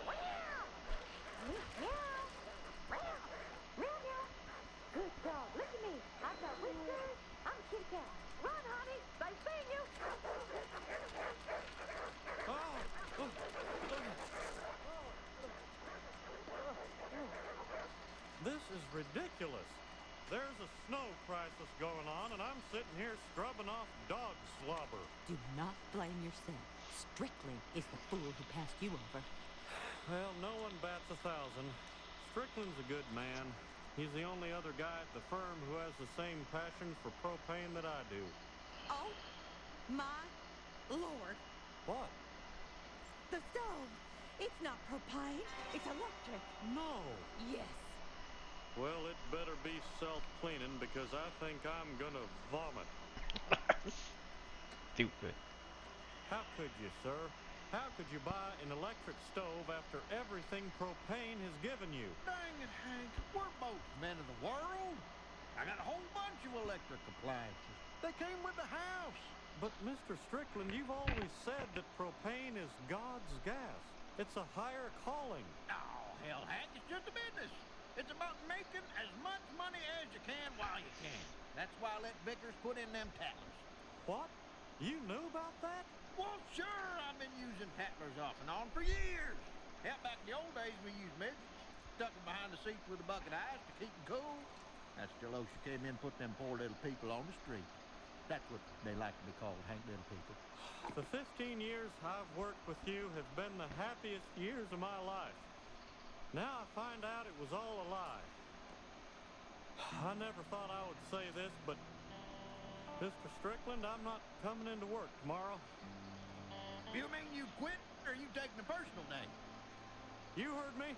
[SPEAKER 22] Meow. Meow. Meow. Meow, meow. Good dog, look at me. I've got whiskers. I'm a kitty cat. Run, honey, they seen you.
[SPEAKER 17] This is ridiculous. There's a snow crisis going on, and I'm sitting here scrubbing off dog slobber.
[SPEAKER 22] Do not blame yourself. Strickland is the fool who passed you over.
[SPEAKER 17] Well, no one bats 1,000. Strickland's a good man. He's the only other guy at the firm who has the same passion for propane that I do.
[SPEAKER 22] Oh, my Lord.
[SPEAKER 17] What?
[SPEAKER 22] The stove. It's not propane. It's electric.
[SPEAKER 17] No.
[SPEAKER 22] Yes.
[SPEAKER 17] Well, it better be self-cleaning because I think I'm gonna vomit.
[SPEAKER 1] Stupid.
[SPEAKER 17] How could you, sir? How could you buy an electric stove after everything propane has given you?
[SPEAKER 19] Dang it, Hank. We're both men of the world. I got a whole bunch of electric appliances. They came with the house.
[SPEAKER 17] But Mr. Strickland, you've always said that propane is God's gas. It's a higher calling.
[SPEAKER 19] Oh, hell, Hank, it's just a business. It's about making as much money as you can while you can. That's why I let Vickers put in them tattlers.
[SPEAKER 17] What? You knew about that?
[SPEAKER 19] Well, sure, I've been using tattlers off and on for years. Hell, back in the old days, we used midgets. Stuck them behind the seats with a bucket of ice to keep them cool. That's till OSHA came in and put them poor little people on the street. That's what they like to be called, Hank, little people.
[SPEAKER 17] The 15 years I've worked with you have been the happiest years of my life. Now I find out it was all a lie. I never thought I would say this, but Mr. Strickland, I'm not coming into work tomorrow.
[SPEAKER 19] You mean you quit, or are you taking a personal day?
[SPEAKER 17] You heard me?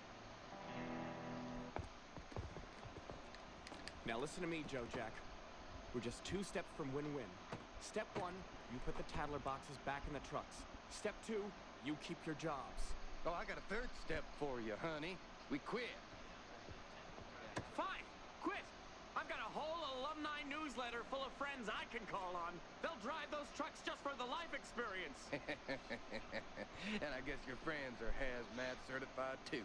[SPEAKER 9] Now listen to me, Joe Jack. We're just 2 steps from win-win. Step 1, you put the Tattler boxes back in the trucks. Step 2, you keep your jobs.
[SPEAKER 7] Oh, I got a third step for you, honey. We quit.
[SPEAKER 9] Fine, quit. I've got a whole alumni newsletter full of friends I can call on. They'll drive those trucks just for the life experience.
[SPEAKER 7] And I guess your friends are hazmat certified too.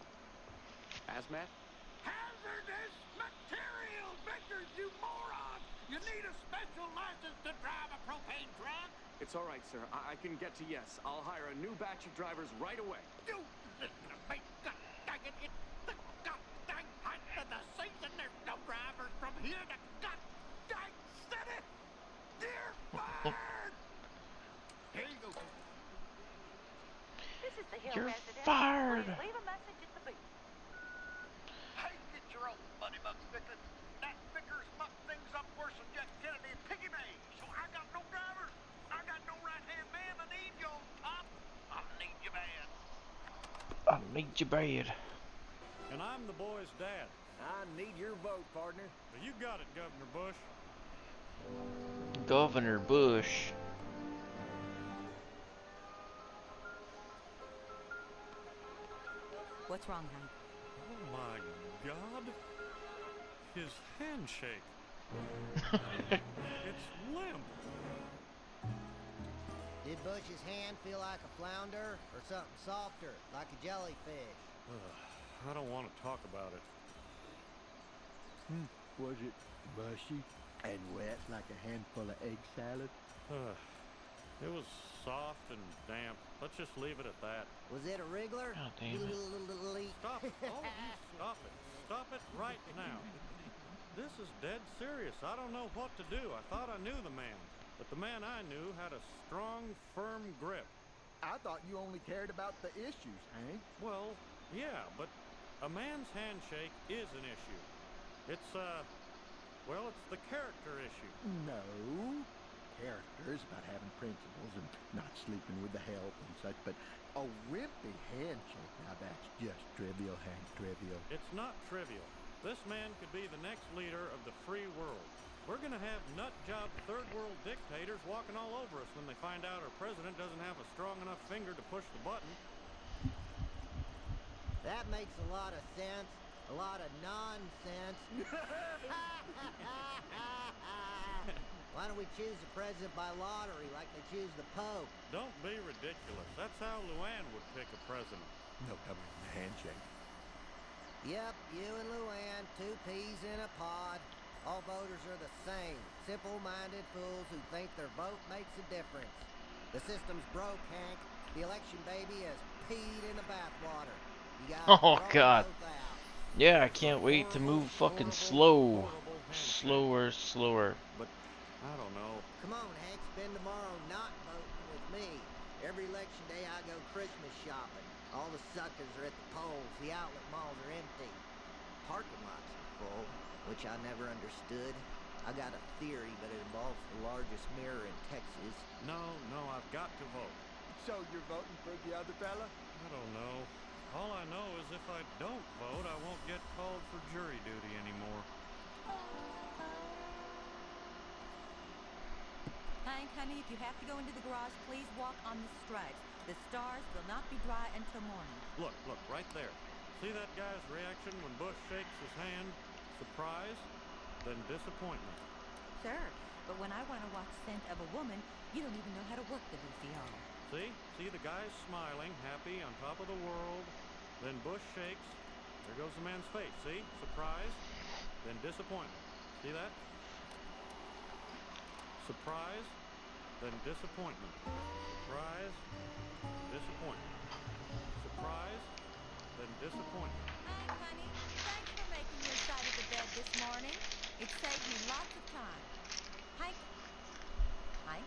[SPEAKER 9] Hazmat?
[SPEAKER 19] Hazardous material, Vickers, you moron! You need a special license to drive a propane truck?
[SPEAKER 9] It's all right, sir. I can get to yes. I'll hire a new batch of drivers right away.
[SPEAKER 19] You listen to me. God dang it. It's the goddamn height of the season. There's no drivers from here to goddamn city. They're fired. Here you go.
[SPEAKER 20] This is the Hill
[SPEAKER 1] You're
[SPEAKER 20] resident.
[SPEAKER 1] fired.
[SPEAKER 20] Please leave a message at the beep.
[SPEAKER 19] Hey, get your old buddy buck Vickers. That Vickers mucked things up worse than Jack Kennedy and Piggy May. So I got no driver. I got no right-hand man. I need you on top. I need you bad.
[SPEAKER 1] I need you bad.
[SPEAKER 17] And I'm the boy's dad.
[SPEAKER 19] I need your vote, partner.
[SPEAKER 17] Well, you got it, Governor Bush.
[SPEAKER 1] Governor Bush.
[SPEAKER 22] What's wrong, Hank?
[SPEAKER 17] Oh my God. His handshake. It's limp.
[SPEAKER 5] Did Bush's hand feel like a flounder or something softer, like a jellyfish?
[SPEAKER 17] I don't want to talk about it.
[SPEAKER 18] Was it mushy and wet like a handful of egg salad?
[SPEAKER 17] It was soft and damp. Let's just leave it at that.
[SPEAKER 5] Was it a wriggler?
[SPEAKER 1] Oh, damn it.
[SPEAKER 17] Stop it. All of you, stop it. Stop it right now. This is dead serious. I don't know what to do. I thought I knew the man. But the man I knew had a strong, firm grip.
[SPEAKER 18] I thought you only cared about the issues, Hank.
[SPEAKER 17] Well, yeah, but a man's handshake is an issue. It's, well, it's the character issue.
[SPEAKER 18] No. Character is about having principles and not sleeping with the help and such, but a wimpy handshake, now that's just trivial, Hank, trivial.
[SPEAKER 17] It's not trivial. This man could be the next leader of the free world. We're gonna have nut-job third-world dictators walking all over us when they find out our president doesn't have a strong enough finger to push the button.
[SPEAKER 5] That makes a lot of sense. A lot of nonsense. Why don't we choose the president by lottery like they choose the Pope?
[SPEAKER 17] Don't be ridiculous. That's how Luann would pick a president.
[SPEAKER 18] No cover in the handshake.
[SPEAKER 5] Yep, you and Luann, 2 peas in a pod. All voters are the same. Simple-minded fools who think their vote makes a difference. The system's broke, Hank. The election baby has peed in the bathwater. You gotta
[SPEAKER 1] Oh,
[SPEAKER 5] throw
[SPEAKER 1] God.
[SPEAKER 5] both out.
[SPEAKER 1] Yeah, I can't wait to move fucking slow. Slower, slower.
[SPEAKER 17] But I don't know.
[SPEAKER 5] Come on, Hank, spend tomorrow not voting with me. Every election day I go Christmas shopping. All the suckers are at the polls. The outlet malls are empty. Parking lots are full, which I never understood. I got a theory, but it involves the largest mirror in Texas.
[SPEAKER 17] No, I've got to vote.
[SPEAKER 18] So you're voting for the other fella?
[SPEAKER 17] I don't know. All I know is if I don't vote, I won't get called for jury duty anymore.
[SPEAKER 22] Hank, honey, if you have to go into the garage, please walk on the stripes. The stars will not be dry until morning.
[SPEAKER 17] Look, right there. See that guy's reaction when Bush shakes his hand? Surprise? then disappointment.
[SPEAKER 22] Sure, but when I want to watch Scent of a Woman, you don't even know how to work the VCR.
[SPEAKER 17] See? See the guy's smiling, happy, on top of the world. Then Bush shakes. There goes the man's face. See? Surprise. Then disappointment. See that? Surprise. Then disappointment. Surprise. Disappointment. Surprise. Then disappointment.
[SPEAKER 22] Hi, honey. Thanks for making your side of the bed this morning. It saved me lots of time. Hank? Hank?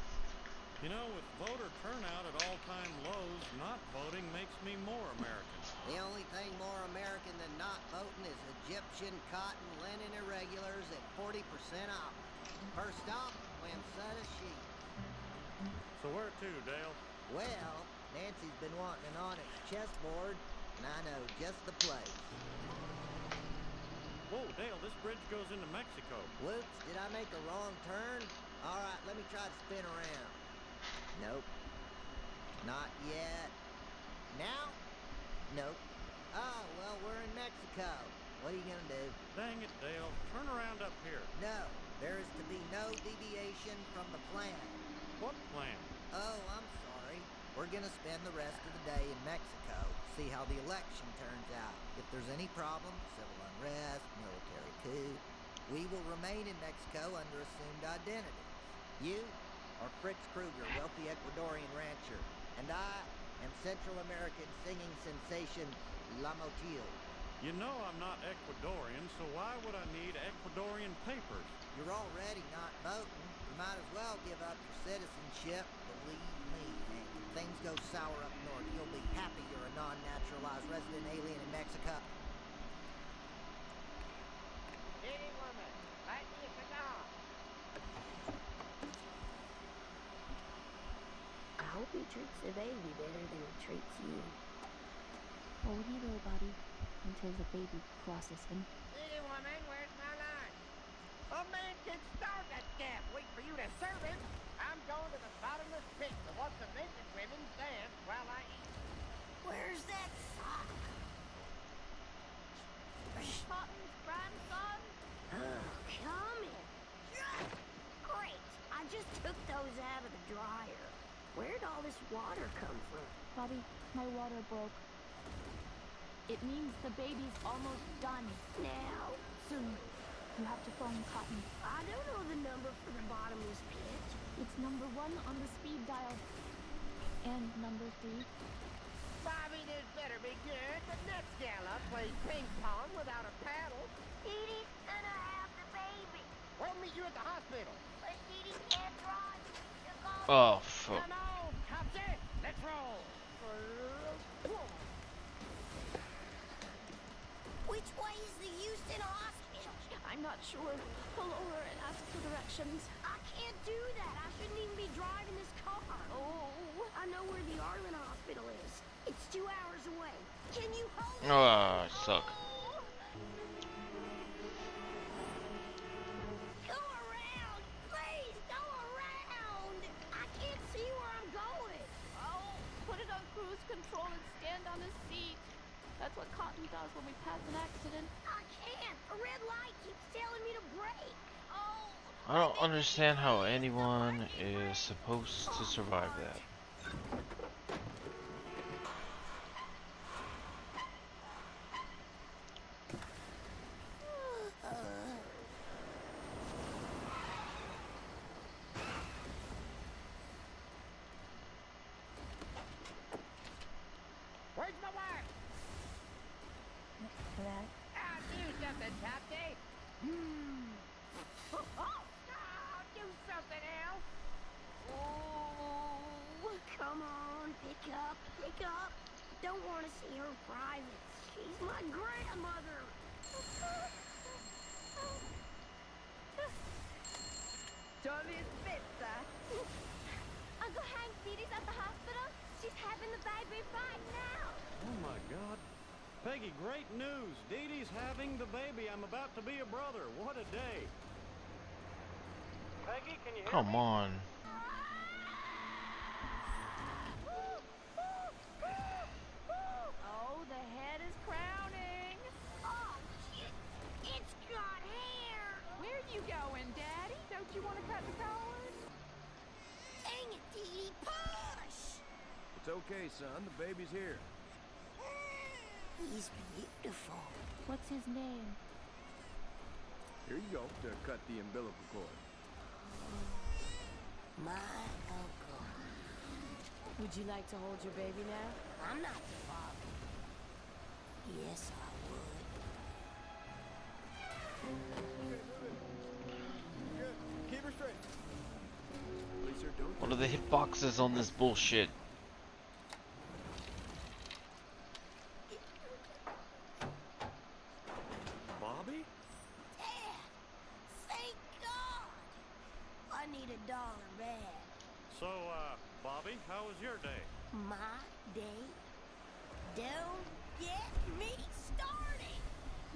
[SPEAKER 17] You know, with voter turnout at all-time lows, not voting makes me more American.
[SPEAKER 5] The only thing more American than not voting is Egyptian cotton linen irregulars at 40% off. First stop, Wamsutta Sheep.
[SPEAKER 17] So where to, Dale?
[SPEAKER 5] Well, Nancy's been wanting an onyx chessboard, and I know just the place.
[SPEAKER 17] Whoa, Dale, this bridge goes into Mexico.
[SPEAKER 5] Whoops, did I make a wrong turn? All right, let me try to spin around. Nope. Not yet. Now? Nope. Oh, well, we're in Mexico. What are you gonna do?
[SPEAKER 17] Dang it, Dale. Turn around up here.
[SPEAKER 5] No, there is to be no deviation from the plan.
[SPEAKER 17] What plan?
[SPEAKER 5] Oh, I'm sorry. We're gonna spend the rest of the day in Mexico, see how the election turns out. If there's any problems, civil unrest, military coup, we will remain in Mexico under assumed identities. You are Fritz Krueger, wealthy Ecuadorian rancher, and I am Central American singing sensation La Motil.
[SPEAKER 17] You know I'm not Ecuadorian, so why would I need Ecuadorian papers?
[SPEAKER 5] You're already not voting. You might as well give up your citizenship. Believe me, man, if things go sour up north, you'll be happy you're a non-naturalized resident alien in Mexico.
[SPEAKER 19] Any woman, light me a cigar.
[SPEAKER 2] I hope he treats the baby better than he treats you. Hold your little body until the baby crosses him.
[SPEAKER 19] Any woman, where's my lunch? A man can starve that gap, wait for you to serve him. I'm going to the bottomless pit to watch the vintage women dance while I eat.
[SPEAKER 2] Where's that sock?
[SPEAKER 16] Cotton's grandson?
[SPEAKER 2] Oh, come in. Great. I just took those out of the dryer. Where'd all this water come from?
[SPEAKER 3] Bobby, my water broke. It means the baby's almost done.
[SPEAKER 2] Now?
[SPEAKER 3] Soon. You have to phone Cotton.
[SPEAKER 2] I don't know the number for the bottomless pit.
[SPEAKER 3] It's number 1 on the speed dial. And number 3.
[SPEAKER 19] Bobby, this better be good. The next gala plays ping pong without a paddle.
[SPEAKER 2] Edie's gonna have the baby.
[SPEAKER 19] We'll meet you at the hospital.
[SPEAKER 2] But Edie can't drive.
[SPEAKER 1] Oh, fuck.
[SPEAKER 19] Come on, Topsy. Let's roll.
[SPEAKER 2] Which way is the Houston hospital?
[SPEAKER 3] I'm not sure. Pull over and ask for directions.
[SPEAKER 2] I can't do that. I shouldn't even be driving this car.
[SPEAKER 3] Oh.
[SPEAKER 2] I know where the Arlen hospital is. It's 2 hours away. Can you hold me?
[SPEAKER 1] Oh, I suck.
[SPEAKER 2] Go around. Please, go around. I can't see where I'm going.
[SPEAKER 3] Oh, put it on cruise control and stand on the seat. That's what Cotton does when we pass an accident.
[SPEAKER 2] I can't. The red light keeps telling me to brake. Oh.
[SPEAKER 1] I don't understand how anyone is supposed to survive that.
[SPEAKER 19] Where's my wife?
[SPEAKER 2] That.
[SPEAKER 19] I'll do something, Topsy. Oh, do something else.
[SPEAKER 2] Oh, come on, pick up, pick up. Don't want to see her private. She's my grandmother.
[SPEAKER 16] Johnny's pizza.
[SPEAKER 3] Uncle Hank, Dee Dee's at the hospital. She's having the baby right now.
[SPEAKER 17] Oh my God. Peggy, great news. Dee Dee's having the baby. I'm about to be a brother. What a day. Peggy, can you hear
[SPEAKER 1] Come
[SPEAKER 17] me?
[SPEAKER 1] on.
[SPEAKER 3] Oh, the head is crowning.
[SPEAKER 2] Oh, shit. It's got hair.
[SPEAKER 3] Where are you
[SPEAKER 7] Okay, son, the baby's here.
[SPEAKER 2] He's beautiful.
[SPEAKER 3] What's his name?
[SPEAKER 7] Here you go to cut the umbilical cord.
[SPEAKER 2] My uncle.
[SPEAKER 16] Would you like to hold your baby now?
[SPEAKER 2] I'm not the father. Yes, I would.
[SPEAKER 7] Good. Keep her straight. Please, sir, don't.
[SPEAKER 1] What are the hitboxes on this bullshit?
[SPEAKER 17] Bobby?
[SPEAKER 2] Dad, thank God. I need $1 back.
[SPEAKER 17] So, Bobby, how was your day?
[SPEAKER 2] My day? Don't get me started.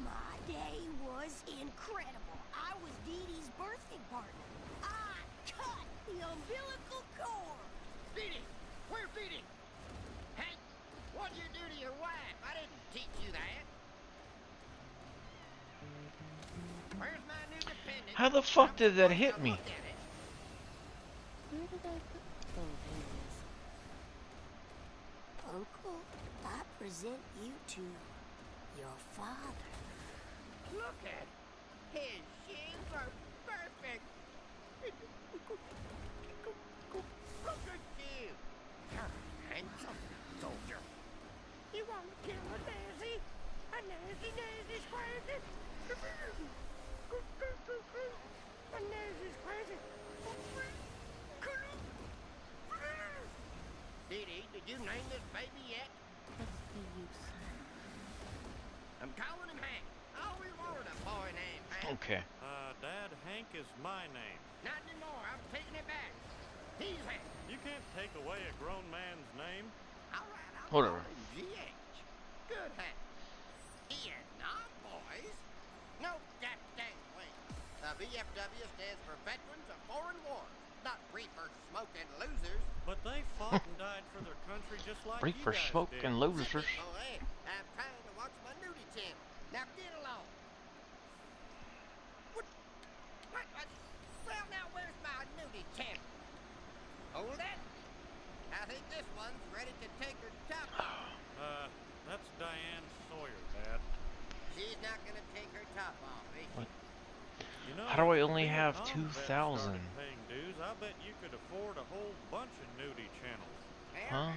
[SPEAKER 2] My day was incredible. I was Dee Dee's birthday partner. I cut the umbilical cord.
[SPEAKER 19] Dee Dee! Where's Dee Dee? Hank, what'd you do to your wife? I didn't teach you that. Where's my new dependent?
[SPEAKER 1] How the fuck did that hit me?
[SPEAKER 3] Where did I put... Oh, there it is.
[SPEAKER 2] Uncle, I present you to your father.
[SPEAKER 19] Look at his shoes are perfect. Look at you. You're a handsome soldier. You want to kill a Nazi? A Nazi crazy. A Nazi's crazy. Dee Dee, did you name this baby yet?
[SPEAKER 3] What's the use?
[SPEAKER 19] I'm calling him Hank. I always wanted a boy named Hank.
[SPEAKER 1] Okay.
[SPEAKER 17] Dad, Hank is my name.
[SPEAKER 19] Not anymore. I'm taking it back. He's Hank.
[SPEAKER 17] You can't take away a grown man's name.
[SPEAKER 19] All right, I'll
[SPEAKER 1] Whatever.
[SPEAKER 19] call him GH. Good Hank. He is not boys. No goddamn way. VFW stands for Veterans of Foreign Wars, not reefer smoking losers.
[SPEAKER 17] But they fought and died for their country just like you
[SPEAKER 1] Reefer
[SPEAKER 17] guys
[SPEAKER 1] smoking
[SPEAKER 17] did.
[SPEAKER 1] losers.
[SPEAKER 19] Oh, hey, I'm trying to watch my nudie channel. Now get along. What? Well, now where's my nudie channel? Hold it. I think this one's ready to take her top off.
[SPEAKER 17] That's Diane Sawyer, Dad.
[SPEAKER 19] She's not gonna take her top off, is she?
[SPEAKER 17] You know,
[SPEAKER 1] How do I
[SPEAKER 17] if
[SPEAKER 1] only
[SPEAKER 17] the
[SPEAKER 1] have
[SPEAKER 17] Vietnam vets
[SPEAKER 1] 2,000?
[SPEAKER 17] started paying dues, I bet you could afford a whole bunch of nudie channels.
[SPEAKER 1] Huh?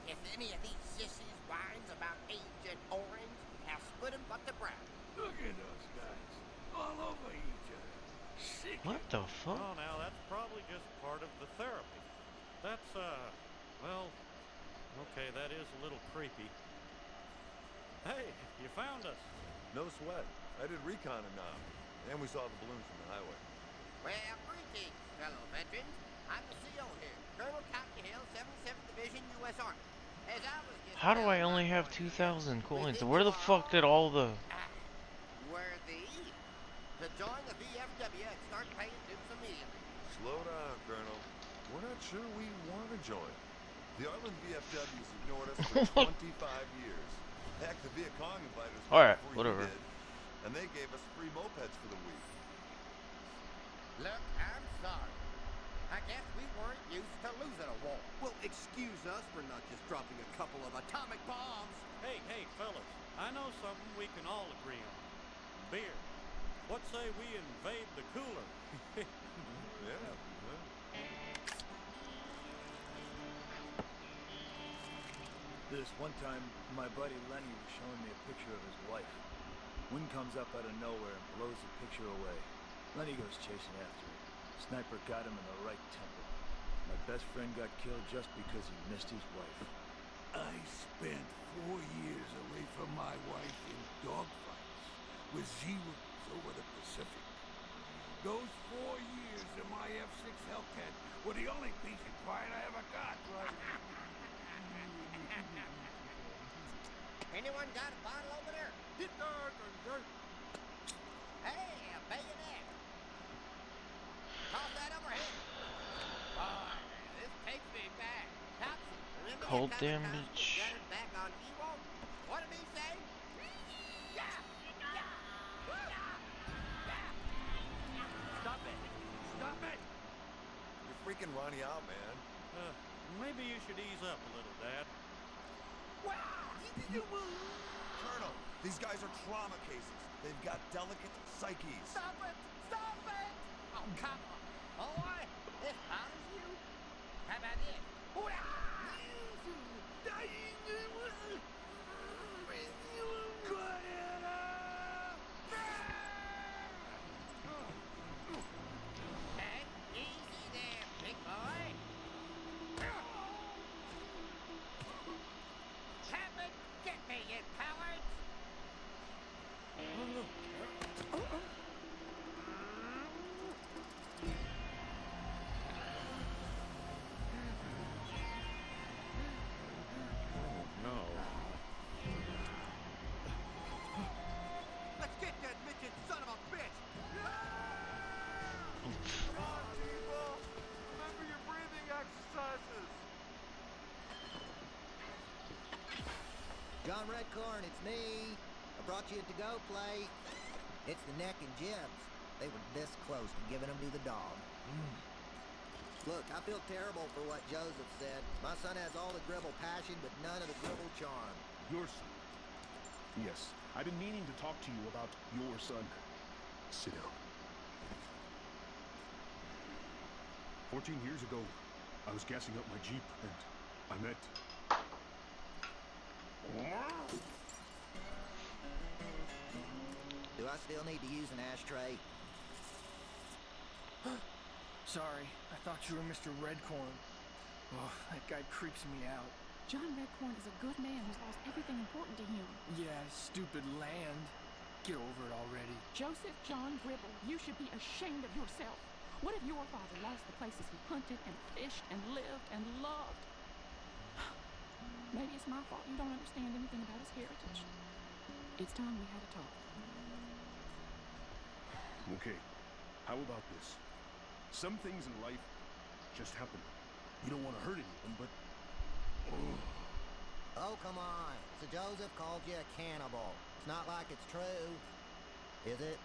[SPEAKER 19] If any of these sissies whines about Agent Orange, I'll split 'em but the brown.
[SPEAKER 6] Look at those guys. All over each other. Sick.
[SPEAKER 1] What the fuck?
[SPEAKER 17] Oh, now that's probably just part of the therapy. That's, well, okay, that is a little creepy. Hey, you found us.
[SPEAKER 8] No sweat. I did recon in Nam, and we saw the balloons from the highway.
[SPEAKER 19] Well, greetings, fellow veterans. I'm the CO here, Colonel Cotton Hill, 77th Division, U.S. Army. As I was just
[SPEAKER 1] How do I only have 2,000 coins? Where the fuck did all the...
[SPEAKER 19] worthy to join the VFW and start paying dues immediately.
[SPEAKER 8] Slow down, Colonel. We're not sure we want to join. The Ireland VFW's ignored us for 25 years. Heck, the Viet Cong invited us
[SPEAKER 1] Alright,
[SPEAKER 8] before you
[SPEAKER 1] whatever.
[SPEAKER 8] did, and they gave us free mopeds for the week.
[SPEAKER 19] Look, I'm sorry. I guess we weren't used to losing a war.
[SPEAKER 5] Well, excuse us for not just dropping a couple of atomic bombs.
[SPEAKER 17] Hey, fellas, I know something we can all agree on. Beer. What say we invade the cooler?
[SPEAKER 8] Yeah.
[SPEAKER 10] This one time, my buddy Lenny was showing me a picture of his wife. Wind comes up out of nowhere and blows the picture away. Lenny goes chasing after it. Sniper got him in the right temple. My best friend got killed just because he missed his wife.
[SPEAKER 6] I spent 4 years away from my wife in dogfights with Zeros over the Pacific. Those 4 years in my F6 Hellcat were the only peace and quiet I ever got.
[SPEAKER 19] Anyone got a bottle over there? Hey, a bayonet. Toss that overhead. Boy, this takes me back. Topsy, remember
[SPEAKER 1] Cold
[SPEAKER 19] that time
[SPEAKER 1] damage.
[SPEAKER 19] we got it back on Evo? What did he say?
[SPEAKER 7] Stop it! Stop it! You're freaking
[SPEAKER 8] Ronnie out, man.
[SPEAKER 17] Maybe you should ease up a little, Dad.
[SPEAKER 8] Colonel, these guys are trauma cases. They've got delicate psyches.
[SPEAKER 19] Stop it! Stop it! Oh, come on. Boy, if I was you, how about this? Hey, easy there, big boy. Chapman, get me, you cowards!
[SPEAKER 17] No.
[SPEAKER 19] Let's get that midget son of a bitch!
[SPEAKER 8] Come on, people. Remember your breathing exercises.
[SPEAKER 5] John Redcorn, it's me. I brought you a to-go plate. It's the neck and jibs. They were this close to giving them to the dog. Look, I feel terrible for what Joseph said. My son has all the Gribble passion, but none of the Gribble charm.
[SPEAKER 13] Your son? Yes. I've been meaning to talk to you about your son. Sit down. 14 years ago, I was gassing up my Jeep, and I met...
[SPEAKER 5] Do I still need to use an ashtray?
[SPEAKER 14] Sorry, I thought you were Mr. Redcorn. Oh, that guy creeps me out.
[SPEAKER 3] John Redcorn is a good man who's lost everything important to him.
[SPEAKER 14] Yeah, stupid land. Get over it already.
[SPEAKER 3] Joseph John Gribble, you should be ashamed of yourself. What if your father lost the places he hunted and fished and lived and loved? Maybe it's my fault you don't understand anything about his heritage. It's time we had a talk.
[SPEAKER 13] Okay, how about this? Some things in life just happen. You don't want to hurt anyone, but...
[SPEAKER 5] Oh, come on. So Joseph called you a cannibal. It's not like it's true, is it?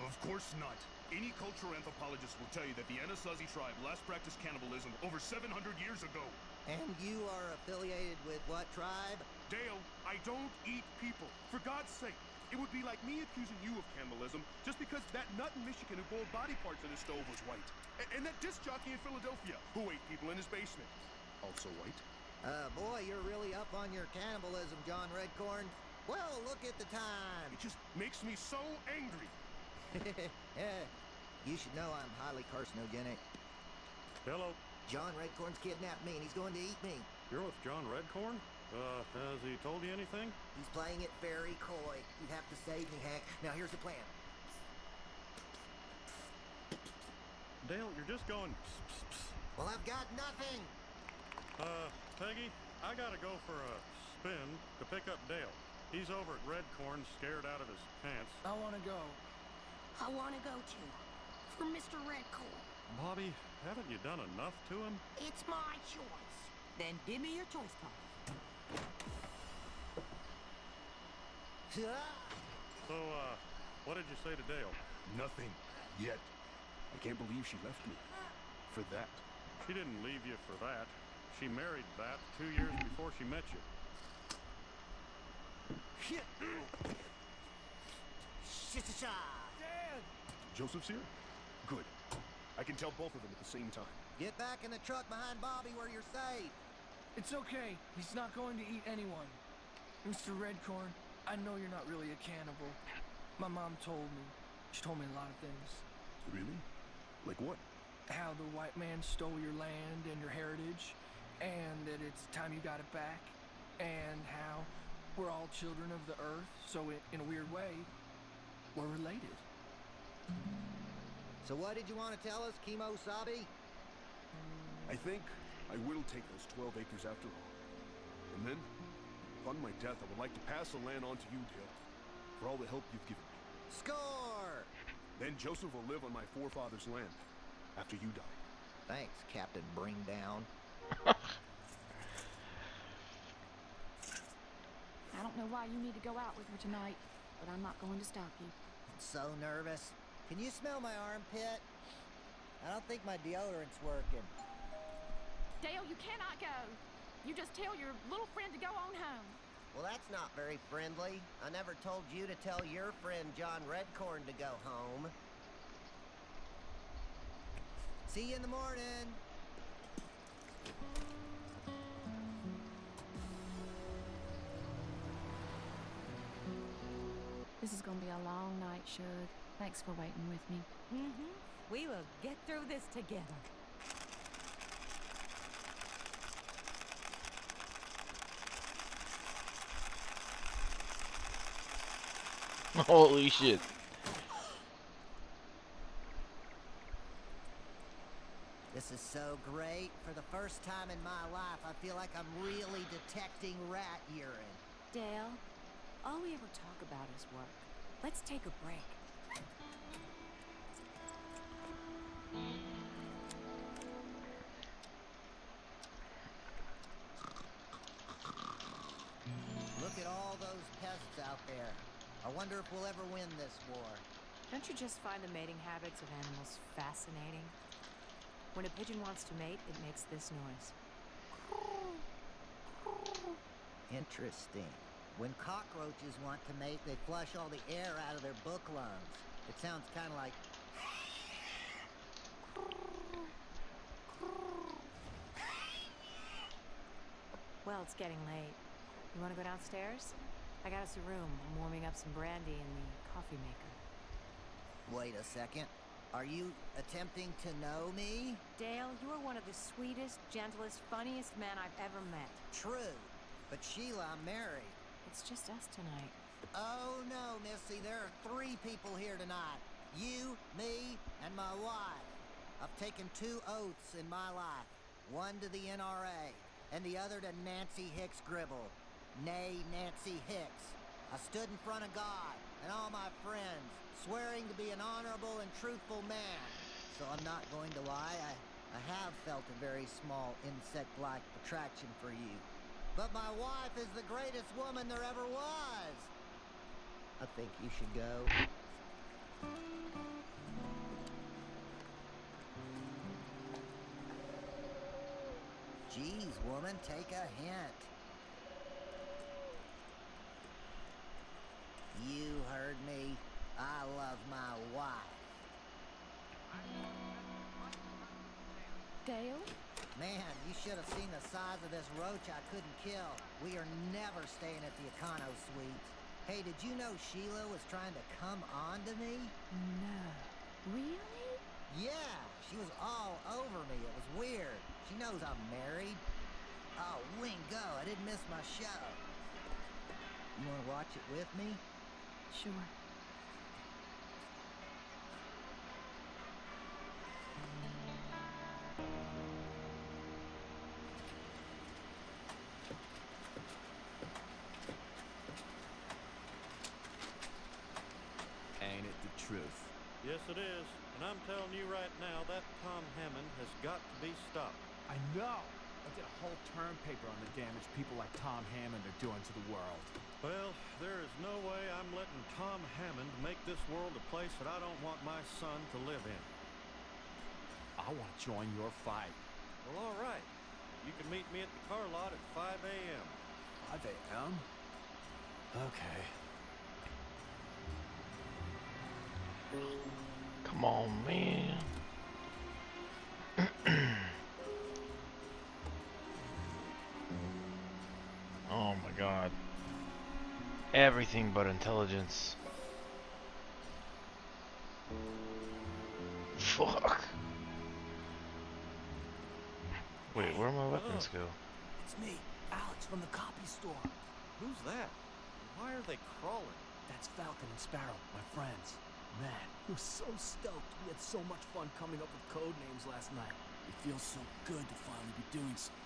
[SPEAKER 13] Of course not. Any cultural anthropologist will tell you that the Anasazi tribe last practiced cannibalism over 700 years ago.
[SPEAKER 5] And you are affiliated with what tribe?
[SPEAKER 13] Dale, I don't eat people. For God's sake. It would be like me accusing you of cannibalism just because that nut in Michigan who boiled body parts in his stove was white. And that disc jockey in Philadelphia who ate people in his basement. Also white.
[SPEAKER 5] Boy, you're really up on your cannibalism, John Redcorn. Well, look at the time.
[SPEAKER 13] It just makes me so angry.
[SPEAKER 5] Yeah, you should know I'm highly carcinogenic.
[SPEAKER 17] Hello.
[SPEAKER 5] John Redcorn's kidnapped me and he's going to eat me.
[SPEAKER 17] You're with John Redcorn? Has he told you anything?
[SPEAKER 5] He's playing it very coy. You have to save me, Hank. Now here's the plan.
[SPEAKER 17] Dale, you're just going pss, pss, pss.
[SPEAKER 5] Well, I've got nothing.
[SPEAKER 17] Peggy, I gotta go for a spin to pick up Dale. He's over at Redcorn, scared out of his pants.
[SPEAKER 14] I want to go.
[SPEAKER 2] I want to go too. For Mr. Redcorn.
[SPEAKER 17] Bobby, haven't you done enough to him?
[SPEAKER 2] It's my choice.
[SPEAKER 22] Then give me your choice card.
[SPEAKER 17] So, what did you say to Dale?
[SPEAKER 13] Nothing. Yet. I can't believe she left me. For that.
[SPEAKER 17] She didn't leave you for that. She married that 2 years before she met you.
[SPEAKER 5] Shit.
[SPEAKER 14] Dad!
[SPEAKER 13] Joseph's here? Good. I can tell both of them at the same time.
[SPEAKER 5] Get back in the truck behind Bobby where you're safe.
[SPEAKER 14] It's okay. He's not going to eat anyone. Mr. Redcorn, I know you're not really a cannibal. My mom told me. She told me a lot of things.
[SPEAKER 13] Really? Like what?
[SPEAKER 14] How the white man stole your land and your heritage, and that it's time you got it back, and how we're all children of the earth, so in a weird way, we're related.
[SPEAKER 5] So what did you want to tell us, Kimo Sabi?
[SPEAKER 13] I think I will take those 12 acres after all. And then, upon my death, I would like to pass the land on to you, Dale, for all the help you've given me.
[SPEAKER 5] Score!
[SPEAKER 13] Then Joseph will live on my forefather's land after you die.
[SPEAKER 5] Thanks, Captain Bring Down.
[SPEAKER 3] I don't know why you need to go out with her tonight, but I'm not going to stop you.
[SPEAKER 5] I'm so nervous. Can you smell my armpit? I don't think my deodorant's working.
[SPEAKER 3] Dale, you cannot go. You just tell your little friend to go on home.
[SPEAKER 5] Well, that's not very friendly. I never told you to tell your friend John Redcorn to go home. See you in the morning.
[SPEAKER 3] This is gonna be a long night, Shug. Thanks for waiting with me.
[SPEAKER 22] Mm-hmm. We will get through this together.
[SPEAKER 1] Holy shit.
[SPEAKER 5] This is so great. For the first time in my life, I feel like I'm really detecting rat urine.
[SPEAKER 16] Dale, all we ever talk about is work. Let's take a break.
[SPEAKER 5] Look at all those pests out there. I wonder if we'll ever win this war.
[SPEAKER 16] Don't you just find the mating habits of animals fascinating? When a pigeon wants to mate, it makes this noise.
[SPEAKER 5] Interesting. When cockroaches want to mate, they flush all the air out of their book lungs. It sounds kind of like...
[SPEAKER 16] Well, it's getting late. You want to go downstairs? I got us a room. I'm warming up some brandy in the coffee maker.
[SPEAKER 5] Wait a second. Are you attempting to know me?
[SPEAKER 16] Dale, you are one of the sweetest, gentlest, funniest men I've ever met.
[SPEAKER 5] True. But Sheila, I'm married.
[SPEAKER 16] It's just us tonight.
[SPEAKER 5] Oh no, Missy, there are 3 people here tonight. You, me, and my wife. I've taken 2 oaths in my life. One to the NRA, and the other to Nancy Hicks Gribble. Nay, Nancy Hicks. I stood in front of God and all my friends, swearing to be an honorable and truthful man. So I'm not going to lie, I have felt a very small insect-like attraction for you. But my wife is the greatest woman there ever was. I think you should go. Geez, woman, take a hint. You heard me. I love my wife.
[SPEAKER 3] Dale?
[SPEAKER 5] Man, you should have seen the size of this roach I couldn't kill. We are never staying at the Econo Suites. Hey, did you know Sheila was trying to come on to me?
[SPEAKER 3] No. Really?
[SPEAKER 5] Yeah, she was all over me. It was weird. She knows I'm married. Oh, Wingo, I didn't miss my show. You want to watch it with me?
[SPEAKER 3] Sure.
[SPEAKER 10] Ain't it the truth?
[SPEAKER 17] Yes, it is. And I'm telling you right now, that Tom Hammond has got to be stopped.
[SPEAKER 10] I know. I did a whole term paper on the damage people like Tom Hammond are doing to the world.
[SPEAKER 17] Well, there is no way I'm letting Tom Hammond make this world a place that I don't want my son to live in.
[SPEAKER 10] I want to join your fight.
[SPEAKER 17] Well, all right. You can meet me at the car lot at 5 a.m.
[SPEAKER 10] 5 a.m.? Okay.
[SPEAKER 1] Come on, man. Oh my god. Everything but intelligence. Fuck. Wait, where my weapons go?
[SPEAKER 10] It's me, Alex from the copy store.
[SPEAKER 17] Who's that? Why are they crawling?
[SPEAKER 10] That's Falcon and Sparrow, my friends. Man, we're so stoked. We had so much fun coming up with code names last night. It feels so good to finally be doing something.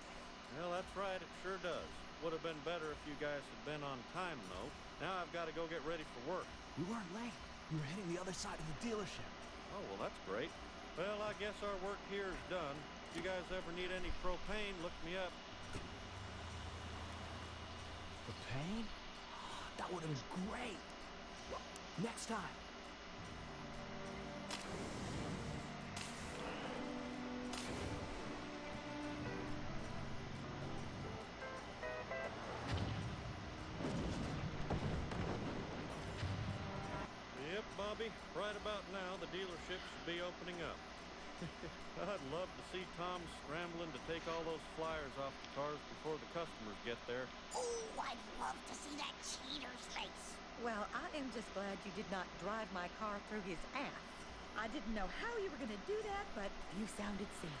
[SPEAKER 17] Well, that's right, it sure does. Would have been better if you guys had been on time, though. Now I've got to go get ready for work.
[SPEAKER 10] We weren't late. We were hitting the other side of the dealership.
[SPEAKER 17] Oh, well, that's great. Well, I guess our work here is done. If you guys ever need any propane, look me up.
[SPEAKER 10] Propane? That would have been great. Well, next time.
[SPEAKER 17] Right about now, the dealership should be opening up. I'd love to see Tom scrambling to take all those flyers off the cars before the customers get there.
[SPEAKER 2] Ooh, I'd love to see that cheater's face.
[SPEAKER 22] Well, I am just glad you did not drive my car through his ass. I didn't know how you were going to do that, but you sounded serious.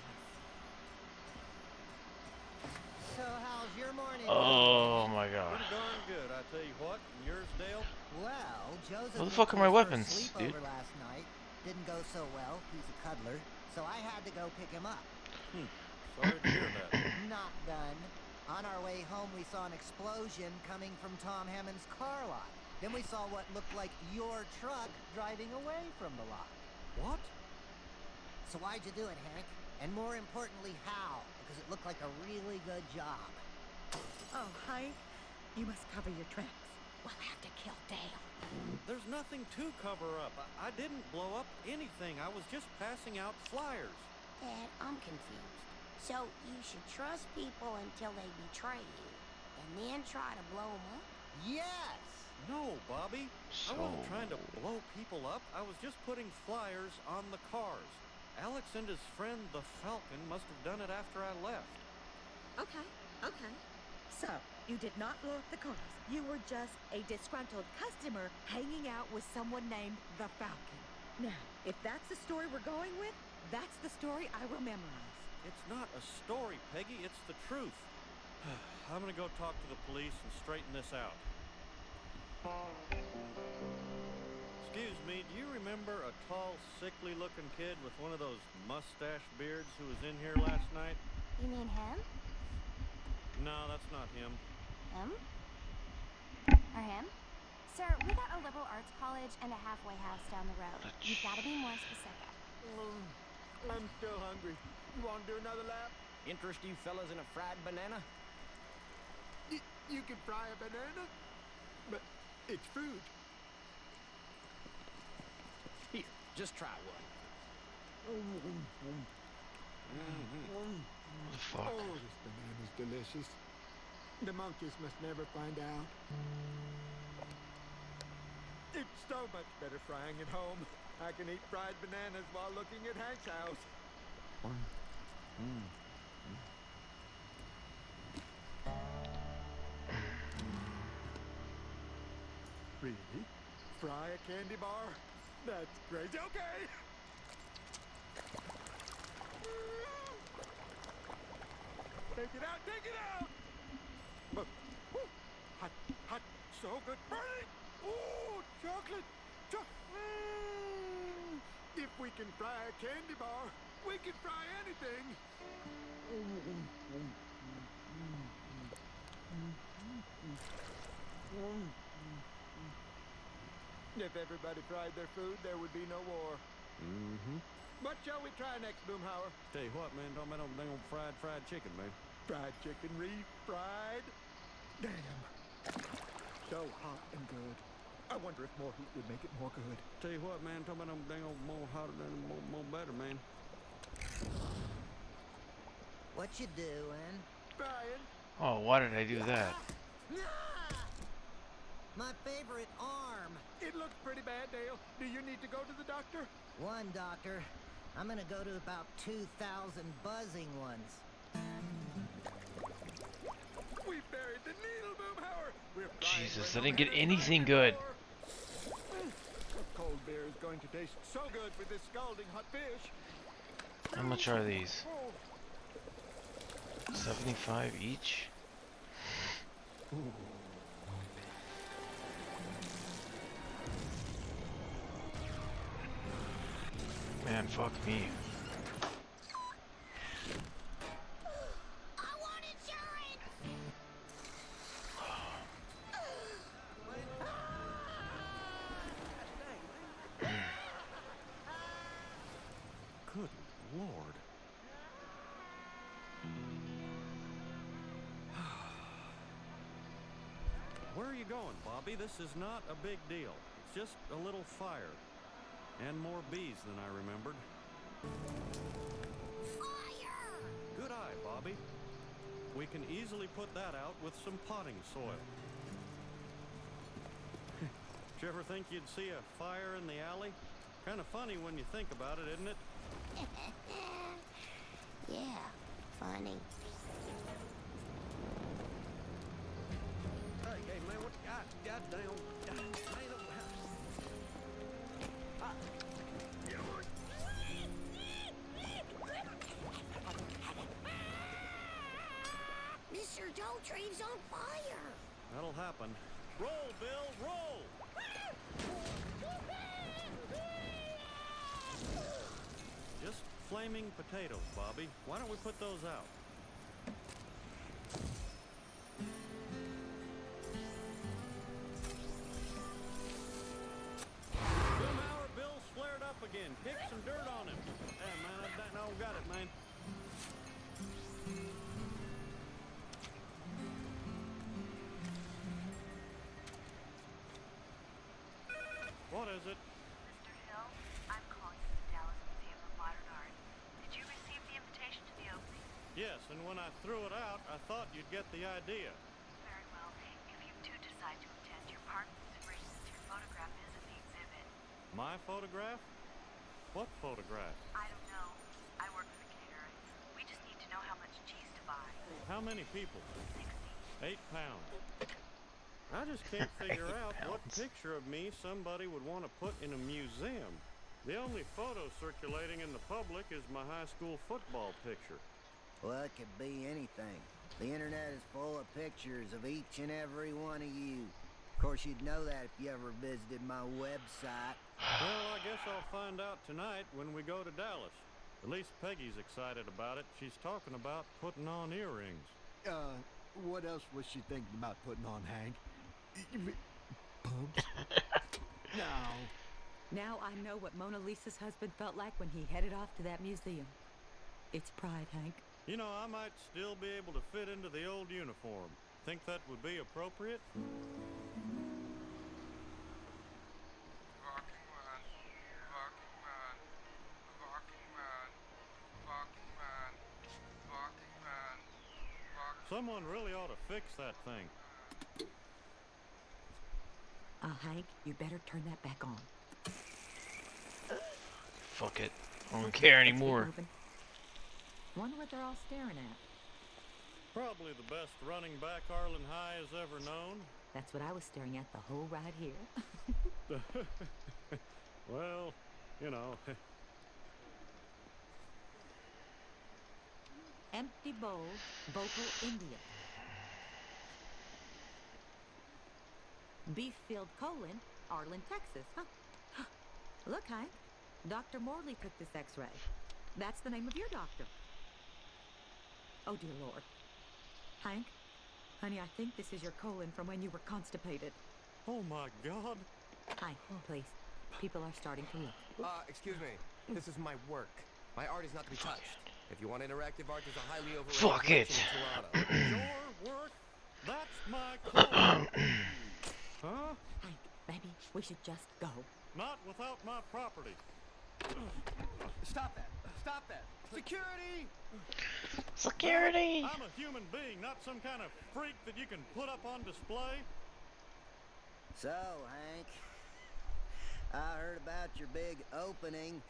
[SPEAKER 5] So how's your morning?
[SPEAKER 1] Oh my god.
[SPEAKER 17] Pretty darn good, I tell you what. And yours, Dale?
[SPEAKER 5] Well, Joseph
[SPEAKER 1] What the fuck are my weapons, dude?
[SPEAKER 5] sleepover last night. Didn't go so well. He's a cuddler. So I had to go pick him up.
[SPEAKER 17] Sorry to hear that.
[SPEAKER 5] Not done. On our way home, we saw an explosion coming from Tom Hammond's car lot. Then we saw what looked like your truck driving away from the lot.
[SPEAKER 17] What?
[SPEAKER 5] So why'd you do it, Hank? And more importantly, how? Because it looked like a really good job.
[SPEAKER 22] Oh, Hank, you must cover your tracks. We'll have to kill Dale.
[SPEAKER 17] There's nothing to cover up. I didn't blow up anything. I was just passing out flyers.
[SPEAKER 2] Dad, I'm confused. So you should trust people until they betray you, and then try to blow them up?
[SPEAKER 5] Yes!
[SPEAKER 17] No, Bobby. I wasn't trying to blow people up. I was just putting flyers on the cars. Alex and his friend, the Falcon, must have done it after I left.
[SPEAKER 22] Okay. So, you did not blow up the cars. You were just a disgruntled customer hanging out with someone named the Falcon. Now, if that's the story we're going with, that's the story I will memorize.
[SPEAKER 17] It's not a story, Peggy. It's the truth. I'm gonna go talk to the police and straighten this out. Excuse me, do you remember a tall, sickly-looking kid with one of those mustache beards who was in here last night?
[SPEAKER 2] You mean him?
[SPEAKER 17] No, that's not him.
[SPEAKER 11] Him? Or him? Sir, we got a liberal arts college and a halfway house down the road. You've got to be more specific.
[SPEAKER 19] I'm still hungry. You want to do another lap?
[SPEAKER 9] Interest you fellas in a fried banana?
[SPEAKER 19] You can fry a banana, but it's food.
[SPEAKER 9] Here, just try one.
[SPEAKER 1] The fuck?
[SPEAKER 19] Oh, this banana's delicious. The monkeys must never find out. It's so much better frying at home. I can eat fried bananas while looking at Hank's house. Really? Fry a candy bar? That's crazy. Okay! Take it out! Take it out! Hot, hot, so good. Burning! Ooh, chocolate! If we can fry a candy bar, we can fry anything. If everybody fried their food, there would be no war. What shall we try next, Boomhauer?
[SPEAKER 17] Tell you what, man, don't make no dang old fried chicken, man.
[SPEAKER 19] Fried chicken, refried? Damn. So hot and good. I wonder if more heat would make it more good.
[SPEAKER 17] Tell you what, man, talking about them dang old more hotter than more better, man.
[SPEAKER 5] What you doing?
[SPEAKER 19] Brian?
[SPEAKER 1] Oh, why did I do that?
[SPEAKER 5] My favorite arm.
[SPEAKER 19] It looks pretty bad, Dale. Do you need to go to the doctor?
[SPEAKER 5] One doctor. I'm gonna go to about 2,000 buzzing ones.
[SPEAKER 19] We buried the needle, Boomhauer.
[SPEAKER 1] Jesus, I didn't get anything good.
[SPEAKER 19] Cold beer is going to taste so good with this scalding hot fish.
[SPEAKER 1] How much are these? 75 each?
[SPEAKER 19] Ooh.
[SPEAKER 1] Man, fuck me.
[SPEAKER 2] I want insurance!
[SPEAKER 17] Good Lord. Where are you going, Bobby? This is not a big deal. It's just a little fire. And more bees than I remembered.
[SPEAKER 2] Fire!
[SPEAKER 17] Good eye, Bobby. We can easily put that out with some potting soil. Did you ever think you'd see a fire in the alley? Kind of funny when you think about it, isn't it?
[SPEAKER 2] Yeah, funny.
[SPEAKER 10] Hey, man, what? Goddamn.
[SPEAKER 2] Mr. Daltree's on fire!
[SPEAKER 17] That'll happen. Roll, Bill, roll! Just flaming potatoes, Bobby. Why don't we put those out? Bill's flared up again. Kick some dirt on him. Yeah, man, I don't got it, man. What is it?
[SPEAKER 12] Mr. Hill, I'm calling from the Dallas Museum of Modern Art. Did you receive the invitation to the opening?
[SPEAKER 17] Yes, and when I threw it out, I thought you'd get the idea.
[SPEAKER 12] Very well. If you do decide to attend, your pardon is free since your photograph is in the exhibit.
[SPEAKER 17] My photograph? What photograph?
[SPEAKER 12] I don't know. I work for the caterer. We just need to know how much cheese to buy.
[SPEAKER 17] How many people?
[SPEAKER 12] 60.
[SPEAKER 17] 8 pounds. I just can't figure out what picture of me somebody would want to put in a museum. The only photo circulating in the public is my high school football picture.
[SPEAKER 5] Well, it could be anything. The internet is full of pictures of each and every one of you. Of course, you'd know that if you ever visited my website.
[SPEAKER 17] Well, I guess I'll find out tonight when we go to Dallas. At least Peggy's excited about it. She's talking about putting on earrings.
[SPEAKER 18] What else was she thinking about putting on, Hank? Pumps? No.
[SPEAKER 22] Now I know what Mona Lisa's husband felt like when he headed off to that museum. It's pride, Hank.
[SPEAKER 17] You know, I might still be able to fit into the old uniform. Think that would be appropriate? Someone really ought to fix that thing.
[SPEAKER 22] Hank, you better turn that back on.
[SPEAKER 1] Fuck it. I don't care anymore.
[SPEAKER 22] Wonder what they're all staring at.
[SPEAKER 17] Probably the best running back Arlen High has ever known.
[SPEAKER 22] That's what I was staring at the whole ride here.
[SPEAKER 17] Well, you know.
[SPEAKER 22] Empty bowl, vocal India. Beef-filled colon, Arlen, Texas. Huh? Look, Hank. Dr. Morley took this x-ray. That's the name of your doctor. Oh, dear Lord. Hank, honey, I think this is your colon from when you were constipated.
[SPEAKER 17] Oh, my God.
[SPEAKER 22] Hank, please. People are starting to look.
[SPEAKER 7] Excuse me. This is my work. My art is not to be touched. If you want interactive art, there's a highly overrated
[SPEAKER 1] Fuck it.
[SPEAKER 7] collection in Toronto.
[SPEAKER 17] Your work? That's my colon. Huh?
[SPEAKER 22] Hank, maybe we should just go.
[SPEAKER 17] Not without my property.
[SPEAKER 7] Stop that. Stop that. Security!
[SPEAKER 1] Security!
[SPEAKER 17] I'm a human being, not some kind of freak that you can put up on display.
[SPEAKER 5] So, Hank, I heard about your big opening.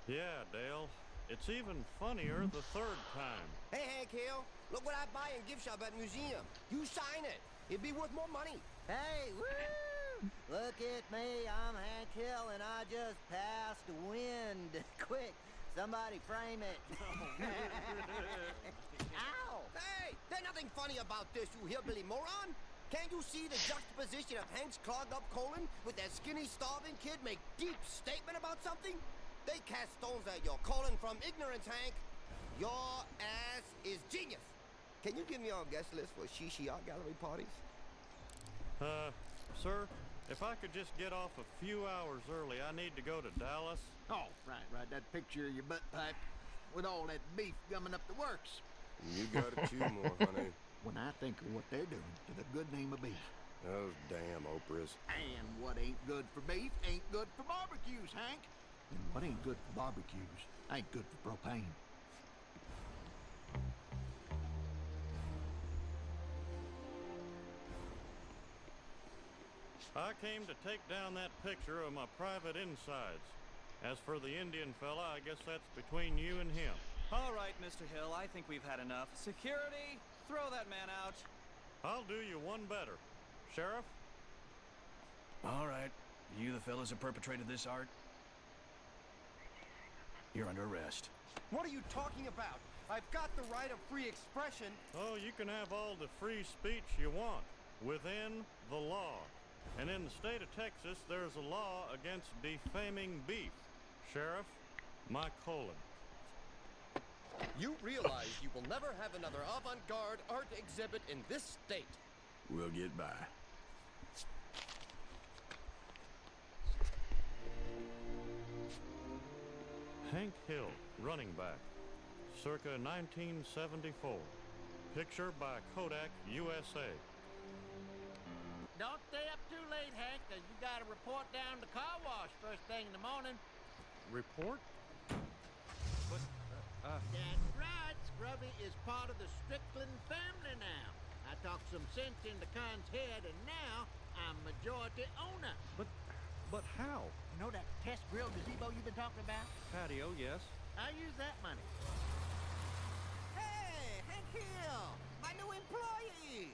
[SPEAKER 17] Yeah, Dale. It's even funnier the third time.
[SPEAKER 7] Hey, Hank Hill, look what I buy in gift shop at museum. You sign it. It'd be worth more money.
[SPEAKER 5] Hey, woo! Look at me, I'm Hank Hill, and I just passed wind. Quick, somebody frame it. Ow!
[SPEAKER 7] Hey, there's nothing funny about this, you hillbilly moron. Can't you see the juxtaposition of Hank's clogged up colon with that skinny, starving kid make deep statement about something? They cast stones at your colon from ignorance, Hank. Your ass is genius. Can you give me on guest list for Shishi Art Gallery parties?
[SPEAKER 17] Sir, if I could just get off a few hours early, I need to go to Dallas.
[SPEAKER 18] Oh, right. That picture of your butt pipe with all that beef gumming up the works.
[SPEAKER 21] You gotta chew more, honey.
[SPEAKER 18] When I think of what they're doing to the good name of beef.
[SPEAKER 21] Those damn Oprahs.
[SPEAKER 18] And what ain't good for beef ain't good for barbecues, Hank. And what ain't good for barbecues ain't good for propane.
[SPEAKER 17] I came to take down that picture of my private insides. As for the Indian fella, I guess that's between you and him.
[SPEAKER 4] All right, Mr. Hill, I think we've had enough. Security, throw that man out.
[SPEAKER 17] I'll do you one better. Sheriff?
[SPEAKER 15] All right. You the fellas that perpetrated this art? You're under arrest.
[SPEAKER 7] What are you talking about? I've got the right of free expression.
[SPEAKER 17] Oh, you can have all the free speech you want, within the law. And in the state of Texas, there's a law against defaming beef. Sheriff, my colon.
[SPEAKER 23] You realize you will never have another avant-garde art exhibit in this state.
[SPEAKER 21] We'll get by.
[SPEAKER 17] Hank Hill, running back, circa 1974. Picture by Kodak, USA.
[SPEAKER 19] Don't stay up too late, Hank, 'cause you got to report down the car wash first thing in the morning.
[SPEAKER 17] Report? But,
[SPEAKER 19] That's right. Scrubby is part of the Strickland family now. I talked some sense into Khan's head, and now I'm majority owner.
[SPEAKER 17] But how?
[SPEAKER 19] You know that test grill gazebo you've been talking about?
[SPEAKER 17] Patio, yes.
[SPEAKER 19] I'll use that money. Hey, Hank Hill, my new employee.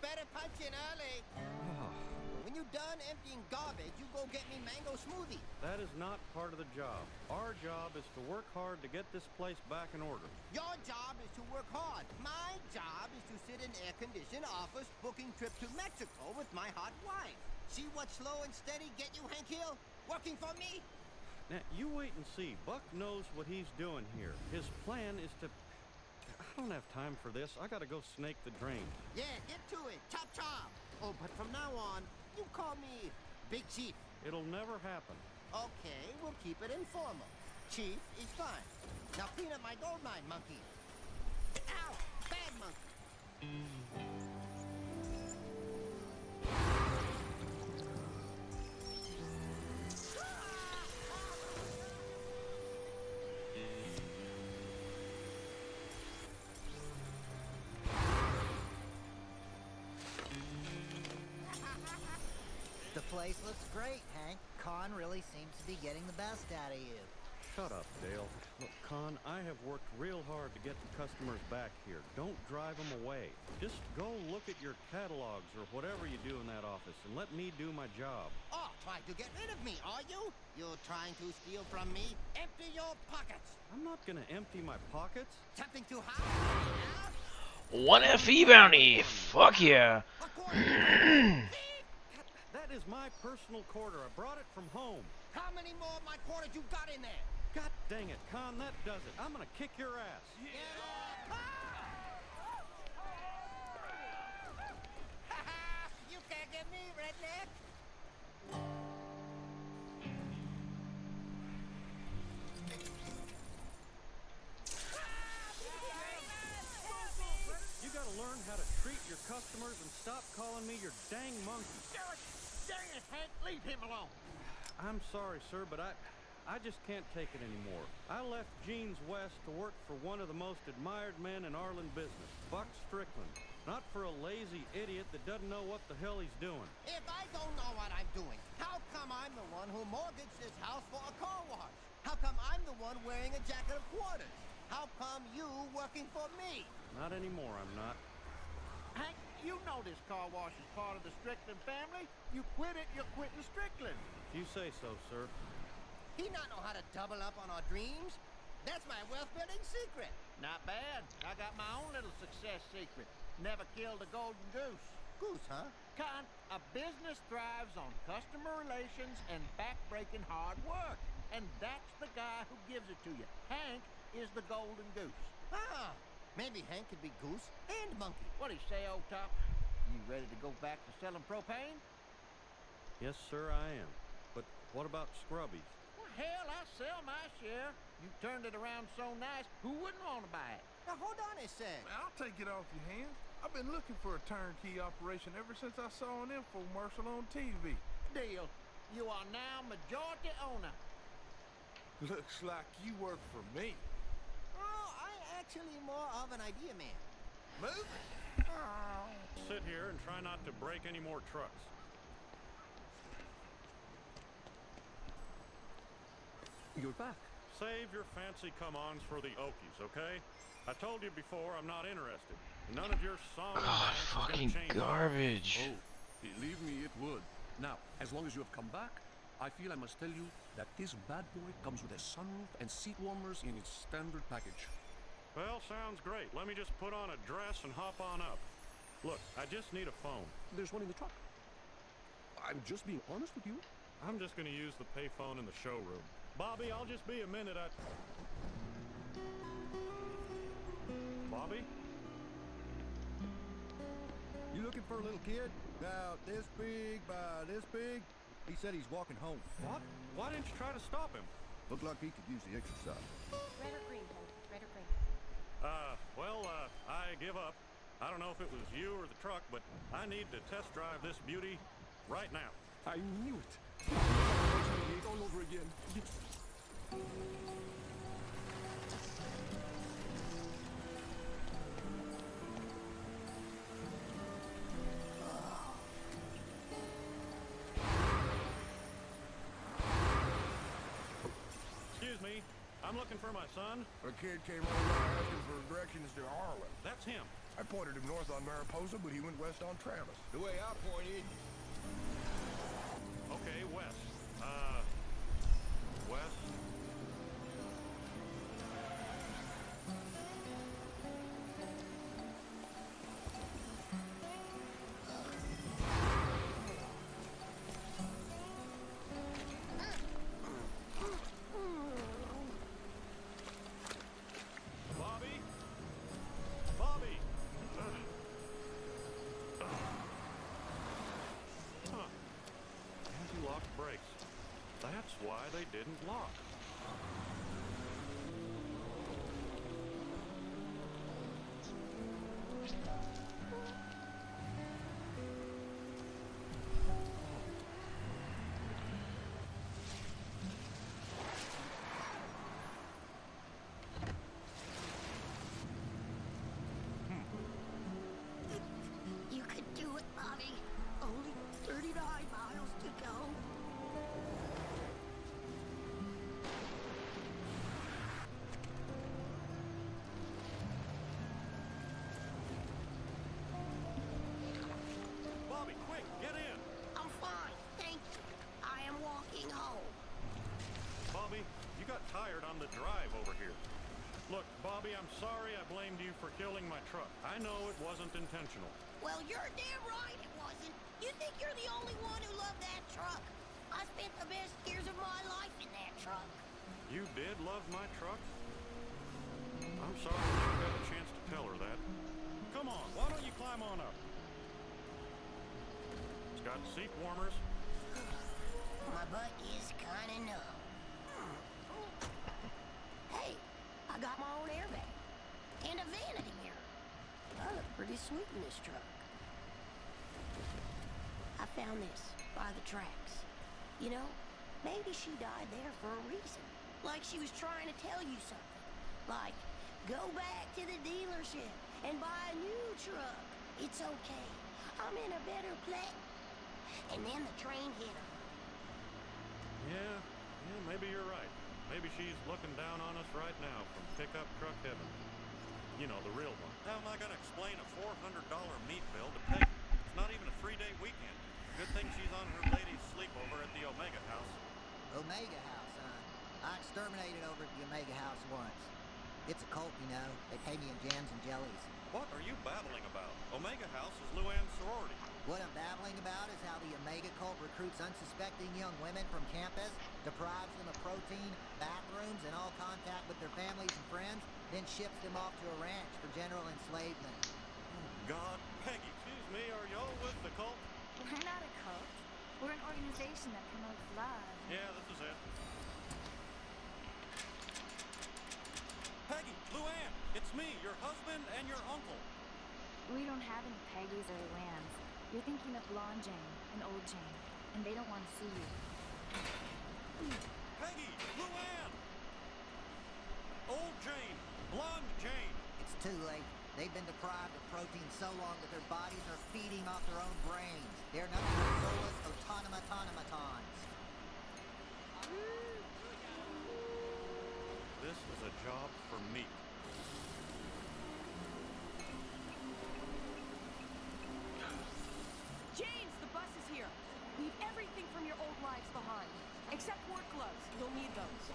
[SPEAKER 7] Better punch in early. When you're done emptying garbage, you go get me mango smoothie.
[SPEAKER 17] That is not part of the job. Our job is to work hard to get this place back in order.
[SPEAKER 7] Your job is to work hard. My job is to sit in air-conditioned office booking trip to Mexico with my hot wife. See what slow and steady get you, Hank Hill? Working for me?
[SPEAKER 17] Now, you wait and see. Buck knows what he's doing here. His plan is to... I don't have time for this. I gotta go snake the drain.
[SPEAKER 7] Yeah, get to it. Chop, chop. Oh, but from now on, you call me Big Chief.
[SPEAKER 17] It'll never happen.
[SPEAKER 7] Okay, we'll keep it informal. Chief is fine. Now clean up my gold mine, monkey. Ow! Bad monkey.
[SPEAKER 5] The place looks great, Hank. Con really seems to be getting the best out of you.
[SPEAKER 17] Shut up, Dale. Look, Con, I have worked real hard to get the customers back here. Don't drive them away. Just go look at your catalogs or whatever you do in that office and let me do my job.
[SPEAKER 7] Oh, trying to get rid of me, are you? You're trying to steal from me? Empty your pockets.
[SPEAKER 17] I'm not gonna empty my pockets.
[SPEAKER 7] Something too high?
[SPEAKER 1] One FE bounty. Fuck yeah.
[SPEAKER 17] That is my personal quarter. I brought it from home.
[SPEAKER 7] How many more of my quarters you got in there?
[SPEAKER 17] God dang it, Con, that does it. I'm gonna kick your ass.
[SPEAKER 19] You can't get me, redneck.
[SPEAKER 17] You gotta learn how to treat your customers and stop calling me your dang monkey.
[SPEAKER 19] Dang it, Hank, leave him alone.
[SPEAKER 17] I'm sorry, sir, but I just can't take it anymore. I left Jeans West to work for one of the most admired men in Arlen business, Buck Strickland. Not for a lazy idiot that doesn't know what the hell he's doing.
[SPEAKER 7] If I don't know what I'm doing, how come I'm the one who mortgaged this house for a car wash? How come I'm the one wearing a jacket of quarters? How come you working for me?
[SPEAKER 17] Not anymore, I'm not.
[SPEAKER 19] Hank, you know this car wash is part of the Strickland family. You quit it, you're quitting Strickland.
[SPEAKER 17] If you say so, sir.
[SPEAKER 7] He not know how to double up on our dreams. That's my wealth-building secret.
[SPEAKER 19] Not bad. I got my own little success secret. Never killed a golden goose.
[SPEAKER 7] Goose, huh?
[SPEAKER 19] Con, a business thrives on customer relations and back-breaking hard work. And that's the guy who gives it to you. Hank is the golden goose.
[SPEAKER 7] Ah, maybe Hank could be goose and monkey.
[SPEAKER 19] What do you say, old top? You ready to go back to selling propane?
[SPEAKER 17] Yes, sir, I am. But what about Scrubbies?
[SPEAKER 19] Well, hell, I sell my share. You turned it around so nice, who wouldn't want to buy it?
[SPEAKER 7] Now, hold on a sec.
[SPEAKER 6] I'll take it off your hands. I've been looking for a turnkey operation ever since I saw an infomercial on TV.
[SPEAKER 19] Deal. You are now majority owner.
[SPEAKER 6] Looks like you work for me.
[SPEAKER 7] Oh, I'm actually more of an idea man.
[SPEAKER 6] Move it.
[SPEAKER 17] Sit here and try not to break any more trucks.
[SPEAKER 6] You're back.
[SPEAKER 17] Save your fancy come-ons for the Okies, okay? I told you before I'm not interested. None of your song and
[SPEAKER 1] God,
[SPEAKER 17] dance is gonna
[SPEAKER 1] fucking
[SPEAKER 17] change.
[SPEAKER 1] garbage.
[SPEAKER 6] Oh, believe me, it would. Now, as long as you have come back, I feel I must tell you that this bad boy comes with a sunroof and seat warmers in its standard package.
[SPEAKER 17] Well, sounds great. Let me just put on a dress and hop on up. Look, I just need a phone.
[SPEAKER 6] There's one in the truck. I'm just being honest with you.
[SPEAKER 17] I'm just gonna use the payphone in the showroom. Bobby, I'll just be a minute. Bobby?
[SPEAKER 19] You looking for a little kid? About this big, by this big? He said he's walking home.
[SPEAKER 17] What? Why didn't you try to stop him?
[SPEAKER 19] Looked like he could use the exercise.
[SPEAKER 16] Red or green, Holt? Red or green?
[SPEAKER 17] I give up. I don't know if it was you or the truck, but I need to test drive this beauty right now.
[SPEAKER 6] I knew it. All over again.
[SPEAKER 17] Excuse me. I'm looking for my son.
[SPEAKER 6] A kid came over asking for directions to Harlan.
[SPEAKER 17] That's him.
[SPEAKER 6] I pointed him north on Mariposa, but he went west on Travis.
[SPEAKER 7] The way I pointed.
[SPEAKER 17] Okay, west. West. Bobby? Bobby! Huh. Anti-lock brakes. That's why they didn't lock.
[SPEAKER 2] You could do it, Bobby. Only 39 miles to go.
[SPEAKER 17] Bobby, quick, get in!
[SPEAKER 2] I'm fine, thank you. I am walking home.
[SPEAKER 17] Bobby, you got tired on the drive over here. Look, Bobby, I'm sorry I blamed you for killing my truck. I know it wasn't intentional.
[SPEAKER 2] Well, you're damn right it wasn't. You think you're the only one who loved that truck. I spent the best years of my life in that truck.
[SPEAKER 17] You did love my truck? I'm sorry I never got a chance to tell her that. Come on, why don't you climb on up? It's got seat warmers.
[SPEAKER 2] My butt is kind of numb. Hey, I got my own airbag. And a vanity mirror. I look pretty sweet in this truck. I found this by the tracks. You know, maybe she died there for a reason. Like she was trying to tell you something. Like, go back to the dealership and buy a new truck. It's okay. I'm in a better place. And then the train hit her.
[SPEAKER 17] Yeah, maybe you're right. Maybe she's looking down on us right now from pickup truck heaven. You know, the real one. How am I going to explain a $400 meat bill to Peggy? It's not even a 3-day weekend. Good thing she's on her ladies' sleepover at the Omega House.
[SPEAKER 5] Omega House, huh? I exterminated over at the Omega House once. It's a cult, you know. They pay me in jams and jellies.
[SPEAKER 17] What are you babbling about? Omega House is Luann's sorority.
[SPEAKER 5] What I'm babbling about is how the Omega cult recruits unsuspecting young women from campus, deprives them of protein, bathrooms, and all contact with their families and friends, then ships them off to a ranch for general enslavement.
[SPEAKER 17] God, Peggy, excuse me, are y'all with the cult?
[SPEAKER 11] We're not a cult. We're an organization that promotes love.
[SPEAKER 17] Yeah, this is it. Peggy, Luann, it's me, your husband and your uncle.
[SPEAKER 11] We don't have any Peggy's or Luann's. You're thinking of Blonde Jane and Old Jane, and they don't want to see you.
[SPEAKER 17] Peggy, Luann! Old Jane, Blonde Jane.
[SPEAKER 5] It's too late. They've been deprived of protein so long that their bodies are feeding off their own brains. They're nothing but soulless automatons.
[SPEAKER 17] this is a job for me.
[SPEAKER 16] James, the bus is here. Leave everything from your old lives behind. Except work gloves. You'll need those.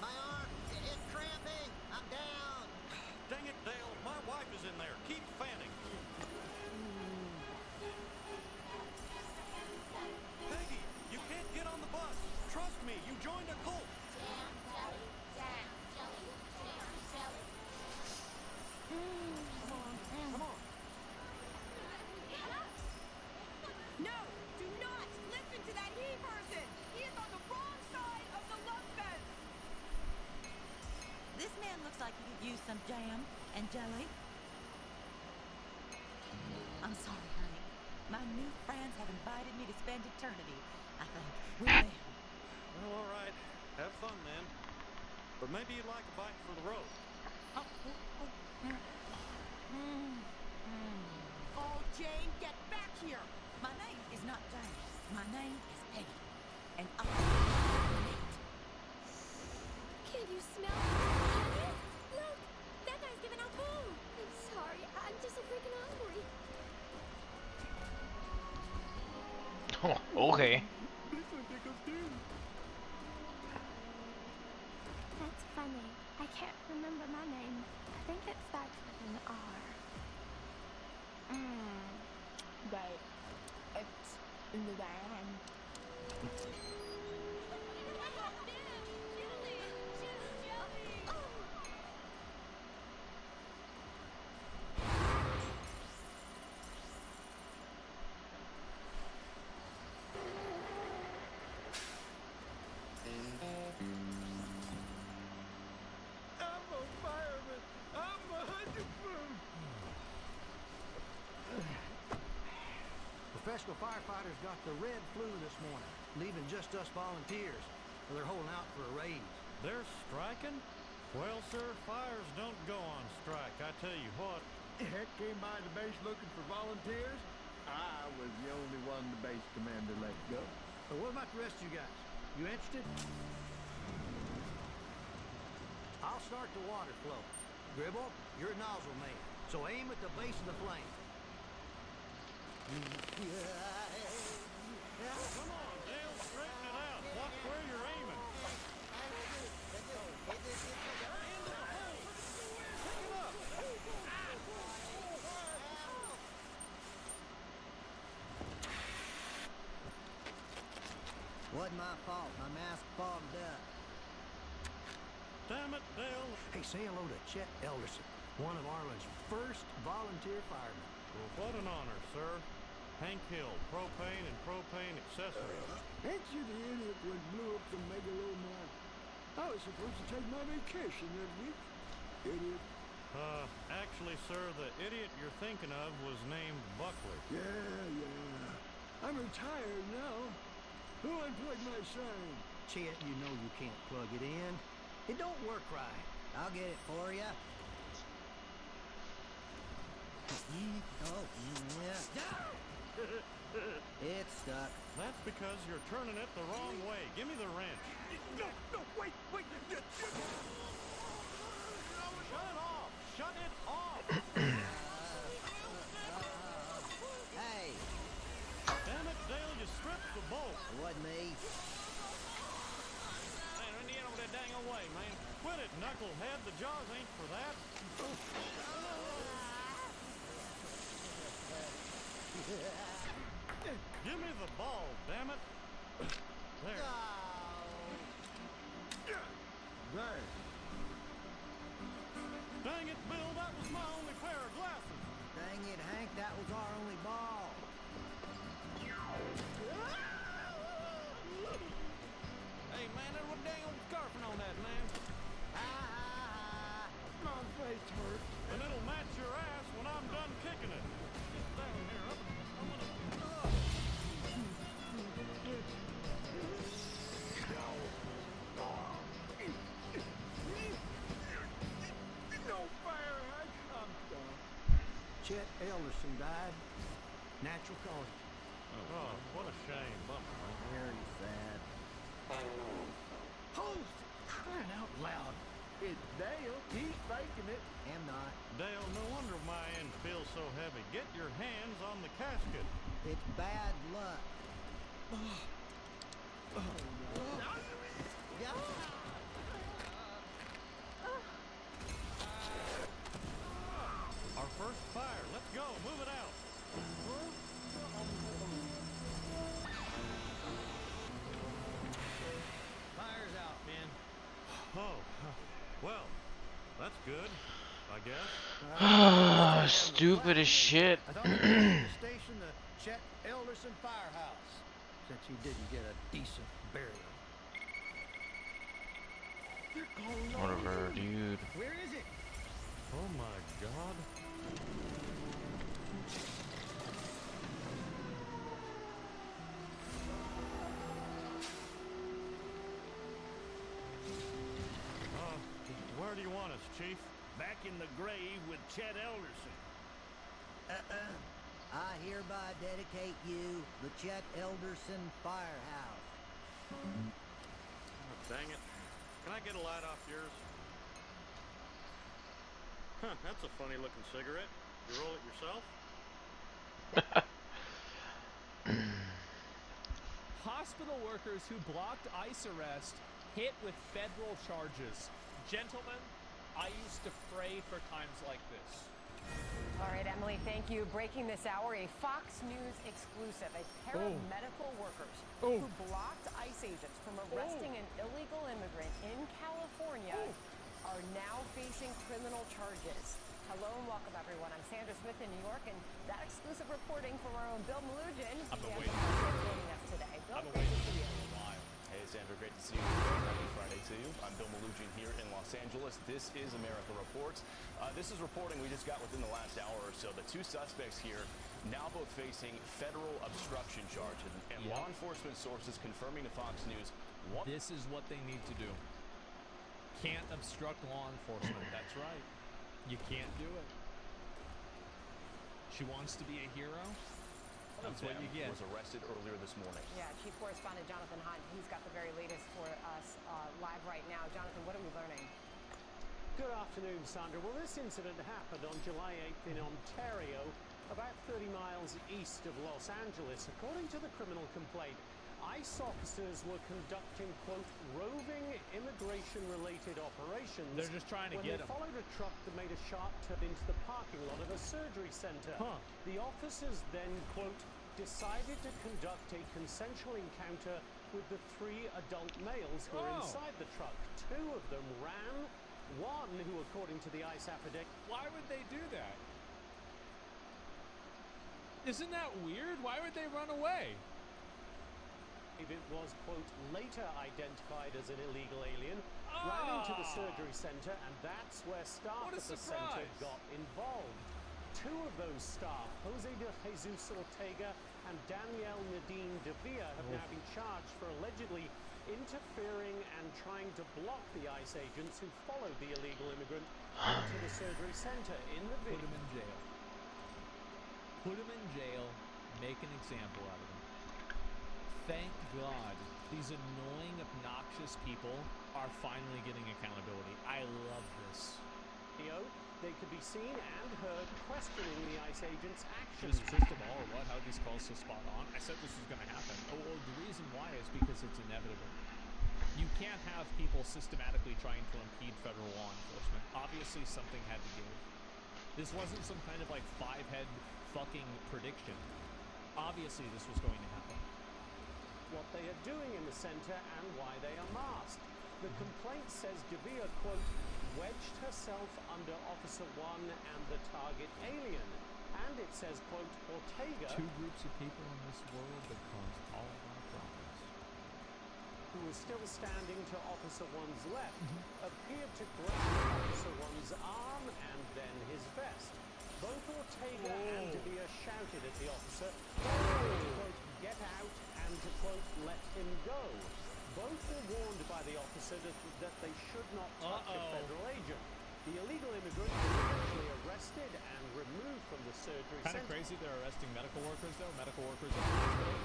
[SPEAKER 5] My arm, it's cramping. I'm down.
[SPEAKER 17] Dang it, Dale. My wife is in there. Keep fanning. Peggy, you can't get on the bus. Trust me, you joined a cult.
[SPEAKER 16] Come on. No, do not listen to that he person. He is on the wrong side of the love fence.
[SPEAKER 22] This man looks like he could use some jam and jelly. I'm sorry, honey. My new friends have invited me to spend eternity, I think, with them.
[SPEAKER 17] Well, all right. Have fun then. But maybe you'd like a bite for the road.
[SPEAKER 16] Oh, Jane, get back here.
[SPEAKER 22] My name is not Jane. My name is Peggy. And I'm Nate.
[SPEAKER 2] Can you smell it? Can you? Look, that guy's giving out food. I'm sorry, I'm just so freaking hungry.
[SPEAKER 1] Oh, okay.
[SPEAKER 2] That's funny. I can't remember my name. I think it starts with an R. Right. It's in the van.
[SPEAKER 19] I'm a fireman. I'm 100%. Professional firefighters got the red flu this morning, leaving just us volunteers. They're holding out for a raise.
[SPEAKER 17] They're striking? Well, sir, fires don't go on strike, I tell you what.
[SPEAKER 18] Heck came by the base looking for volunteers. I was the only one the base commander let go.
[SPEAKER 19] But what about the rest of you guys? You interested? I'll start the water flow. Gribble, you're a nozzle man, so aim at the base of the flame.
[SPEAKER 17] Come on, Dale, straighten it out. Watch where you're aiming.
[SPEAKER 5] Wasn't my fault. My mask fogged up.
[SPEAKER 17] Damn it, Dale.
[SPEAKER 19] Hey, say hello to Chet Elderson, one of Arlen's first volunteer firemen.
[SPEAKER 17] Well, what an honor, sir. Hank Hill, propane and propane accessories.
[SPEAKER 6] Ain't you the idiot that blew up the Megalomar? I was supposed to take my vacation that week. Idiot.
[SPEAKER 17] Actually, sir, the idiot you're thinking of was named Buckley.
[SPEAKER 6] Yeah. I'm retired now. Who unplugged my sign?
[SPEAKER 19] Chet, you know you can't plug it in. It don't work right.
[SPEAKER 5] I'll get it for you. Oh, yeah. It's stuck.
[SPEAKER 17] That's because you're turning it the wrong way. Give me the wrench.
[SPEAKER 6] No, wait.
[SPEAKER 17] Shut it off! Shut it off!
[SPEAKER 5] Hey,
[SPEAKER 17] Damn it, Dale, you stripped the bolt.
[SPEAKER 5] it wasn't me.
[SPEAKER 17] Man, run the end over that dang old way, man. Quit it, knucklehead. The jaws ain't for that. Give me the ball, damn it. There.
[SPEAKER 18] There.
[SPEAKER 17] Dang it, Bill, that was my only pair of glasses.
[SPEAKER 5] Dang it, Hank, that was our only ball.
[SPEAKER 17] Hey, man, there was a dang old scarfing on that, man.
[SPEAKER 6] My face hurts.
[SPEAKER 17] And it'll match your ass when I'm done kicking it. Get down here. I'm gonna...
[SPEAKER 6] No fire, Hank. I'm done.
[SPEAKER 19] Chet Elderson died. Natural causes.
[SPEAKER 17] Oh, what a shame. Bummer, man.
[SPEAKER 5] Very sad.
[SPEAKER 19] Post!
[SPEAKER 9] crying out loud.
[SPEAKER 19] It's Dale. He's faking it.
[SPEAKER 5] Am not.
[SPEAKER 17] Dale, no wonder my end feels so heavy. Get your hands on the casket.
[SPEAKER 5] It's bad luck.
[SPEAKER 17] Our first fire. Let's go. Move it out.
[SPEAKER 19] Fire's out, man.
[SPEAKER 17] Oh, well, that's good, I guess.
[SPEAKER 1] Stupid as shit.
[SPEAKER 19] I thought we were going to station the Chet Elderson firehouse, since he didn't get a decent burial. They're calling on
[SPEAKER 1] Whatever,
[SPEAKER 19] you.
[SPEAKER 1] dude.
[SPEAKER 19] Where is it?
[SPEAKER 17] Oh my God. Where do you want us, Chief?
[SPEAKER 9] Back in the grave with Chet Elderson.
[SPEAKER 5] I hereby dedicate you the Chet Elderson Firehouse.
[SPEAKER 17] Oh, dang it. Can I get a light off yours? Huh, that's a funny looking cigarette. You roll it yourself?
[SPEAKER 8] Hospital workers who blocked ICE arrest hit with federal charges. Gentlemen, I used to pray for times like this.
[SPEAKER 14] All right, Emily, thank you. Breaking this hour, a Fox News exclusive. A pair of medical workers who blocked ICE agents from arresting an illegal immigrant in California are now facing criminal charges. Hello and welcome, everyone. I'm Sandra Smith in New York, and that exclusive reporting from our own Bill Malugin.
[SPEAKER 8] I've been
[SPEAKER 14] waiting. Joining us today. Bill,
[SPEAKER 8] I've been
[SPEAKER 14] great to
[SPEAKER 8] waiting
[SPEAKER 14] see you.
[SPEAKER 8] for a while.
[SPEAKER 20] Hey, Sandra, great to see you. Happy Friday to you. I'm Bill Malugin here in Los Angeles. This is America Reports. This is reporting we just got within the last hour or so. The two suspects here now both facing federal obstruction charges. And law enforcement sources confirming to Fox News.
[SPEAKER 8] This is what they need to do. Can't obstruct law enforcement. That's right. You can't do it. She wants to be a hero. That's what you get.
[SPEAKER 20] Was arrested earlier this morning.
[SPEAKER 14] Yeah, Chief Correspondent Jonathan Hunt, he's got the very latest for us live right now. Jonathan, what are we learning?
[SPEAKER 24] Good afternoon, Sandra. Well, this incident happened on July 8th in Ontario, about 30 miles east of Los Angeles. According to the criminal complaint, ICE officers were conducting, quote, roving immigration-related operations.
[SPEAKER 8] They're just trying to
[SPEAKER 24] when
[SPEAKER 8] get
[SPEAKER 24] they
[SPEAKER 8] him.
[SPEAKER 24] followed a truck that made a sharp turn into the parking lot of a surgery center. The officers then, quote, decided to conduct a consensual encounter with the 3 adult males who were inside the truck. 2 of them ran. One, who according to the ICE affidavit...
[SPEAKER 8] Why would they do that? Isn't that weird? Why would they run away?
[SPEAKER 24] It was, quote, later identified as an illegal alien, ran into the surgery center, and that's where staff at the center got involved. 2 of those staff, Jose de Jesus Ortega and Danielle Nadine de Villa, have now been charged for allegedly interfering and trying to block the ICE agents who followed the illegal immigrant into the surgery center. In the video,
[SPEAKER 8] Put him in jail. Put him in jail. Make an example out of him. Thank God these annoying, obnoxious people are finally getting accountability. I love this.
[SPEAKER 24] They could be seen and heard questioning the ICE agents' actions.
[SPEAKER 8] Just crystal ball or what? How are these calls so spot on? I said this was going to happen. Oh, well, the reason why is because it's inevitable. You can't have people systematically trying to impede federal law enforcement. Obviously, something had to give. This wasn't some kind of like 5-head fucking prediction. Obviously, this was going to happen.
[SPEAKER 24] What they are doing in the center and why they are masked. The complaint says De Villa, quote, wedged herself under Officer 1 and the target alien. And it says, quote, Ortega,
[SPEAKER 8] 2 groups of people in this world that cause all of our problems,
[SPEAKER 24] who was still standing to Officer 1's left, appeared to grab Officer 1's arm and then his vest. Both Ortega and De Villa shouted at the officer, to quote, get out, and to quote, let him go. Both were warned by the officer that they should not touch a federal agent. The illegal immigrant was eventually arrested and removed from the surgery center.
[SPEAKER 8] Kind of crazy they're arresting medical workers, though. Medical workers in the hospital.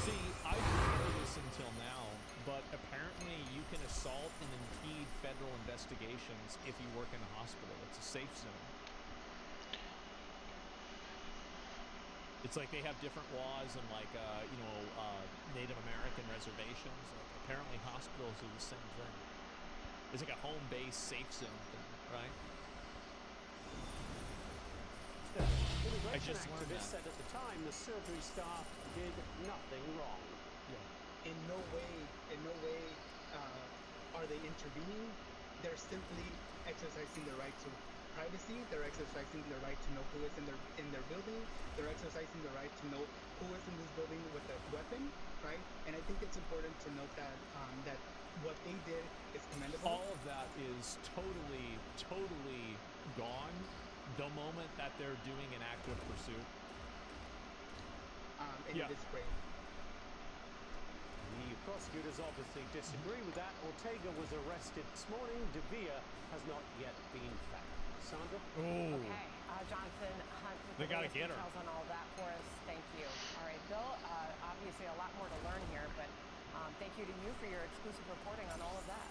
[SPEAKER 8] See, I didn't know this until now, but apparently you can assault and impede federal investigations if you work in a hospital. It's a safe zone. It's like they have different laws in like, Native American reservations. Like, apparently hospitals are the same thing. It's like a home-based safe zone thing, right? I just learned that.
[SPEAKER 24] Said at the time the surgery staff did nothing wrong.
[SPEAKER 8] Yeah.
[SPEAKER 3] In no way are they intervening. They're simply exercising their right to privacy. They're exercising their right to know who is in their building. They're exercising the right to know who is in this building with a weapon, right? And I think it's important to note that that what they did is commendable.
[SPEAKER 8] All of that is totally gone the moment that they're doing an active pursuit.
[SPEAKER 3] And it is brave.
[SPEAKER 24] The prosecutors obviously disagree with that. Ortega was arrested this morning. Devere has not yet been found. Sandra?
[SPEAKER 8] Oh.
[SPEAKER 14] Okay. Jonathan Hunt with
[SPEAKER 8] They
[SPEAKER 14] the
[SPEAKER 8] gotta
[SPEAKER 14] latest
[SPEAKER 8] get her.
[SPEAKER 14] details on all that for us. Thank you. All right, Bill, obviously a lot more to learn here, but thank you to you for your exclusive reporting on all of that.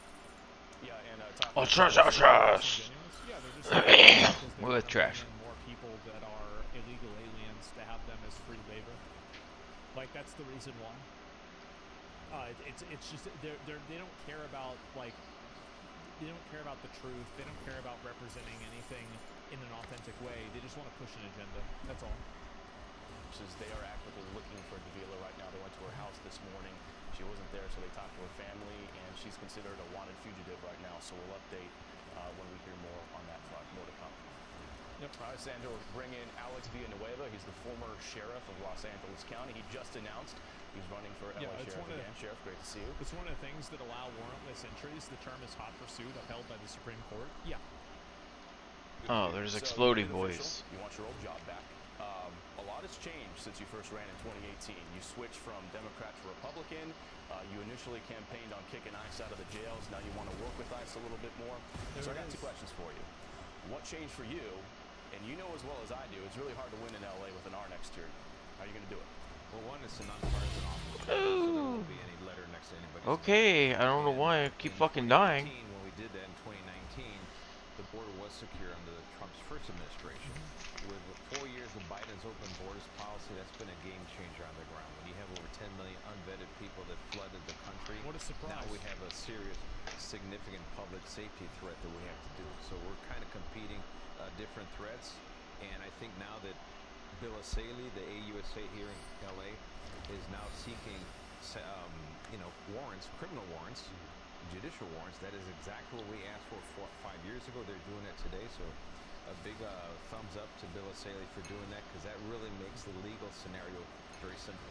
[SPEAKER 20] Yeah, and
[SPEAKER 8] Oh, trash. Yeah, they're just
[SPEAKER 1] With trash.
[SPEAKER 8] More people that are illegal aliens to have them as free labor. Like, that's the reason why. It's just they don't care about they don't care about the truth. They don't care about representing anything in an authentic way. They just want to push an agenda. That's all.
[SPEAKER 20] They are actively looking for Davila right now. They went to her house this morning. She wasn't there, so they talked to her family, and she's considered a wanted fugitive right now. So we'll update when we hear more on that front. More to come. Yep. Sandra, we'll bring in Alex Villanueva. He's the former sheriff of Los Angeles County. He just announced he's running for LA sheriff again. Sheriff, great to see you.
[SPEAKER 8] It's one of the things that allow warrantless entries. The term is hot pursuit, upheld by the Supreme Court. Yeah.
[SPEAKER 1] Oh, there's exploding boys.
[SPEAKER 20] You want your old job back. A lot has changed since you first ran in 2018. You switched from Democrat to Republican. You initially campaigned on kicking ICE out of the jails. Now you want to work with ICE a little bit more. So I got two questions for you. What changed for you? And you know as well as I do, it's really hard to win in LA with an R next to your name. How are you going to do it?
[SPEAKER 10] Well, one, it's a nonpartisan office, so there won't be any letter next to anybody's name.
[SPEAKER 1] Okay, I don't know why I keep fucking dying.
[SPEAKER 10] When we did that in 2019, the border was secure under Trump's first administration. With 4 years of Biden's open borders policy, that's been a game changer on the ground. When you have over 10 million unvetted people that flooded the country,
[SPEAKER 8] what a surprise.
[SPEAKER 10] Now we have a serious, significant public safety threat that we have to do. So we're kind of competing different threats, and I think now that Bill Asaley, the AUSA here in LA, is now seeking, warrants, criminal warrants, judicial warrants. That is exactly what we asked for 5 years ago. They're doing it today, so a big thumbs up to Bill Asaley for doing that, because that really makes the legal scenario very simple.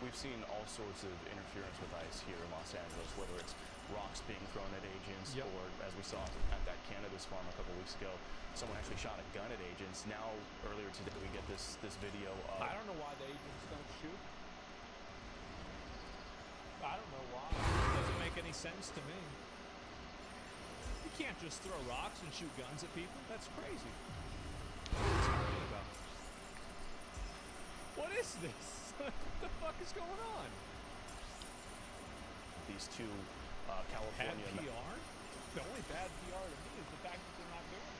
[SPEAKER 20] We've seen all sorts of interference with ICE here in Los Angeles, whether it's rocks being thrown at agents, or as we saw at that cannabis farm a couple weeks ago, someone actually shot a gun at agents. Now, earlier today, we get this video of...
[SPEAKER 8] I don't know why the agents don't shoot. I don't know why. It doesn't make any sense to me. You can't just throw rocks and shoot guns at people. That's crazy. What are you talking about? What is this? What the fuck is going on?
[SPEAKER 20] These two California...
[SPEAKER 8] Bad PR? The only bad PR to me is the fact that they're not doing it.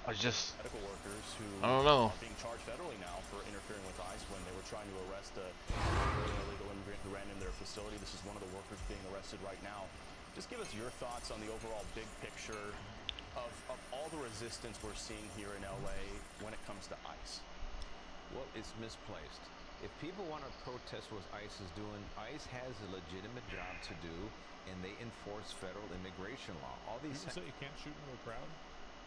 [SPEAKER 20] Medical workers who
[SPEAKER 1] I don't know.
[SPEAKER 20] are being charged federally now for interfering with ICE when they were trying to arrest an illegal immigrant who ran in their facility. This is one of the workers being arrested right now. Just give us your thoughts on the overall big picture of all the resistance we're seeing here in LA when it comes to ICE.
[SPEAKER 10] Well, it's misplaced. If people want to protest what ICE is doing, ICE has a legitimate job to do, and they enforce federal immigration law. All these...
[SPEAKER 8] So you can't shoot into a crowd?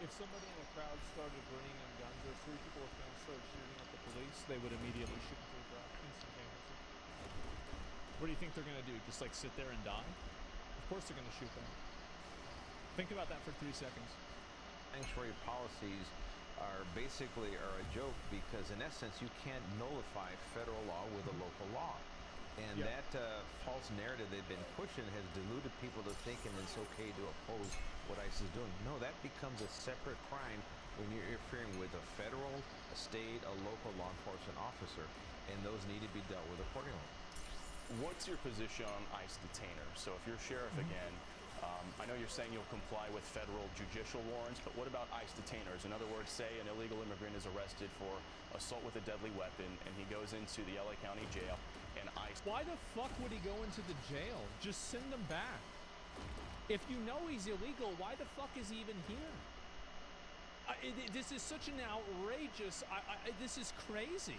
[SPEAKER 8] If somebody in a crowd started bringing in guns, or 3 people with guns started shooting at the police, they would immediately shoot into the crowd instantaneously. What do you think they're going to do? Just like sit there and die? Of course they're going to shoot them. Think about that for 3 seconds.
[SPEAKER 10] Sanctuary policies are basically a joke, because in essence you can't nullify federal law with a local law. And that false narrative they've been pushing has deluded people to thinking it's okay to oppose what ICE is doing. No, that becomes a separate crime when you're interfering with a federal, a state, a local law enforcement officer, and those need to be dealt with accordingly.
[SPEAKER 20] what's your position on ICE detainers? So if you're sheriff again, I know you're saying you'll comply with federal judicial warrants, but what about ICE detainers? In other words, say an illegal immigrant is arrested for assault with a deadly weapon, and he goes into the LA County Jail, and ICE...
[SPEAKER 8] Why the fuck would he go into the jail? Just send him back. If you know he's illegal, why the fuck is he even here? This is such an outrageous... this is crazy.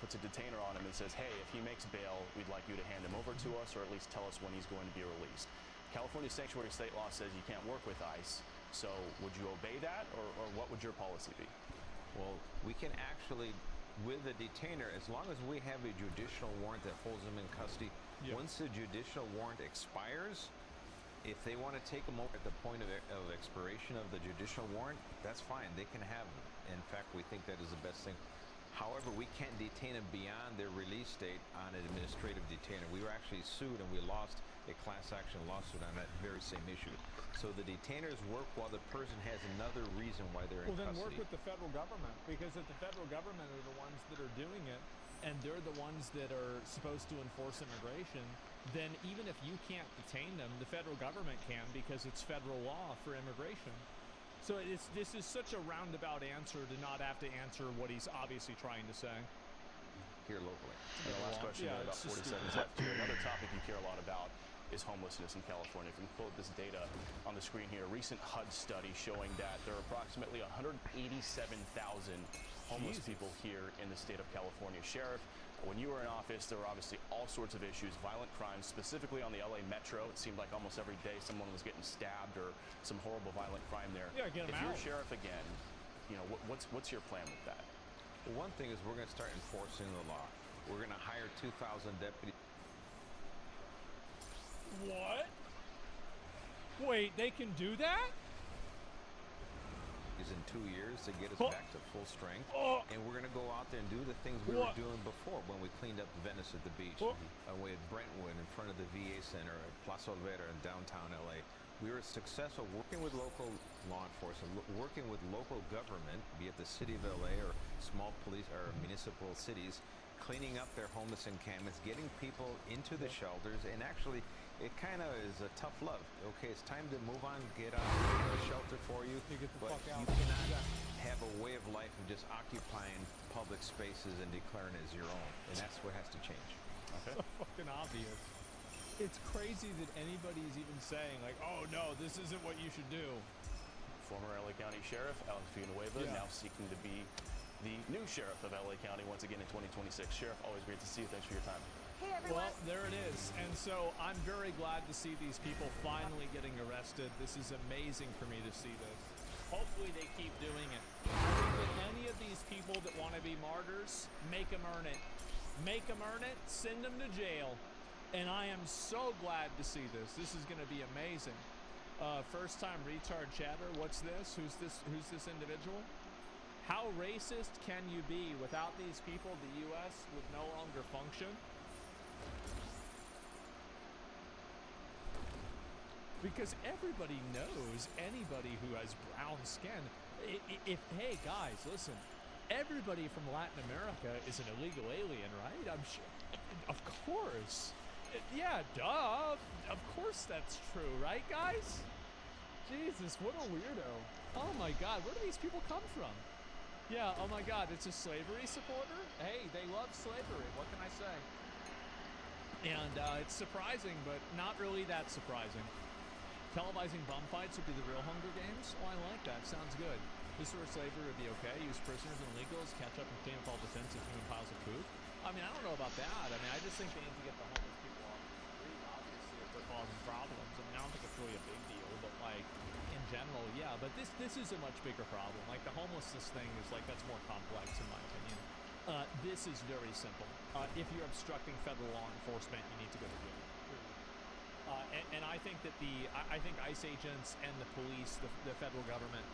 [SPEAKER 20] Puts a detainer on him and says, hey, if he makes bail, we'd like you to hand him over to us, or at least tell us when he's going to be released. California sanctuary state law says you can't work with ICE, so would you obey that, or what would your policy be?
[SPEAKER 10] Well, we can actually, with the detainer, as long as we have a judicial warrant that holds him in custody, once the judicial warrant expires, if they want to take him over at the point of expiration of the judicial warrant, that's fine. They can have him. In fact, we think that is the best thing. However, we can't detain them beyond their release date on an administrative detainer. We were actually sued and we lost a class action lawsuit on that very same issue. So the detainers work while the person has another reason why they're in custody.
[SPEAKER 8] Well, then work with the federal government, because if the federal government are the ones that are doing it, and they're the ones that are supposed to enforce immigration, then even if you can't detain them, the federal government can, because it's federal law for immigration. So this is such a roundabout answer to not have to answer what he's obviously trying to say.
[SPEAKER 10] Here locally.
[SPEAKER 20] And the last question, about 40 seconds left here. Another topic you care a lot about is homelessness in California. If we can pull up this data on the screen here, a recent HUD study showing that there are approximately 187,000 homeless people here in the state of California. Sheriff, when you were in office, there were obviously all sorts of issues, violent crimes, specifically on the LA Metro. It seemed like almost every day someone was getting stabbed or some horrible violent crime there.
[SPEAKER 8] Yeah, get them
[SPEAKER 20] out. If you're sheriff again, you know, what's your plan with that?
[SPEAKER 10] Well, one thing is we're going to start enforcing the law. We're going to hire 2,000 deputies.
[SPEAKER 8] What? Wait, they can do that?
[SPEAKER 10] In 2 years to get us back to full strength, and we're going to go out there and do the things we were doing before when we cleaned up Venice at the beach, away at Brentwood in front of the VA Center at Plaza Olvera in downtown LA. We were successful working with local law enforcement, working with local government, be it the city of LA or small police or municipal cities, cleaning up their homeless encampments, getting people into the shelters, and actually it kind of is a tough love. Okay, it's time to move on, get out, we have a shelter for you, but you cannot have a way of life of just occupying public spaces and declaring it as your own, and that's what has to change.
[SPEAKER 8] Okay. So fucking obvious. It's crazy that anybody's even saying, like, oh no, this isn't what you should do.
[SPEAKER 20] Former LA County Sheriff Alex Villanueva now seeking to be the new sheriff of LA County once again in 2026. Sheriff, always great to see you. Thanks for your time.
[SPEAKER 11] Hey, everyone.
[SPEAKER 8] Well, there it is. And so I'm very glad to see these people finally getting arrested. This is amazing for me to see this. Hopefully they keep doing it. I think that any of these people that want to be martyrs, make them earn it. Make them earn it, send them to jail. And I am so glad to see this. This is going to be amazing. First time retard chatter. What's this? Who's this individual? How racist can you be? Without these people, the U.S. would no longer function. Because everybody knows anybody who has brown skin. Hey guys, listen. Everybody from Latin America is an illegal alien, right? I'm sure. Of course. Yeah, duh. Of course that's true, right, guys? Jesus, what a weirdo. Oh my God, where do these people come from? Yeah, oh my God, it's a slavery supporter? Hey, they love slavery. What can I say? And it's surprising, but not really that surprising. Televising bum fights would be the real Hunger Games? Oh, I like that. Sounds good. Restore slavery would be okay. Use prisoners and illegals, catch up and clean up all defensive human piles of poop. I mean, I don't know about that. I mean, I just think they need to get the homeless people off the street, obviously, if they're causing problems. I mean, I don't think it's really a big deal, but like, in general, yeah. But this is a much bigger problem. Like, the homelessness thing is like, that's more complex in my opinion. This is very simple. If you're obstructing federal law enforcement, you need to go to jail. And I think that I think ICE agents and the police, the federal government,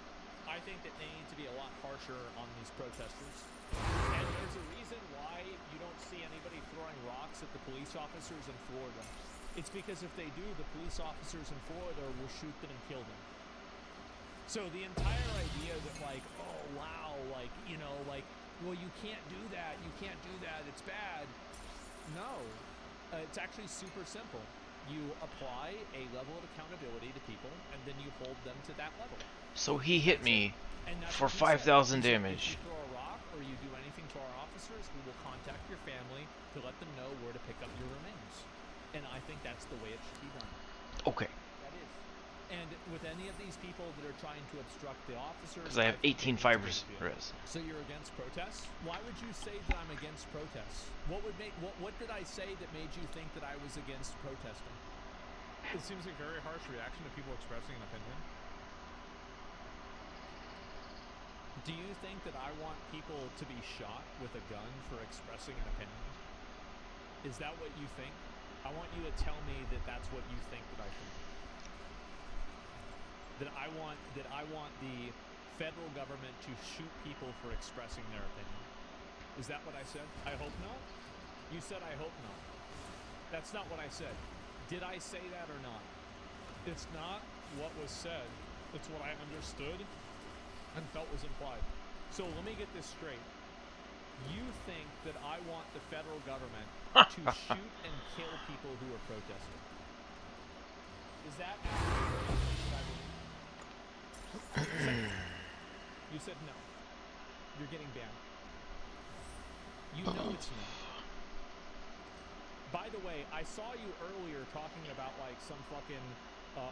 [SPEAKER 8] I think that they need to be a lot harsher on these protesters. And there's a reason why you don't see anybody throwing rocks at the police officers in Florida. It's because if they do, the police officers in Florida will shoot them and kill them. So the entire idea that like, oh wow, like, you know, like, well, you can't do that, it's bad. No. It's actually super simple. You apply a level of accountability to people, and then you hold them to that level.
[SPEAKER 1] So he hit me for
[SPEAKER 8] what he said.
[SPEAKER 1] 5,000
[SPEAKER 8] He said,
[SPEAKER 1] damage.
[SPEAKER 8] if you throw a rock or you do anything to our officers, we will contact your family to let them know where to pick up your remains. And I think that's the way it should be done.
[SPEAKER 1] Okay.
[SPEAKER 8] That is. And with any of these people that are trying to obstruct the officers...
[SPEAKER 1] Because I have 18 fibers res.
[SPEAKER 8] So you're against protests? Why would you say that I'm against protests? What would make... What did I say that made you think that I was against protesting?
[SPEAKER 4] It seems like a very harsh reaction to people expressing an opinion.
[SPEAKER 8] Do you think that I want people to be shot with a gun for expressing an opinion? Is that what you think? I want you to tell me that that's what you think that I think. That I want the federal government to shoot people for expressing their opinion. Is that what I said? I hope not. You said I hope not. That's not what I said. Did I say that or not?
[SPEAKER 4] It's not what was said. It's what I understood and felt was implied.
[SPEAKER 8] So let me get this straight. You think that I want the federal government to shoot and kill people who are protesting? Is that actually what I believe? You said no. You're getting banned. You know it's no. By the way, I saw you earlier talking about like some fucking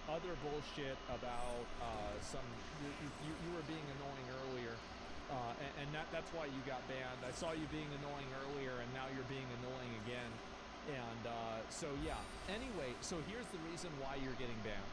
[SPEAKER 8] other bullshit about you were being annoying earlier, and that's why you got banned. I saw you being annoying earlier, and now you're being annoying again. And so yeah. Anyway, so here's the reason why you're getting banned.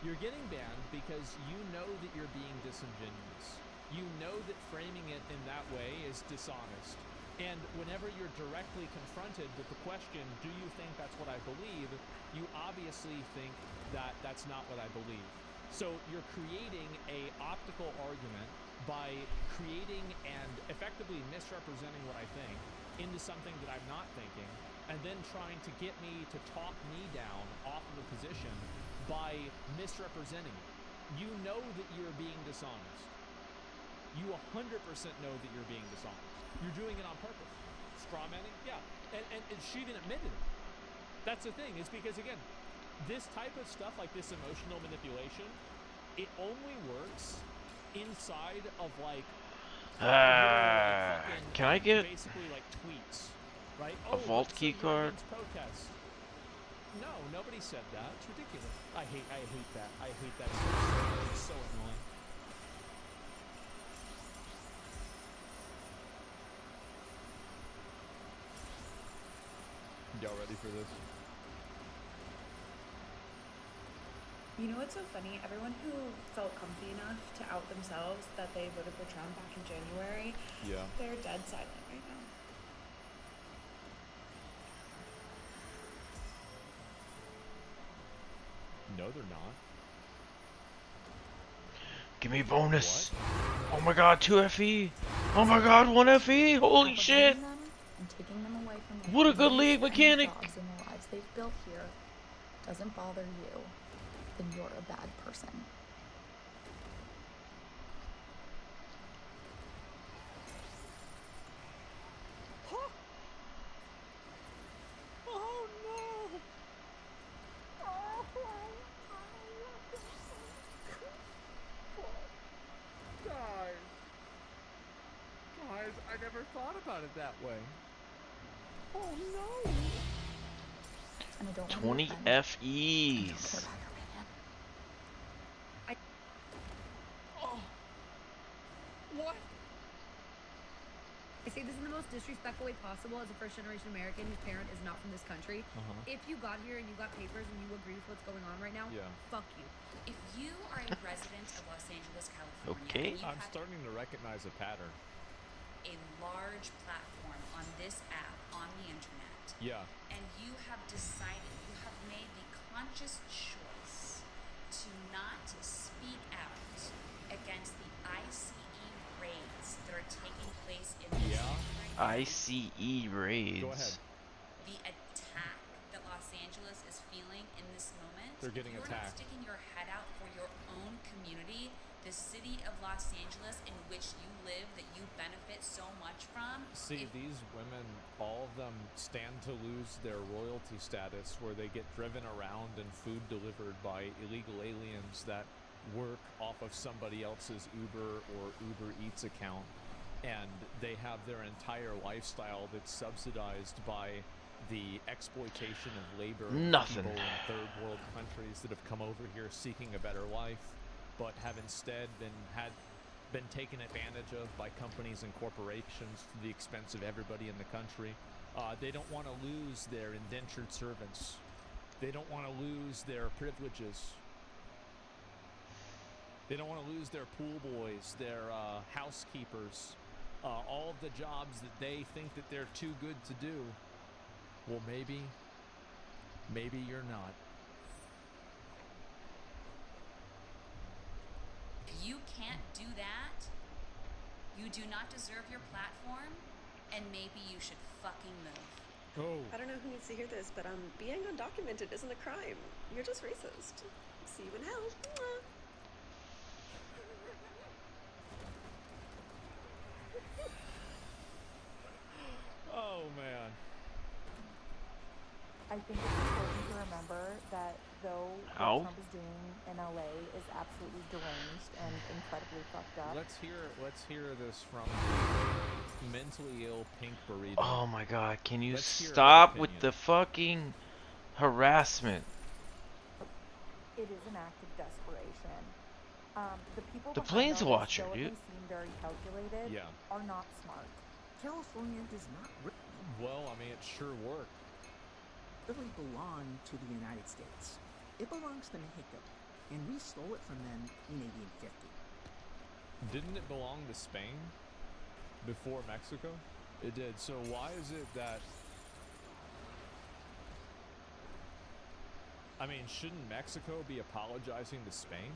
[SPEAKER 8] You're getting banned because you know that you're being disingenuous. You know that framing it in that way is dishonest. And whenever you're directly confronted with the question, do you think that's what I believe, you obviously think that that's not what I believe. So you're creating a optical argument by creating and effectively misrepresenting what I think into something that I'm not thinking, and then trying to get me to talk me down off of a position by misrepresenting it. You know that you're being dishonest. You 100% know that you're being dishonest. You're doing it on purpose. Straw manning? Yeah. And she even admitted it. That's the thing. It's because, again, this type of stuff, like this emotional manipulation, it only works inside of, like,
[SPEAKER 1] can I get
[SPEAKER 8] basically, like, tweets, right?
[SPEAKER 1] a vault key card?
[SPEAKER 8] Protest. No, nobody said that. It's ridiculous. I hate that. I hate that stuff. It's so annoying.
[SPEAKER 4] Y'all ready for this?
[SPEAKER 12] You know what's so funny? Everyone who felt comfy enough to out themselves that they voted for Trump back in January,
[SPEAKER 4] yeah,
[SPEAKER 12] they're dead silent right now.
[SPEAKER 8] No, they're not.
[SPEAKER 1] Give me bonus. What? Oh my god, 2 FE. Oh my god, 1 FE. Holy shit.
[SPEAKER 13] And taking them away from
[SPEAKER 1] what a good league mechanic.
[SPEAKER 13] Jobs and the lives they've built here doesn't bother you, then you're a bad person.
[SPEAKER 4] Oh no! Guys, I never thought about it that way. Oh no!
[SPEAKER 13] And I don't
[SPEAKER 1] 20 FEs.
[SPEAKER 15] What? I say this in the most disrespectful way possible as a first-generation American whose parent is not from this country. If you got here and you got papers and you agree with what's going on right now, fuck you.
[SPEAKER 25] If you are a resident of Los Angeles, California,
[SPEAKER 1] okay,
[SPEAKER 8] I'm starting to recognize a pattern.
[SPEAKER 25] A large platform on this app on the internet.
[SPEAKER 8] Yeah.
[SPEAKER 25] And you have decided, you have made the conscious choice to not speak out against the ICE raids that are taking place in this
[SPEAKER 1] ICE raids.
[SPEAKER 8] Go ahead.
[SPEAKER 25] The attack that Los Angeles is feeling in this moment.
[SPEAKER 8] They're getting
[SPEAKER 25] attacked. If you're not sticking your head out for your own community, the city of Los
[SPEAKER 7] Los Angeles in which you live that you benefit so much from.
[SPEAKER 8] See, these women, all of them stand to lose their royalty status where they get driven around and food delivered by illegal aliens that work off of somebody else's Uber or Uber Eats account. And they have their entire lifestyle that's subsidized by the exploitation of labor of
[SPEAKER 1] Nothing.
[SPEAKER 8] people in third world countries that have come over here seeking a better life, but have instead been taken advantage of by companies and corporations to the expense of everybody in the country. They don't want to lose their indentured servants. They don't want to lose their privileges. They don't want to lose their pool boys, their housekeepers, all of the jobs that they think that they're too good to do. Well, maybe you're not.
[SPEAKER 7] If you can't do that, you do not deserve your platform, and maybe you should fucking move.
[SPEAKER 8] Oh.
[SPEAKER 16] I don't know who needs to hear this, but being undocumented isn't a crime. You're just racist. See you in hell. Mwah.
[SPEAKER 8] Oh, man.
[SPEAKER 13] I think it's important to remember that though what Trump is doing in LA is absolutely deranged and incredibly fucked up.
[SPEAKER 8] Let's hear this from mentally ill Pink Burrito.
[SPEAKER 1] Oh my god, can you
[SPEAKER 8] Let's hear her
[SPEAKER 1] stop with
[SPEAKER 8] opinion.
[SPEAKER 1] the fucking harassment?
[SPEAKER 13] It is an act of desperation. The people
[SPEAKER 1] The
[SPEAKER 13] behind all this,
[SPEAKER 1] Planeswatcher,
[SPEAKER 13] though
[SPEAKER 1] dude.
[SPEAKER 13] It may seem very calculated,
[SPEAKER 8] Yeah.
[SPEAKER 13] are not smart.
[SPEAKER 21] California does not
[SPEAKER 8] Well, I mean, it sure worked.
[SPEAKER 21] really belong to the United States. It belongs to Mexico, and we stole it from them in 1850.
[SPEAKER 8] Didn't it belong to Spain before Mexico? It did. So why is it that... I mean, shouldn't Mexico be apologizing to Spain?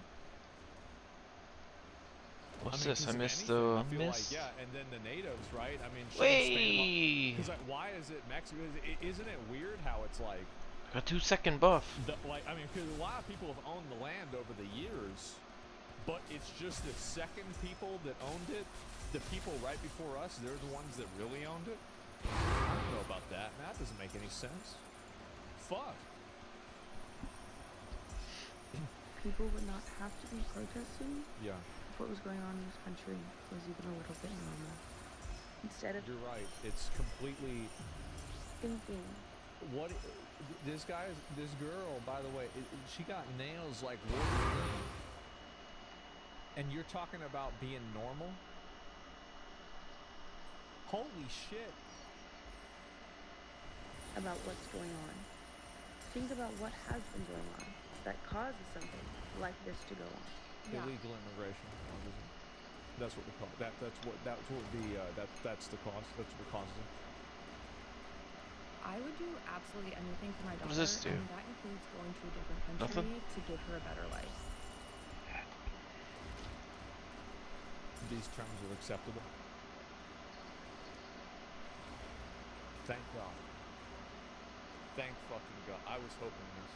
[SPEAKER 1] What's
[SPEAKER 8] I mean,
[SPEAKER 1] this?
[SPEAKER 8] 'cause
[SPEAKER 1] I
[SPEAKER 8] if
[SPEAKER 1] missed
[SPEAKER 8] anything,
[SPEAKER 1] the
[SPEAKER 8] I feel
[SPEAKER 1] miss.
[SPEAKER 8] like, yeah, and then the natives, right? I mean,
[SPEAKER 1] Wait.
[SPEAKER 8] Because like, why is it Mexico? Isn't it weird how it's like?
[SPEAKER 1] A 2-second buff.
[SPEAKER 8] I mean, because a lot of people have owned the land over the years, but it's just the second people that owned it, the people right before us, they're the ones that really owned it. I don't know about that. Man, that doesn't make any sense. Fuck.
[SPEAKER 22] People would not have to be protesting.
[SPEAKER 8] Yeah.
[SPEAKER 22] If what was going on in this country was even a little bit normal. Instead of
[SPEAKER 8] You're right. It's completely
[SPEAKER 22] thinking.
[SPEAKER 8] what this girl, by the way, she got nails like Wolverine. And you're talking about being normal? Holy shit.
[SPEAKER 22] About what's going on. Think about what has been going on that causes something like this to go on.
[SPEAKER 8] Illegal immigration. That's what we call it. That's what that's the cause. That's what causes it.
[SPEAKER 12] I would do absolutely anything for my daughter,
[SPEAKER 1] What does this do?
[SPEAKER 12] and that includes going to a different country
[SPEAKER 1] Nothing?
[SPEAKER 12] to give her a better life.
[SPEAKER 8] These terms are acceptable. Thank God. Thank fucking God. I was hoping this.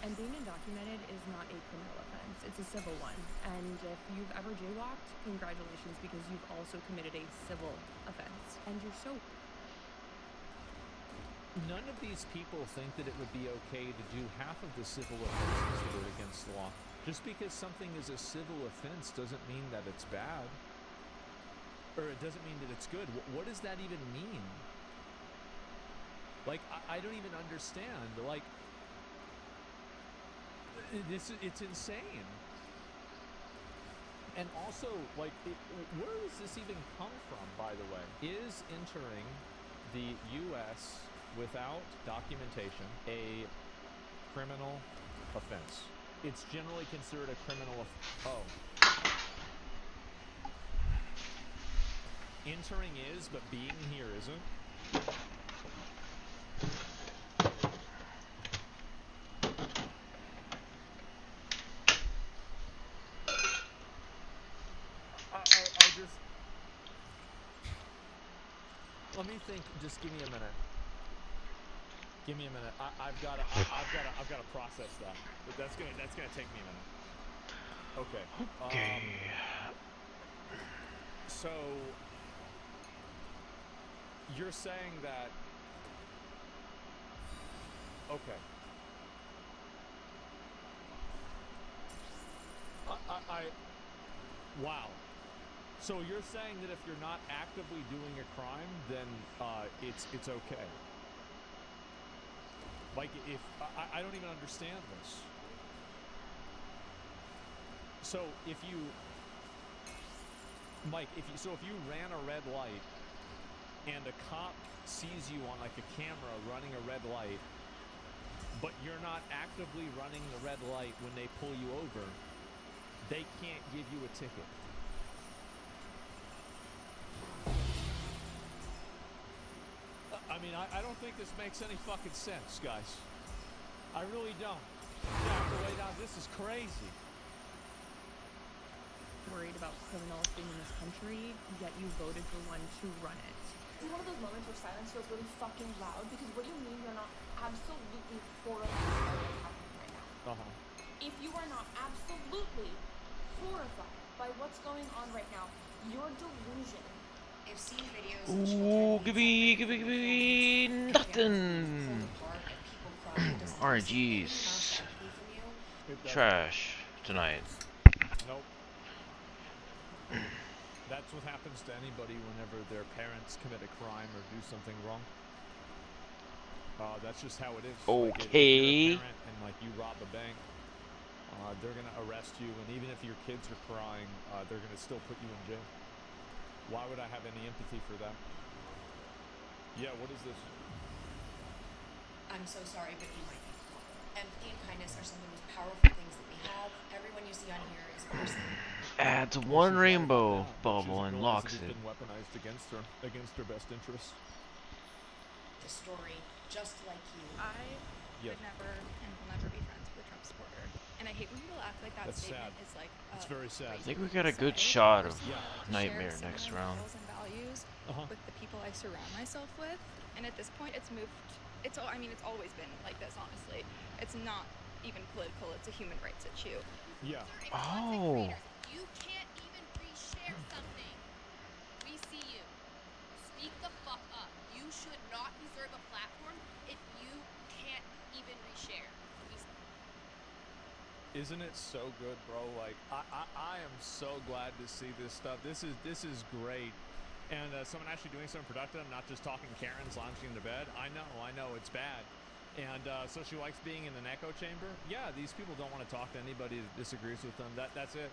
[SPEAKER 12] And being undocumented is not a criminal offense, it's a civil one. And if you've ever jaywalked, congratulations, because you've also committed a civil offense. And you're so...
[SPEAKER 8] None of these people think that it would be okay to do half of the civil offenses that are against the law. Just because something is a civil offense doesn't mean that it's bad. Or it doesn't mean that it's good. What does that even mean? Like, I don't even understand. Like, it's insane. And also, like, where does this even come from, by the way? Is entering the U.S. without documentation a criminal offense? It's generally considered a criminal Entering is, but being here isn't. I just... Let me think. Just give me a minute. Give me a minute. I've got to process that. That's gonna take me a minute. Okay.
[SPEAKER 1] Okay.
[SPEAKER 8] So you're saying that, okay. Wow. So you're saying that if you're not actively doing a crime, then it's okay. Like, if I don't even understand this. So if you, Mike, if you ran a red light and a cop sees you on like a camera running a red light, but you're not actively running the red light when they pull you over, they can't give you a ticket. I mean, I don't think this makes any fucking sense, guys. I really don't. Yeah, the way down, this is crazy.
[SPEAKER 12] Worried about criminals being in this country, yet you voted for one to run it.
[SPEAKER 2] It's one of those moments where silence feels really fucking loud, because what do you mean you're not absolutely horrified by what's happening right now? If you are not absolutely horrified by what's going on right now, your delusion.
[SPEAKER 7] I've seen videos
[SPEAKER 1] Ooh, give me nothing. RNGs. Trash tonight.
[SPEAKER 8] Nope. That's what happens to anybody whenever their parents commit a crime or do something wrong. That's just how it is.
[SPEAKER 1] Okay.
[SPEAKER 8] Like, if you're a parent and like you rob a bank, they're gonna arrest you, and even if your kids are crying, they're gonna still put you in jail. Why would I have any empathy for that? Yeah, what is this?
[SPEAKER 6] I'm so sorry, but you might be. Empathy and kindness are some of the most powerful things that we have. Everyone you see on here is a person.
[SPEAKER 1] Adds one rainbow bubble and locks
[SPEAKER 8] It's
[SPEAKER 1] it.
[SPEAKER 8] been weaponized against her best interests.
[SPEAKER 6] The story, just like you.
[SPEAKER 2] I would never and will never be friends with a Trump supporter. And I hate when people act like that statement is like
[SPEAKER 8] it's very sad.
[SPEAKER 1] I think we got a good shot of Nightmare next round.
[SPEAKER 2] And values with the people I surround myself with, and at this point it's moved. It's always been like this, honestly. It's not even political, it's a human rights issue.
[SPEAKER 8] Yeah.
[SPEAKER 1] Oh.
[SPEAKER 11] You can't even reshare something. We see you. Speak the fuck up. You should not deserve a platform if you can't even reshare.
[SPEAKER 8] Isn't it so good, bro? Like, I am so glad to see this stuff. This is great. And someone actually doing something productive, not just talking Karens lounging into bed. I know, it's bad. And so she likes being in an echo chamber. Yeah, these people don't want to talk to anybody that disagrees with them. That's it.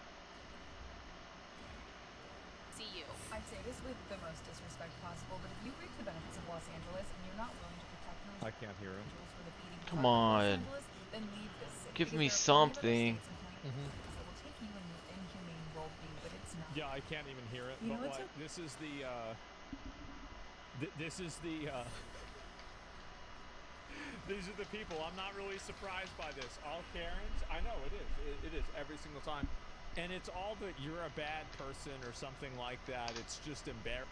[SPEAKER 11] See you.
[SPEAKER 18] I say this with the most disrespect possible, but if you reap the benefits of Los Angeles and you're not willing to protect those
[SPEAKER 8] I can't hear it.
[SPEAKER 18] for the beating
[SPEAKER 1] Come
[SPEAKER 18] heart of Los
[SPEAKER 1] on.
[SPEAKER 18] Angeles, then leave this city.
[SPEAKER 1] Give
[SPEAKER 18] Because
[SPEAKER 1] me
[SPEAKER 18] there are
[SPEAKER 1] something.
[SPEAKER 18] plenty of other states and plenty of places that will take you in your inhumane worldview, but it's not.
[SPEAKER 8] Yeah, I can't even hear it.
[SPEAKER 18] You know
[SPEAKER 8] But
[SPEAKER 18] what's
[SPEAKER 8] like, this is the these are the people. I'm not really surprised by this. All Karens, I know it is. It is every single time. And it's all that you're a bad person or something like that. It's just embarrassing.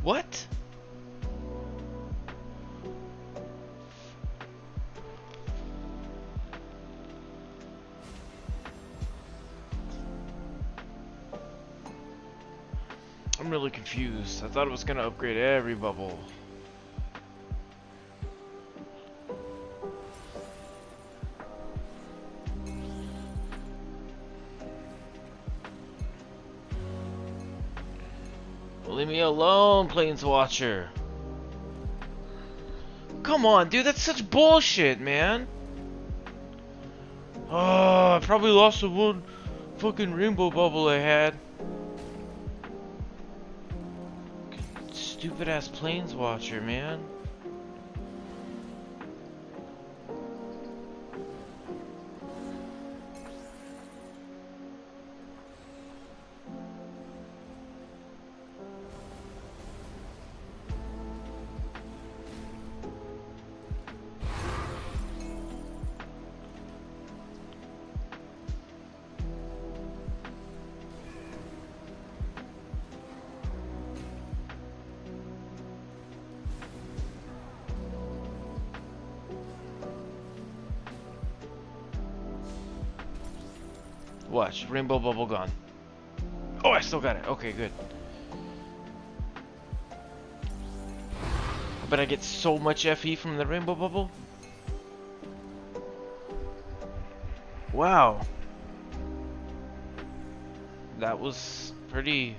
[SPEAKER 1] What? I'm really confused. I thought it was gonna upgrade every bubble. Leave me alone, Planeswatcher. Come on, dude, that's such bullshit, man. Oh, I probably lost the one fucking rainbow bubble I had. Stupid ass Planeswatcher, man. Watch, rainbow bubble gone. Oh, I still got it. Okay, good. But I get so much FE from the rainbow bubble. Wow. That was pretty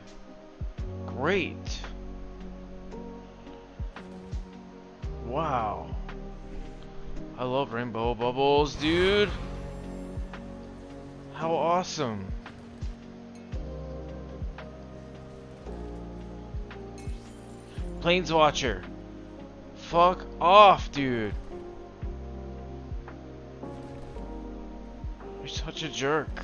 [SPEAKER 1] great. Wow. I love rainbow bubbles, dude. How awesome. Planeswatcher. Fuck off, dude. You're such a jerk.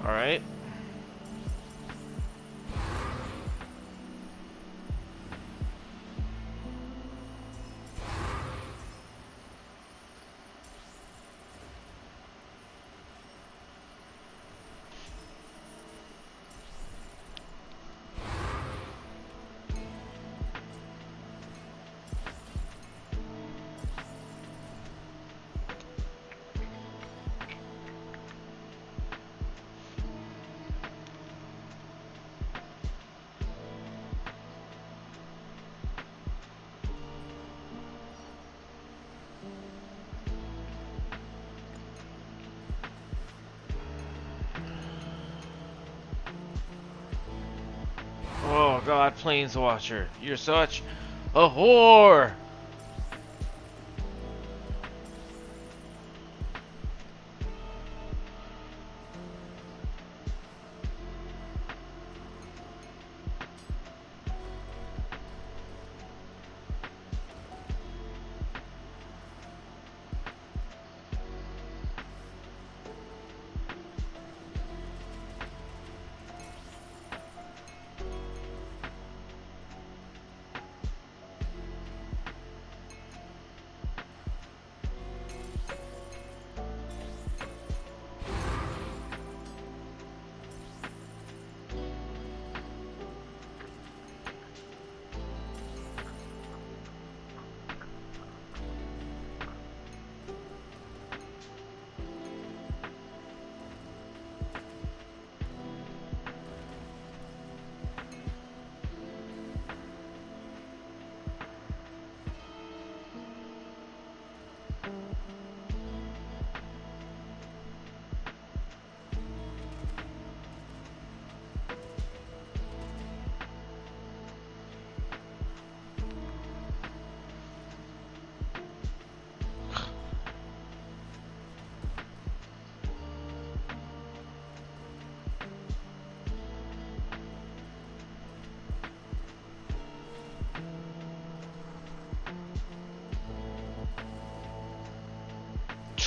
[SPEAKER 1] All right. Oh God, Planeswatcher, you're such a whore.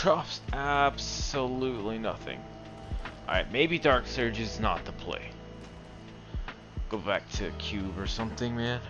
[SPEAKER 1] drops absolutely nothing. Alright, maybe Dark Surge is not the play. Go back to Cube or something, man.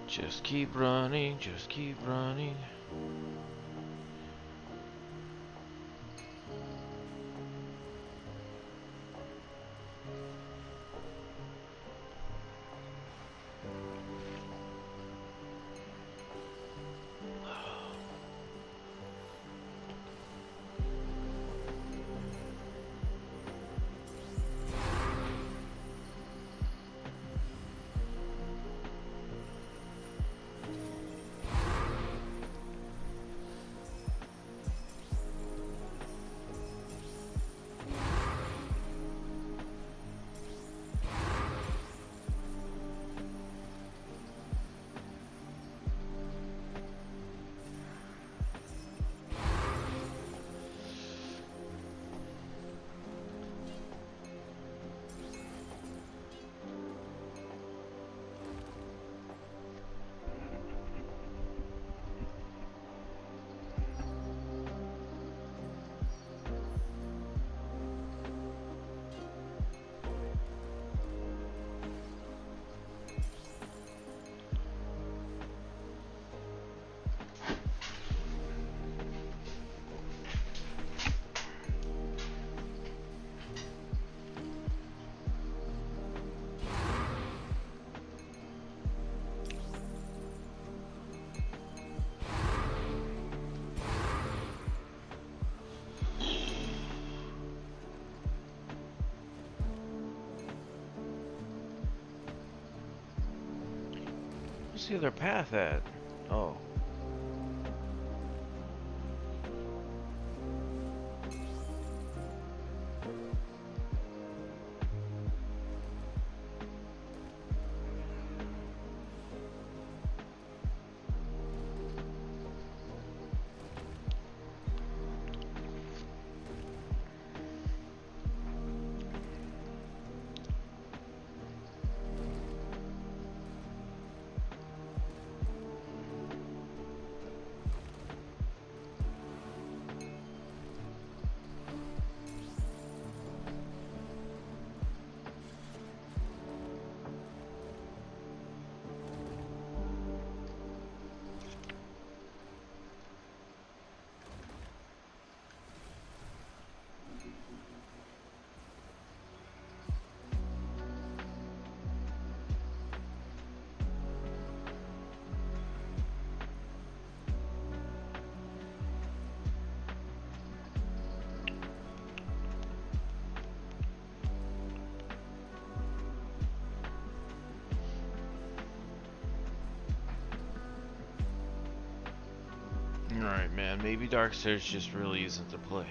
[SPEAKER 1] Just keep running, just keep running. Where's the other path at? Oh. Alright, man, maybe Dark Surge just really isn't the play.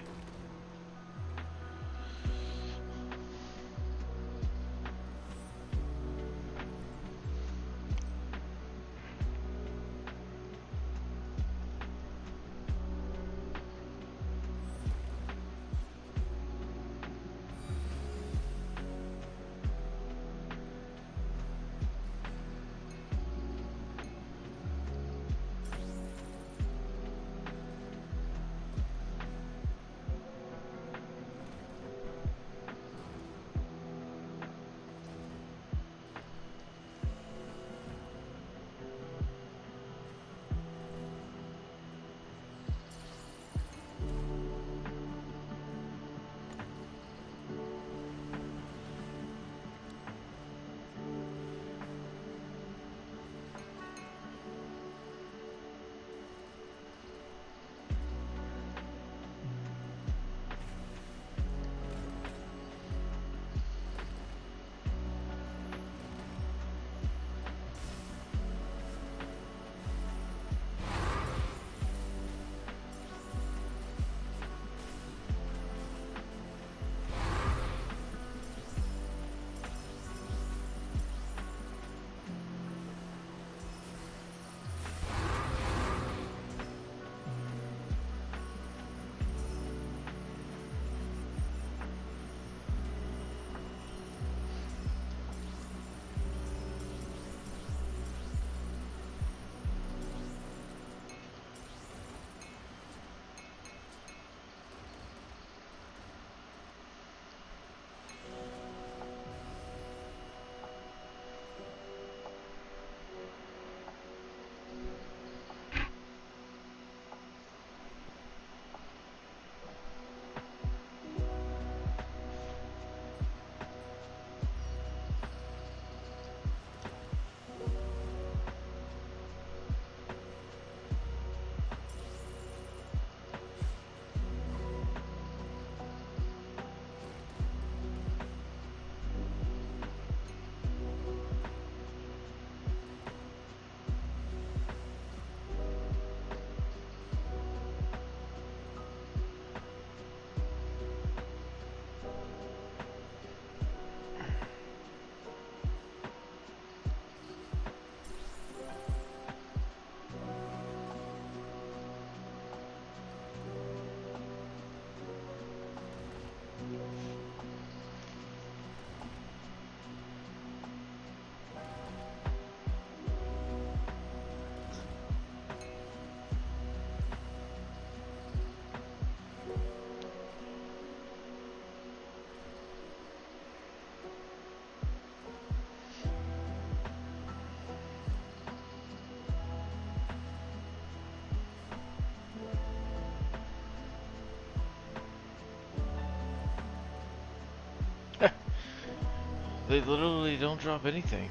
[SPEAKER 1] They literally don't drop anything.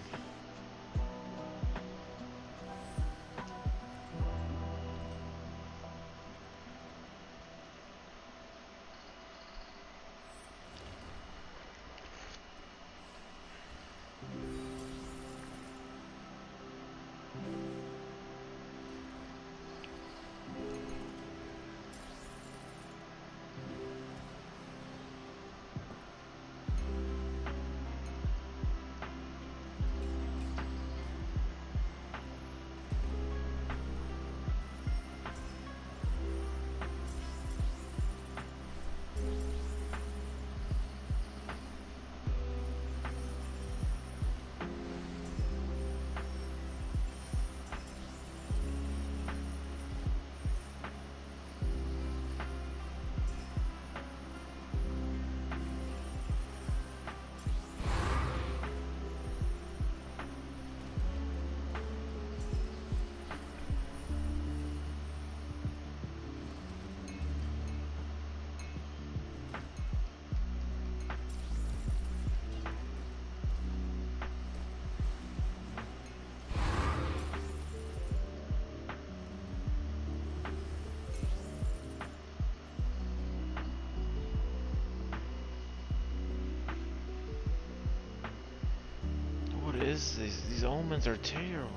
[SPEAKER 1] What is this? These omens are terrible.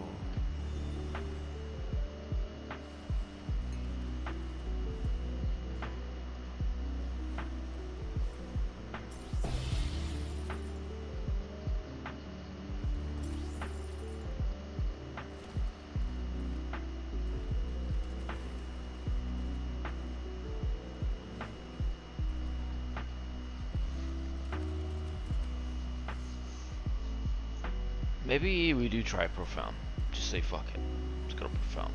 [SPEAKER 1] Maybe we do try profound. Just say fuck it. Let's go to profound.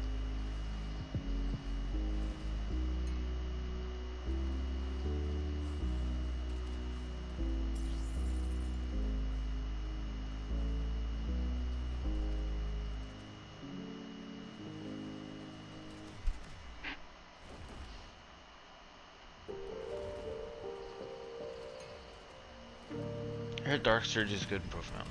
[SPEAKER 1] I heard Dark Surge is good in profound.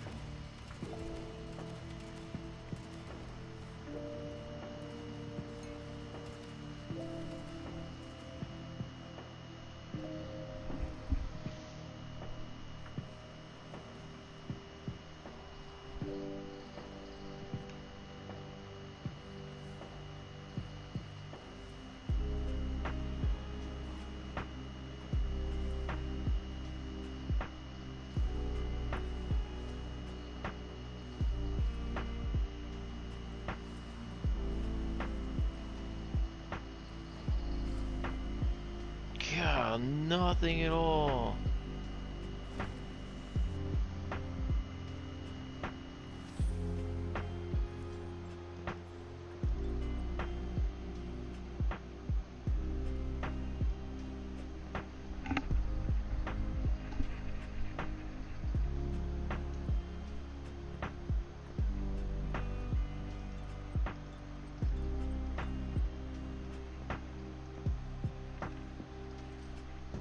[SPEAKER 1] God, nothing at all.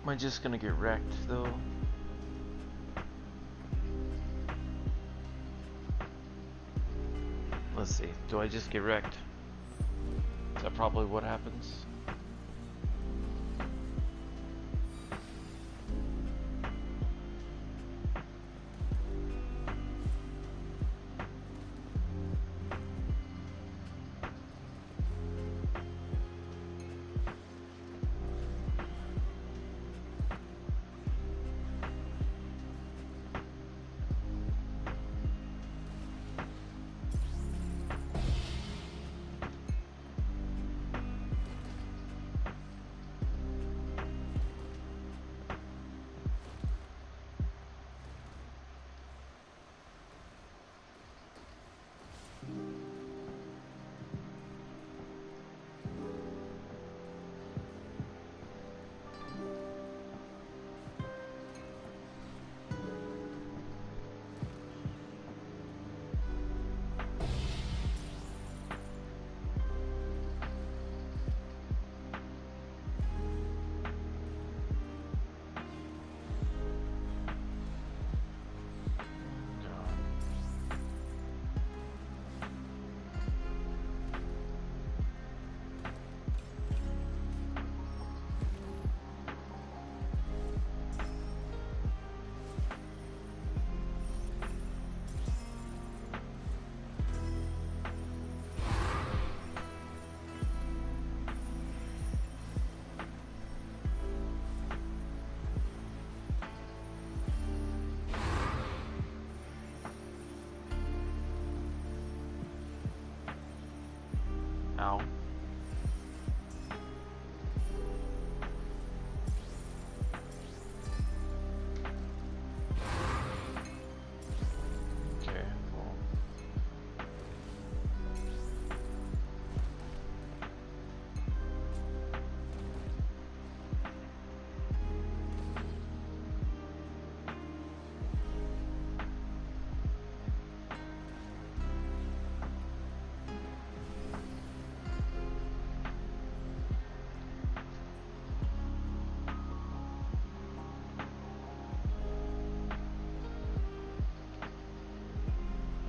[SPEAKER 1] Am I just gonna get wrecked though? Let's see, do I just get wrecked? Is that probably what happens?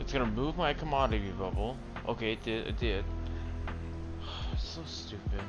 [SPEAKER 1] It's gonna move my commodity bubble. Okay, it did. It did. So stupid.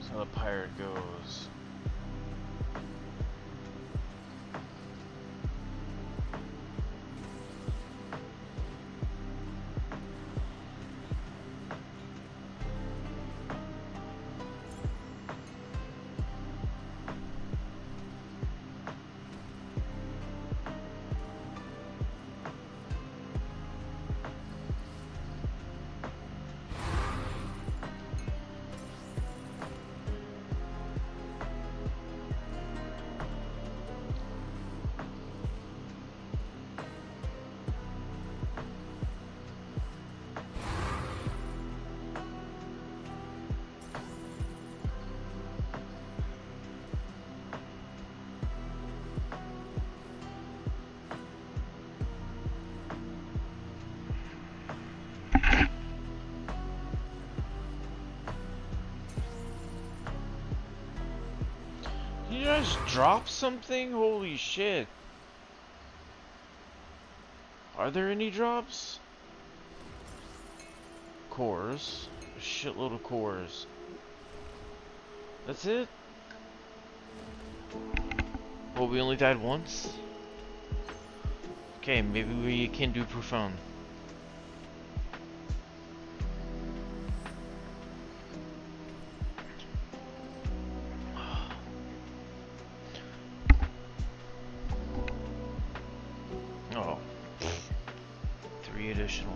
[SPEAKER 1] So the pirate goes. You guys drop something? Holy shit. Are there any drops? Cores. A shitload of cores. That's it? Well, we only died once? Okay, maybe we can do profound. Oh. 3 additional.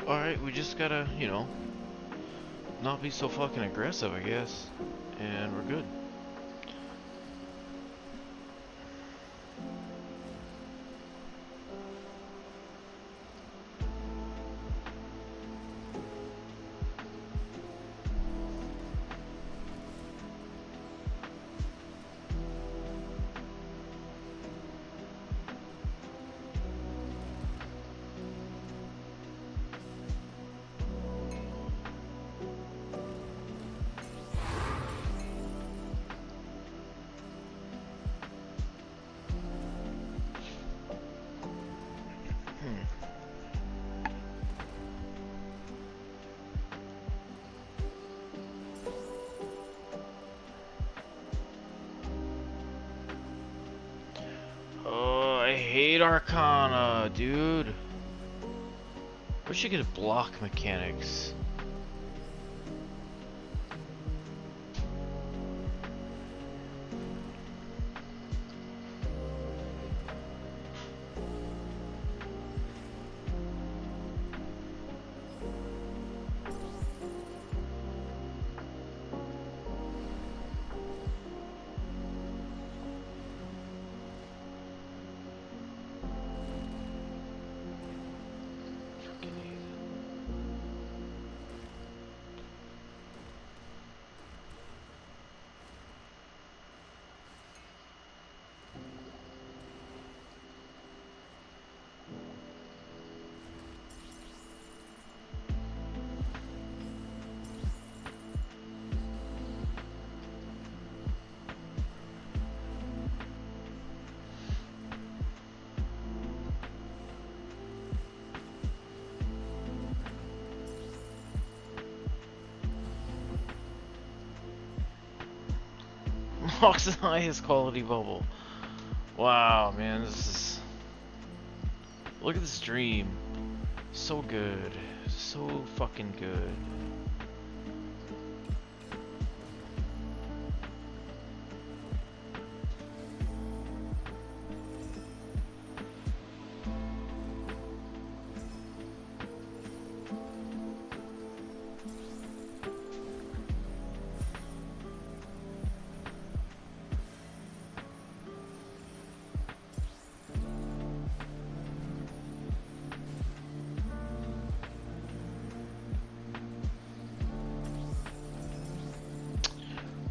[SPEAKER 1] Alright, we just gotta, you know, not be so fucking aggressive, I guess. And we're good. Oh, I hate Arcana, dude. Wish you could block mechanics. unlocks the highest quality bubble. Wow, man, this is... Look at the stream. So good. So fucking good.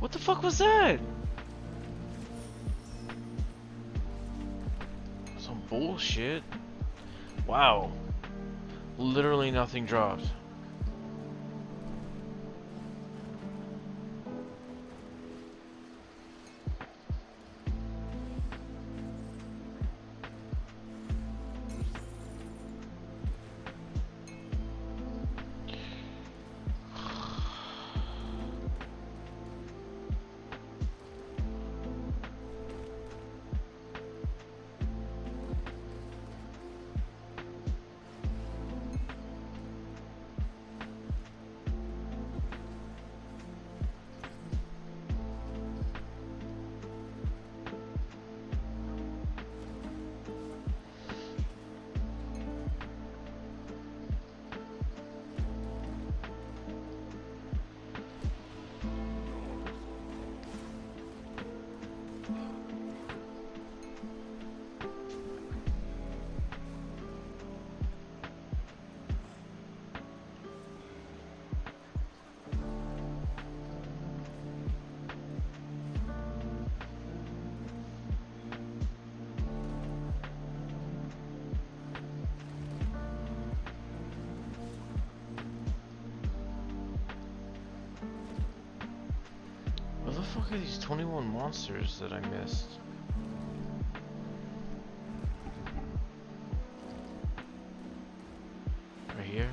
[SPEAKER 1] What the fuck was that? Some bullshit. Wow. Literally nothing dropped. What the fuck are these 21 monsters that I missed? Right here?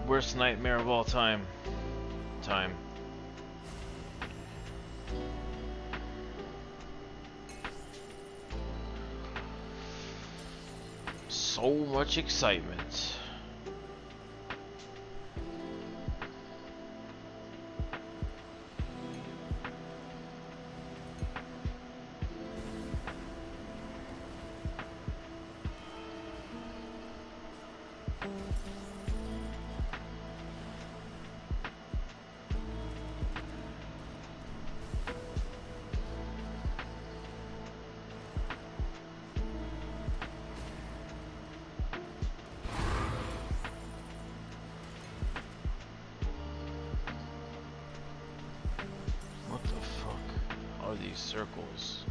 [SPEAKER 1] Worst nightmare of all time. So much excitement. These circles.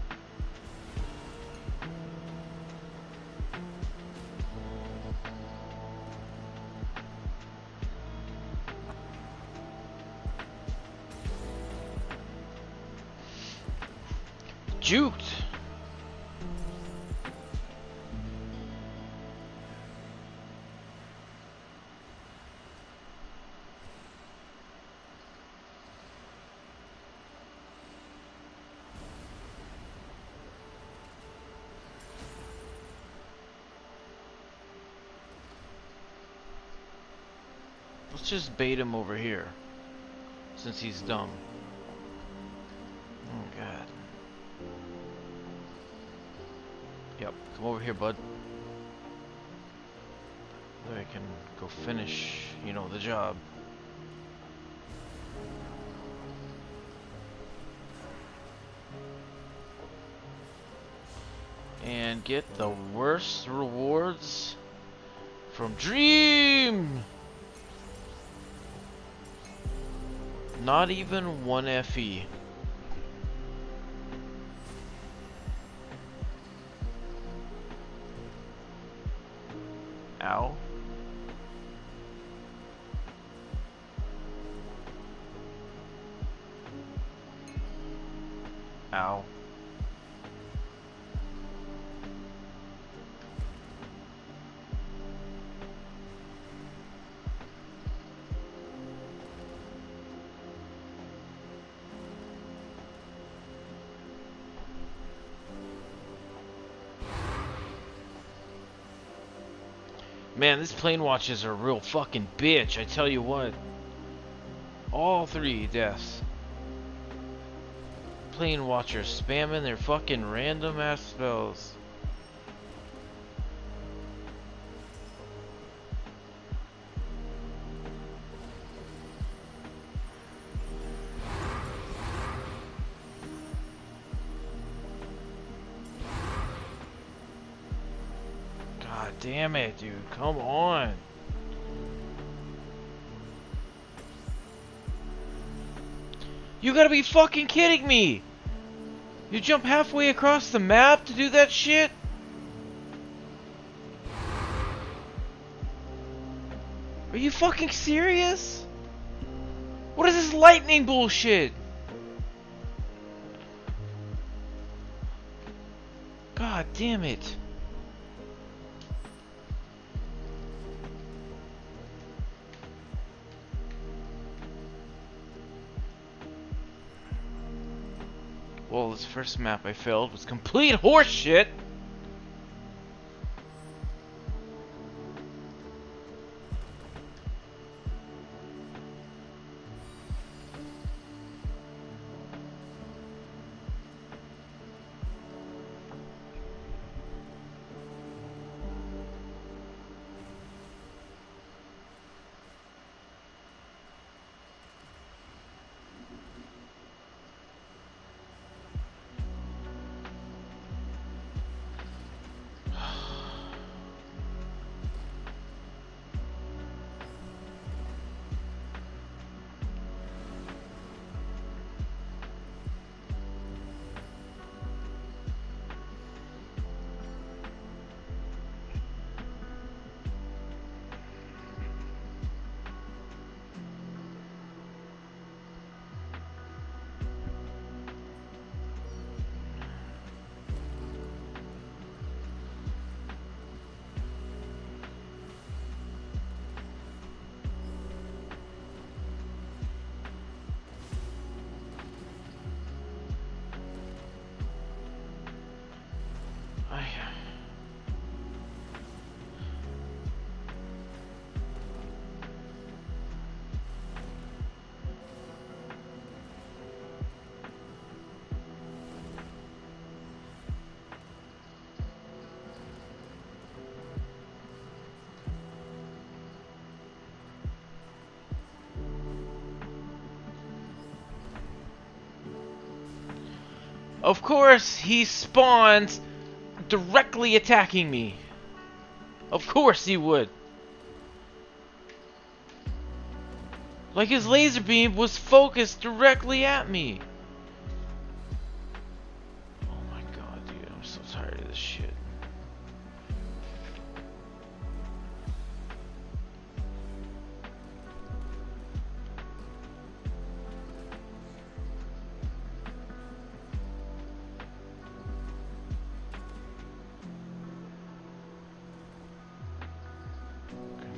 [SPEAKER 1] Juked. just bait him over here. Since he's dumb. Oh god. Yep, come over here, bud. Then I can go finish, you know, the job. And get the worst rewards from Dream! Not even 1 FE. Ow. Ow. Man, these plane watches are a real fucking bitch, I tell you what. All 3 deaths. Plane watchers spamming their fucking random ass spells. God damn it, dude. Come on. You gotta be fucking kidding me! You jump halfway across the map to do that shit? Are you fucking serious? What is this lightning bullshit? God damn it. Well, this first map I failed was complete horseshit. Of course, he spawns directly attacking me. Of course he would. Like his laser beam was focused directly at me. Oh my god, dude, I'm so tired of this shit.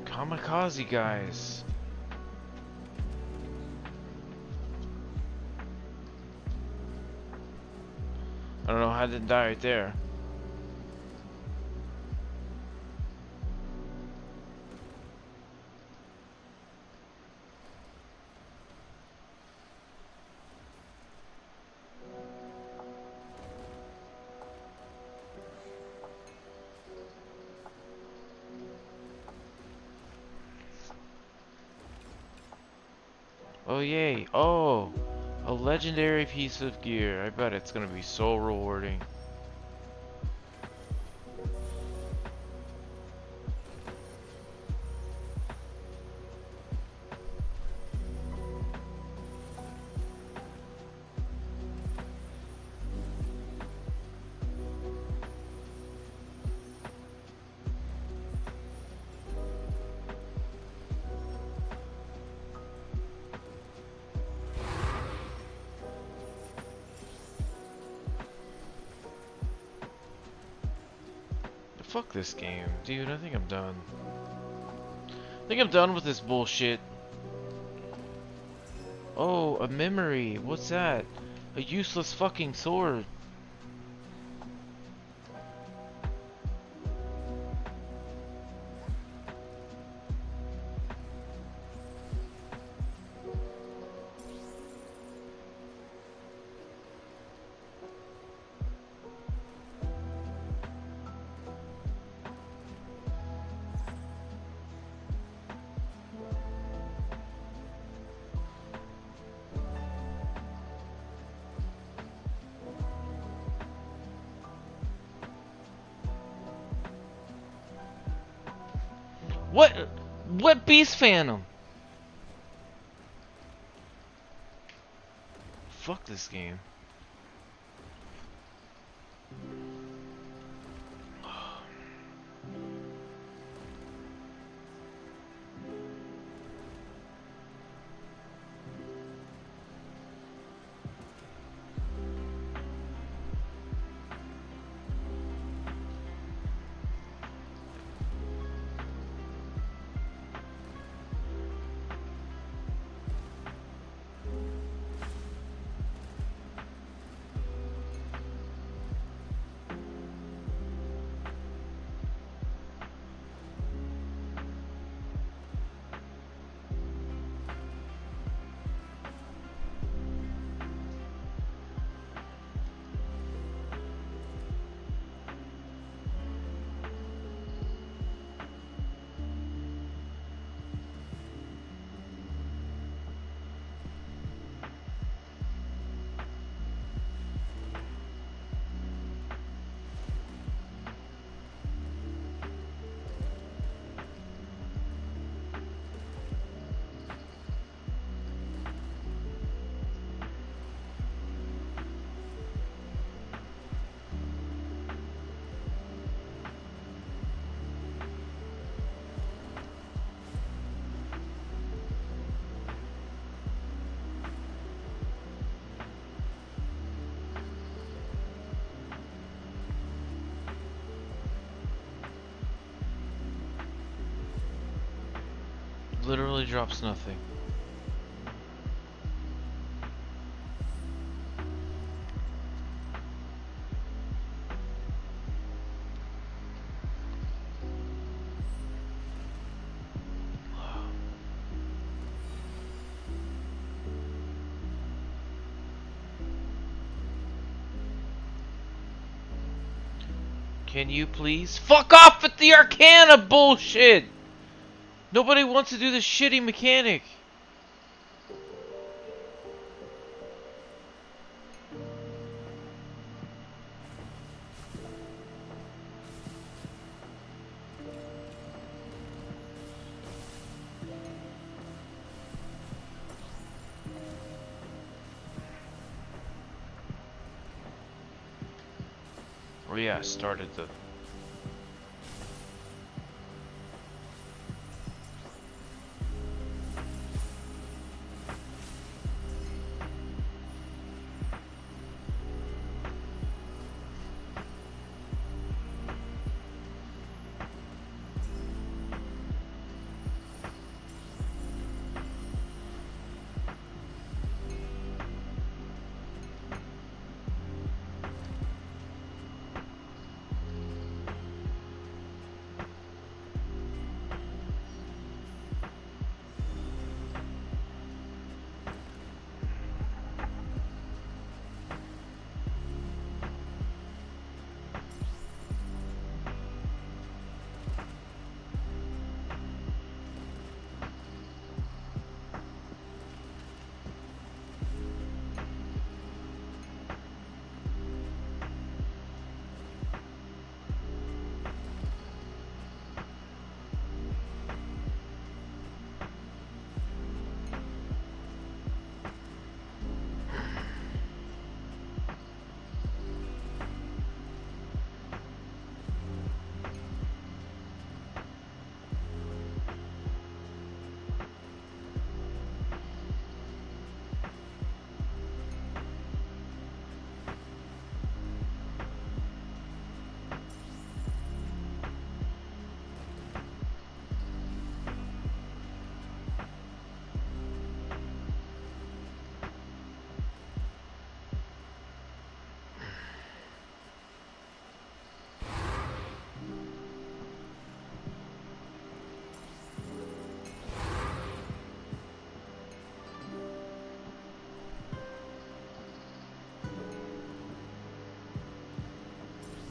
[SPEAKER 1] Kamikaze guys. I don't know how I didn't die right there. Oh yay. Oh, a legendary piece of gear. I bet it's gonna be so rewarding. Fuck this game, dude. I think I'm done. I think I'm done with this bullshit. Oh, a memory. What's that? A useless fucking sword. What beast phantom? Fuck this game. Literally drops nothing. Can you please fuck off with the Arcana bullshit? Nobody wants to do this shitty mechanic. Oh yeah, started the...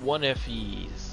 [SPEAKER 1] 1 FEs.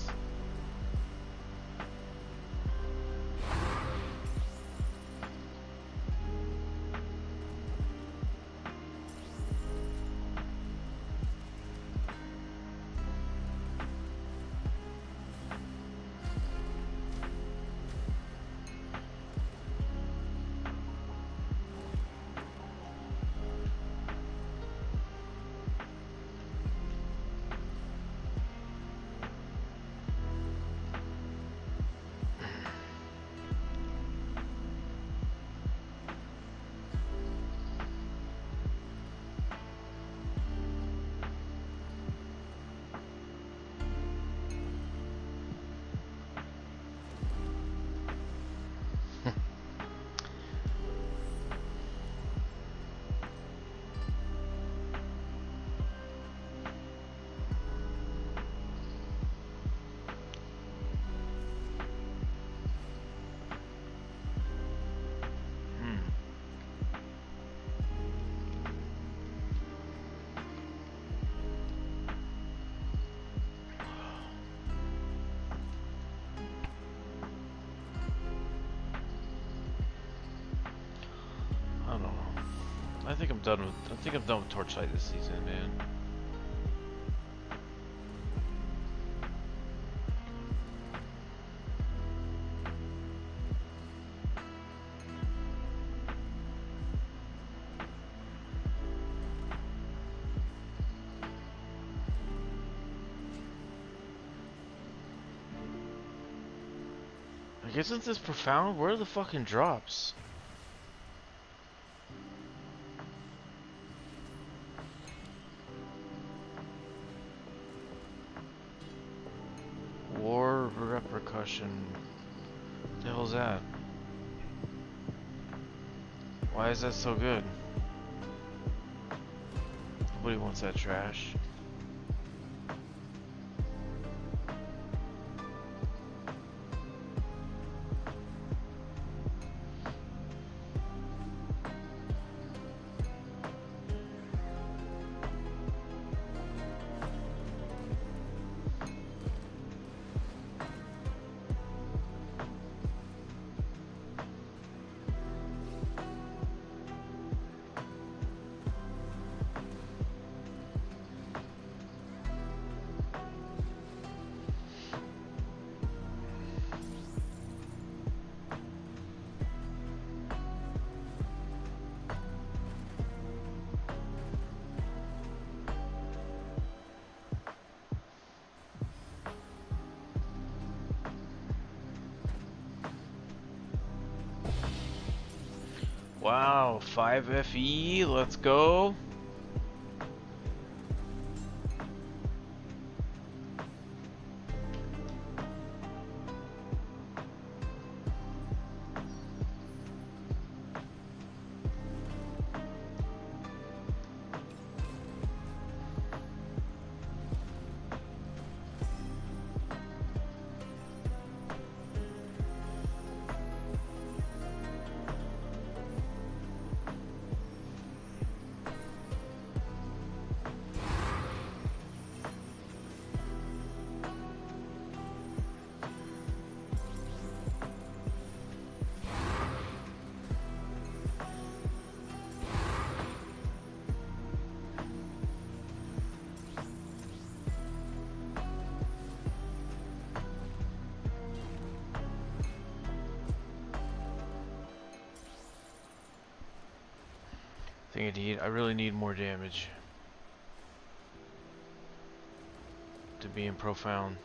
[SPEAKER 1] I think I'm done with Torchlight this season, man. Like, isn't this profound? Where are the fucking drops? War repercussion. What the hell's that? Why is that so good? Nobody wants that trash. Wow, 5 FE, let's go. I really need more damage to be in profound.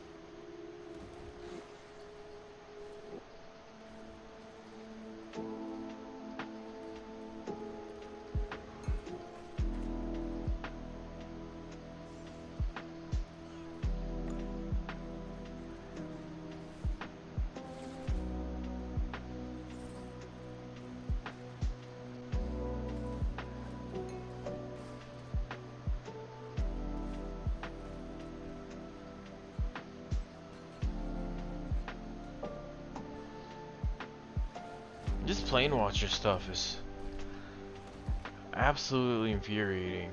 [SPEAKER 1] This plane watcher stuff is absolutely infuriating.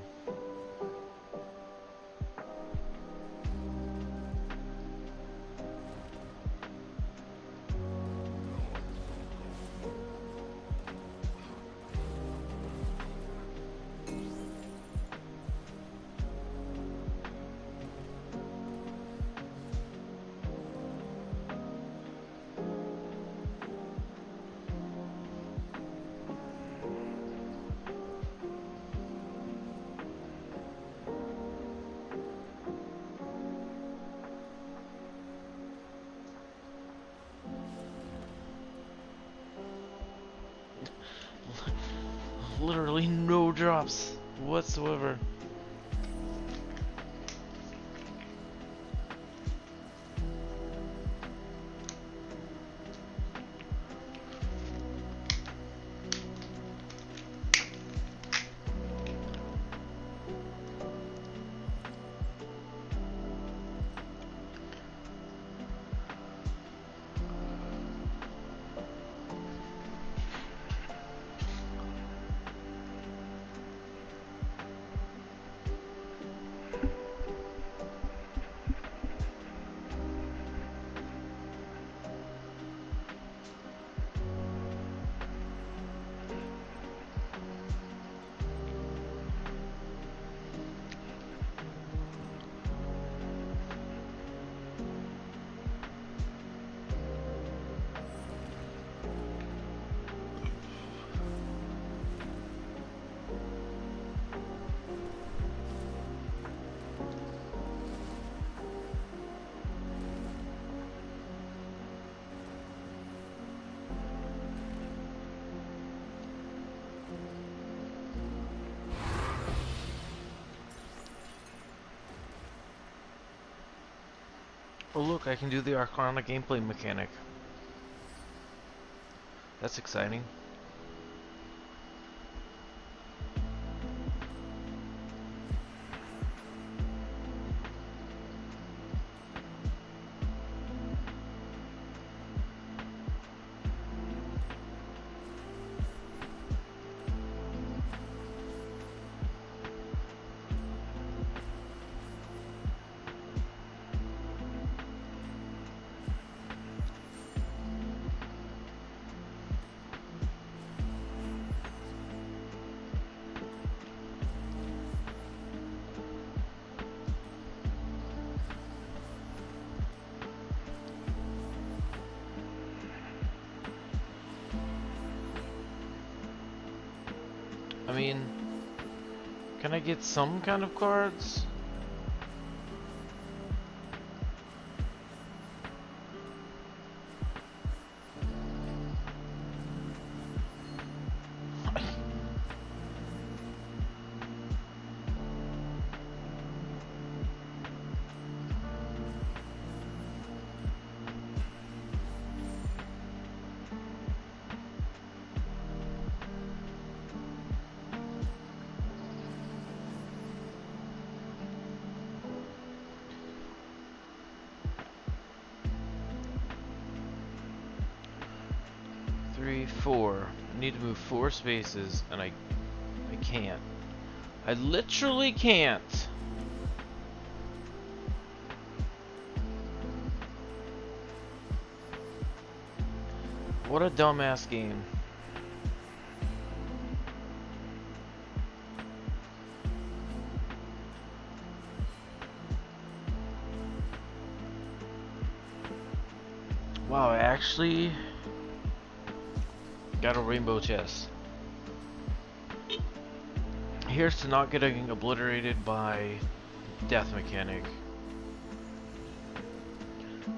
[SPEAKER 1] literally no drops whatsoever. Oh look, I can do the Arcana gameplay mechanic. That's exciting. I mean, can I get some kind of cards? Four. I need to move 4 spaces, and I can't. I literally can't. What a dumbass game. Wow, I actually got a rainbow chest. Here's to not getting obliterated by death mechanic,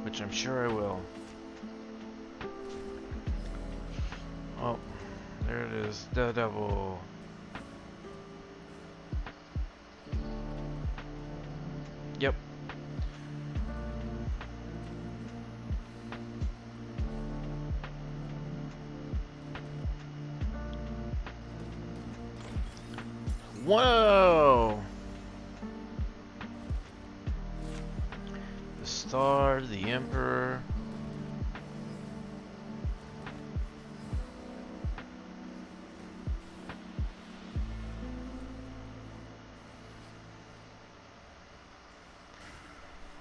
[SPEAKER 1] which I'm sure I will. Oh, there it is, the devil. Yep. Whoa! The star, the emperor.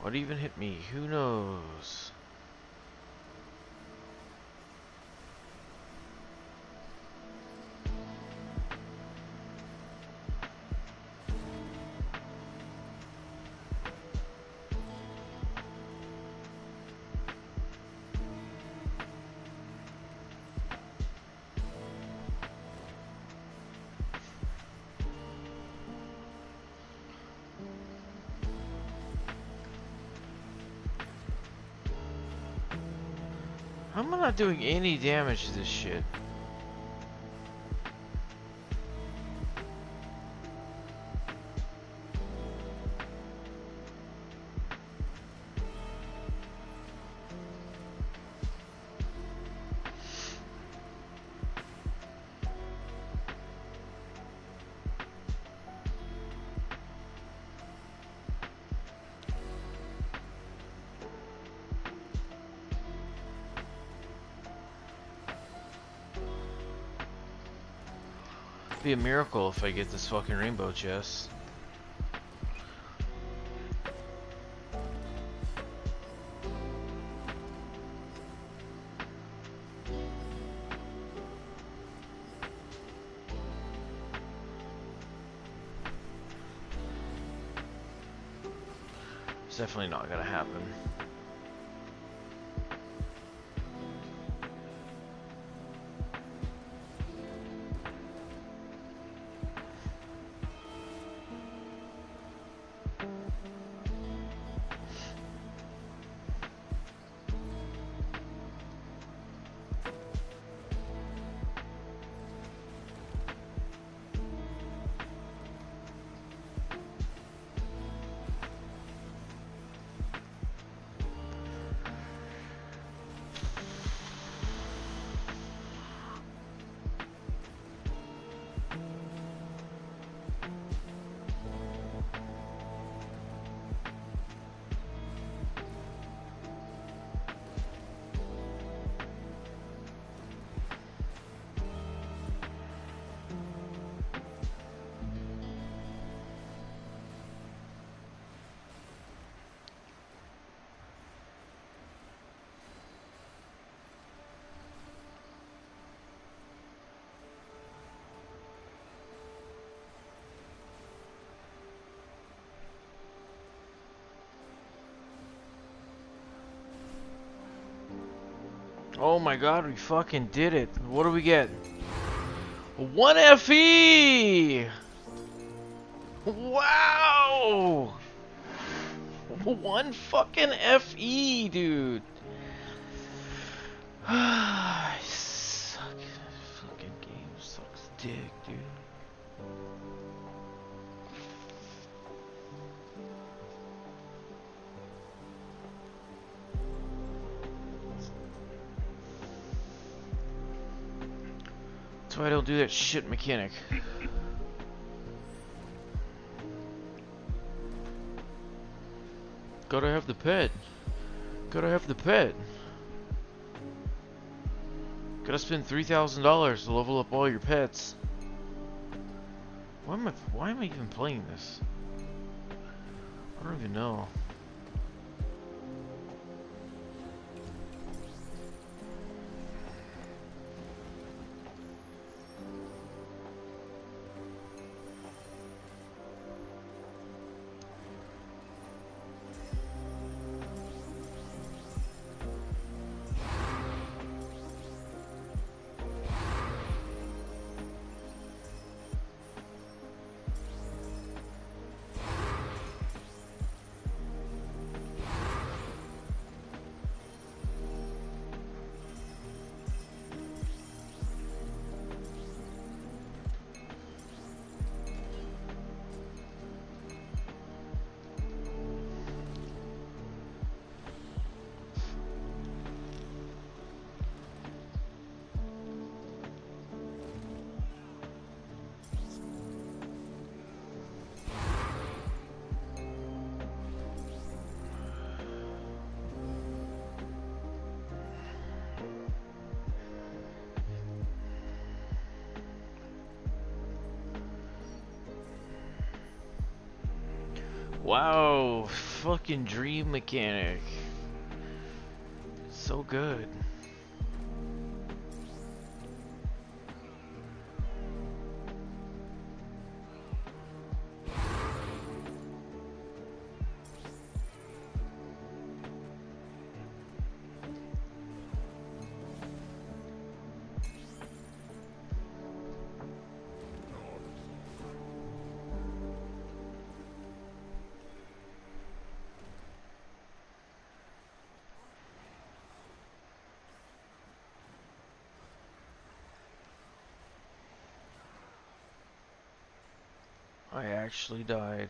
[SPEAKER 1] What even hit me? Who knows? I'm not doing any damage to this shit. Be a miracle if I get this fucking rainbow chest. It's definitely not gonna happen. Oh my god, we fucking did it. What do we get? 1 FE! Wow! 1 fucking FE, dude. I suck. Fucking game sucks dick, dude. That's why I don't do that shit mechanic. Gotta have the pet. Gotta have the pet. Gotta spend $3,000 to level up all your pets. Why am I even playing this? I don't even know. Wow, fucking dream mechanic. So good. I actually died.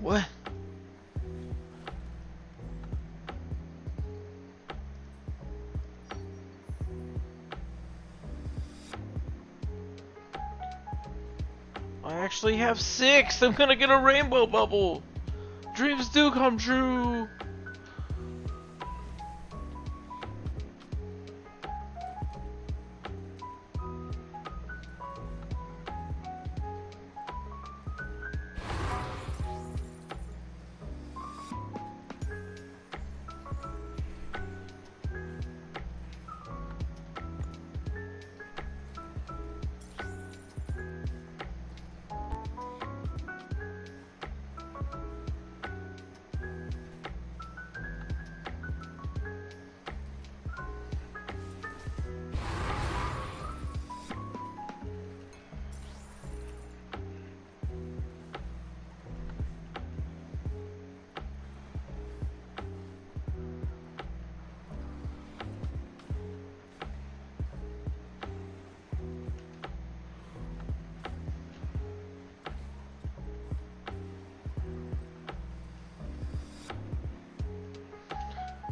[SPEAKER 1] What? I actually have 6! I'm gonna get a rainbow bubble! Dreams do come true!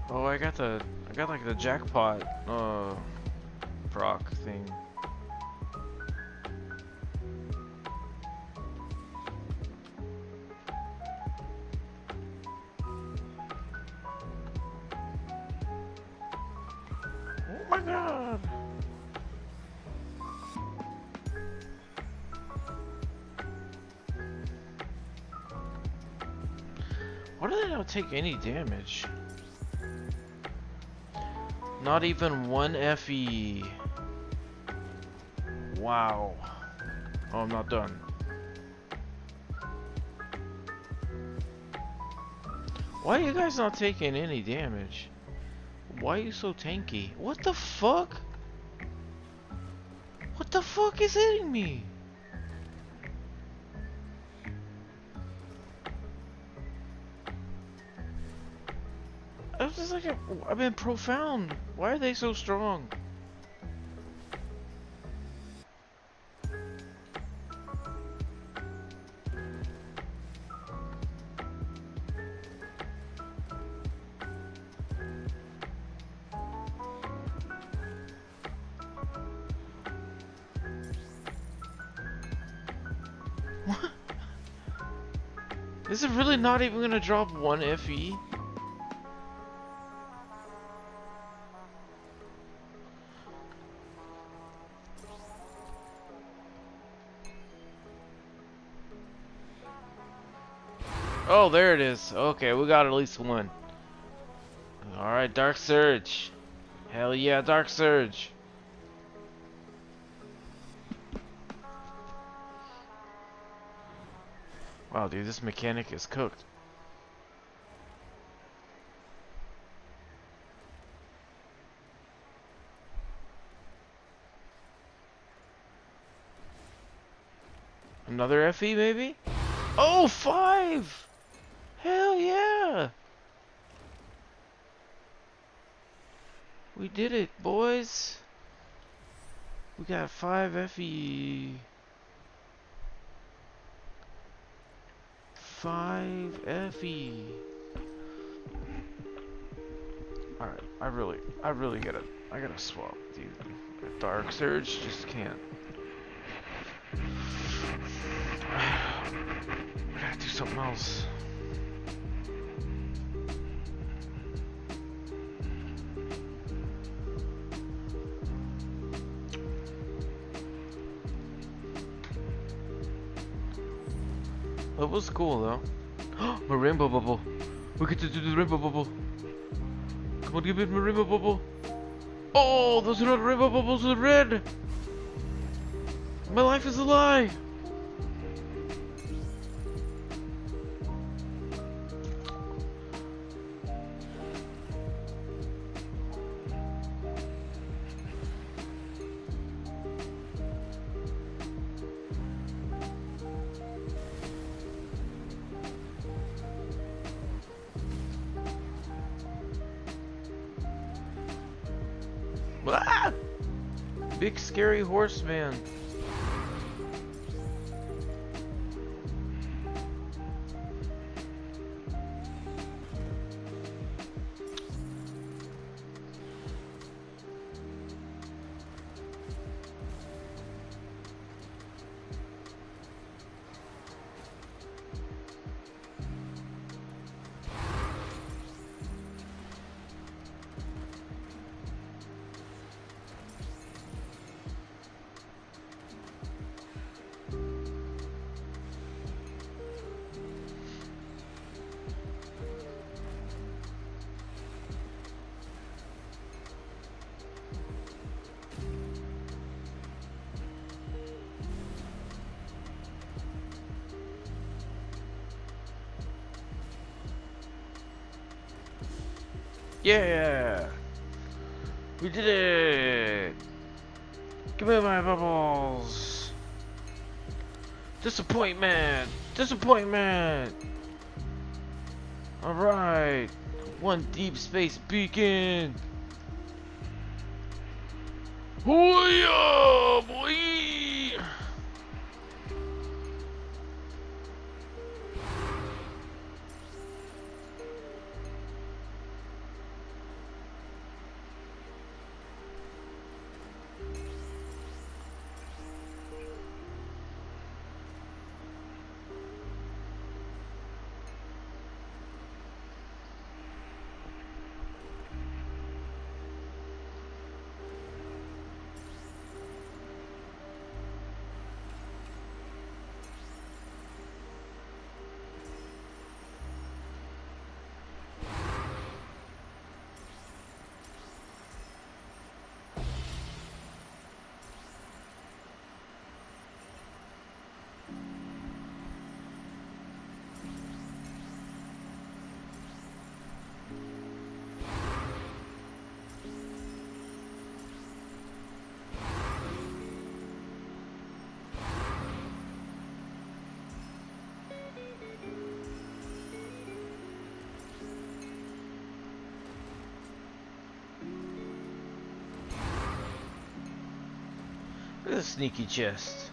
[SPEAKER 1] Oh, I got like the jackpot proc thing. Oh my god. Why do they not take any damage? Not even one FE. Wow. Oh, I'm not done. Why are you guys not taking any damage? Why are you so tanky? What the fuck? What the fuck is hitting me? I was just like, I've been profound. Why are they so strong? What? Is it really not even gonna drop one FE? Oh, there it is. Okay, we got at least one. Alright, Dark Surge. Hell yeah, Dark Surge. Wow, dude, this mechanic is cooked. Another FE, maybe? Oh, 5! Hell yeah! We did it, boys! We got 5 FE. 5 FE. Alright, I really gotta swap, dude. Dark Surge just can't. I gotta do something else. That was cool though. My rainbow bubble. We get to do the rainbow bubble. Come on, give me my rainbow bubble. Oh, those are not rainbow bubbles, they're red. My life is a lie. Ah! Big scary horseman. Yeah! We did it! Give me my bubbles! Disappointment! Disappointment! Alright! One deep space beacon! Hoo-yah, boy! Look at the sneaky chest.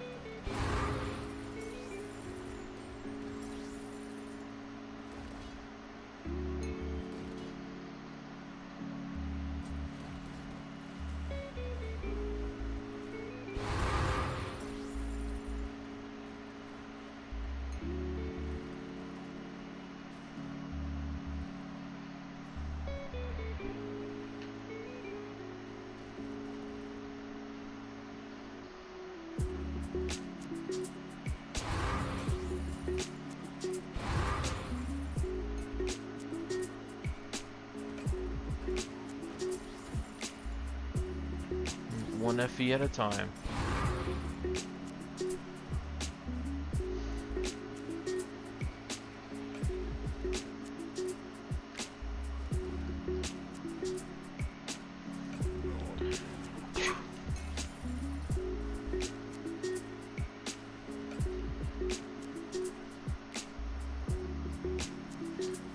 [SPEAKER 1] One FE at a time.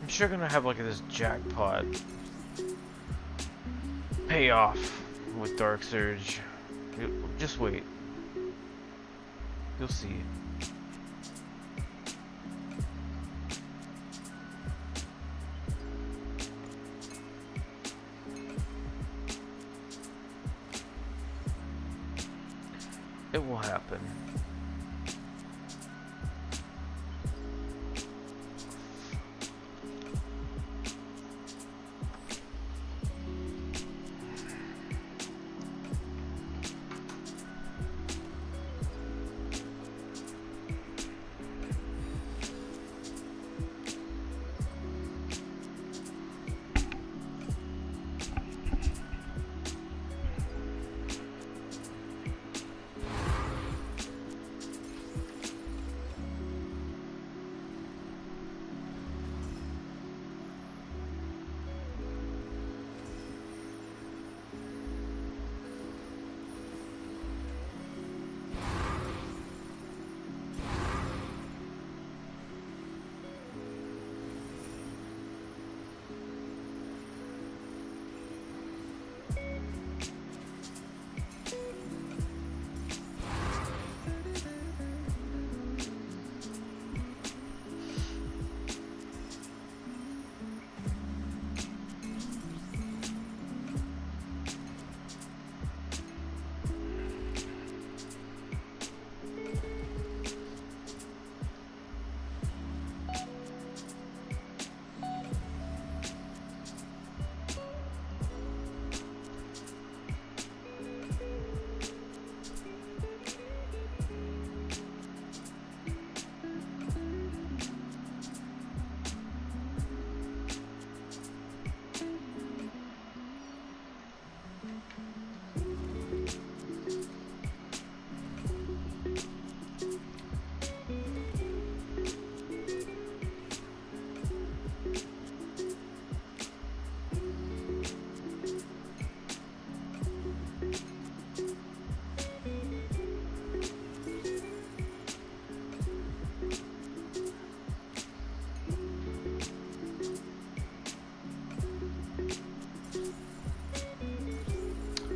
[SPEAKER 1] I'm sure gonna have like this jackpot payoff with Dark Surge. Just wait. You'll see. It will happen.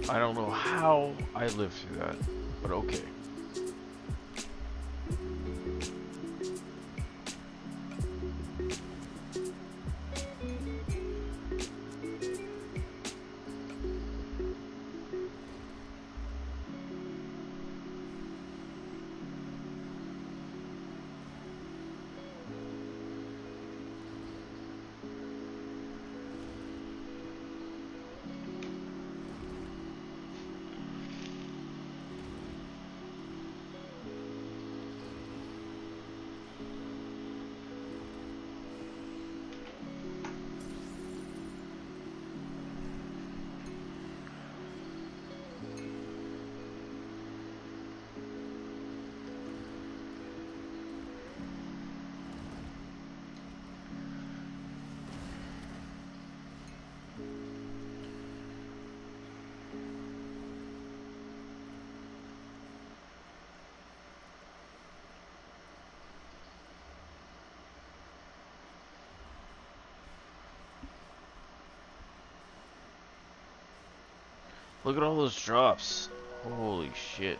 [SPEAKER 1] I don't know how I lived through that, but okay. Look at all those drops. Holy shit.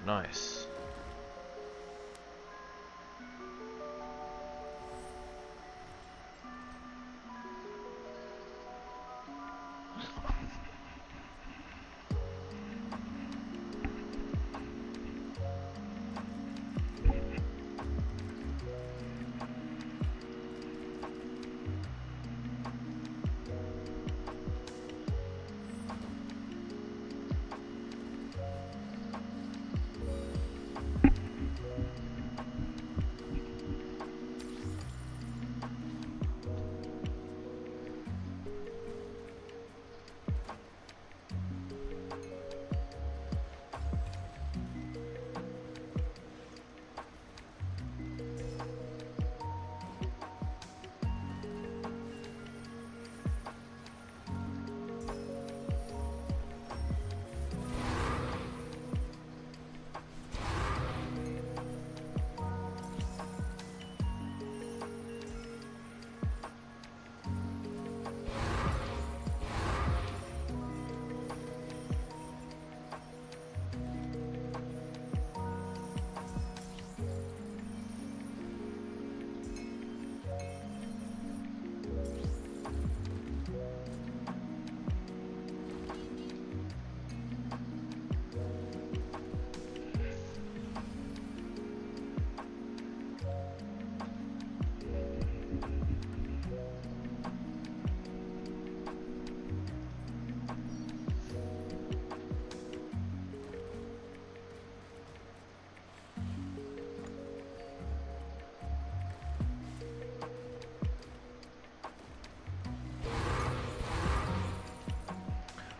[SPEAKER 1] Nice.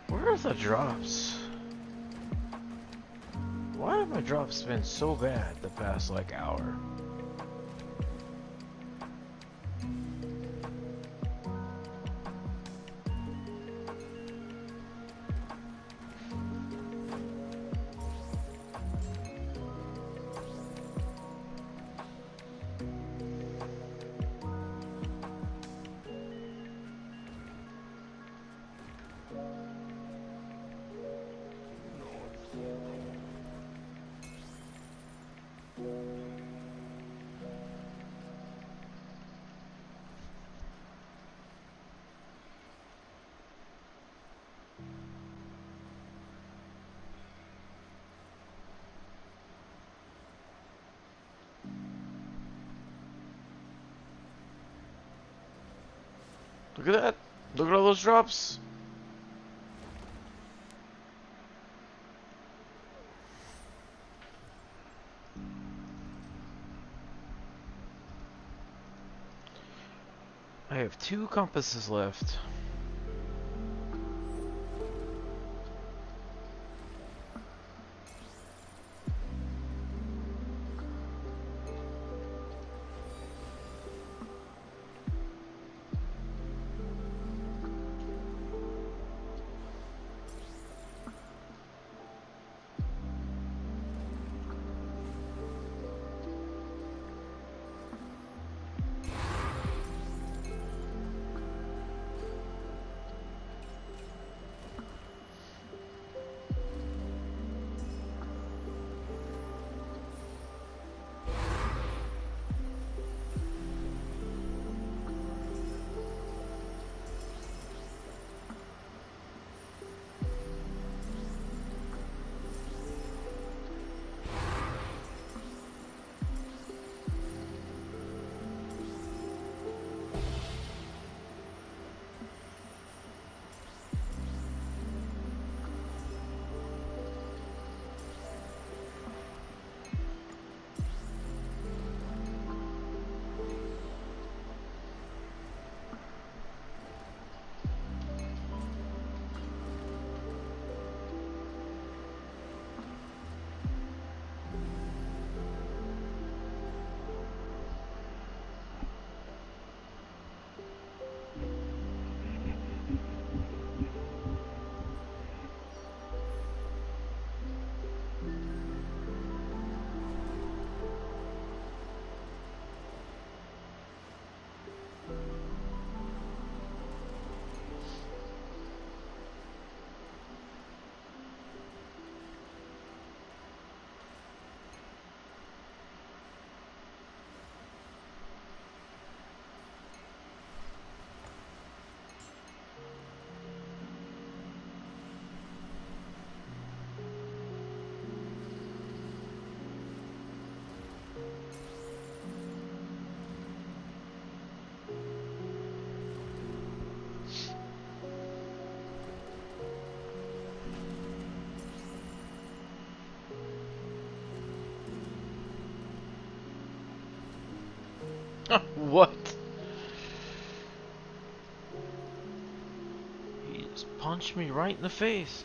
[SPEAKER 1] Where are the drops? Why have my drops been so bad the past like hour? Look at that. Look at all those drops. I have 2 compasses left. What? He just punched me right in the face.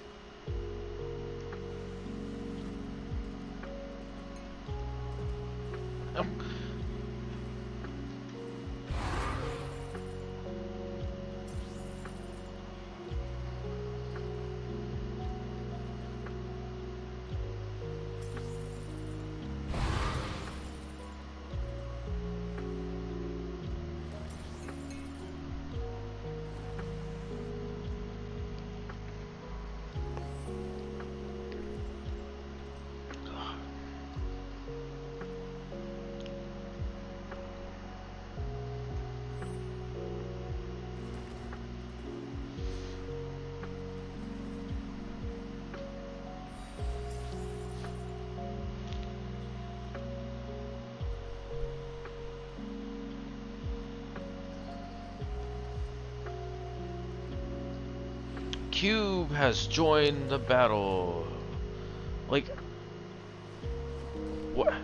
[SPEAKER 1] Cube has joined the battle. Like, what?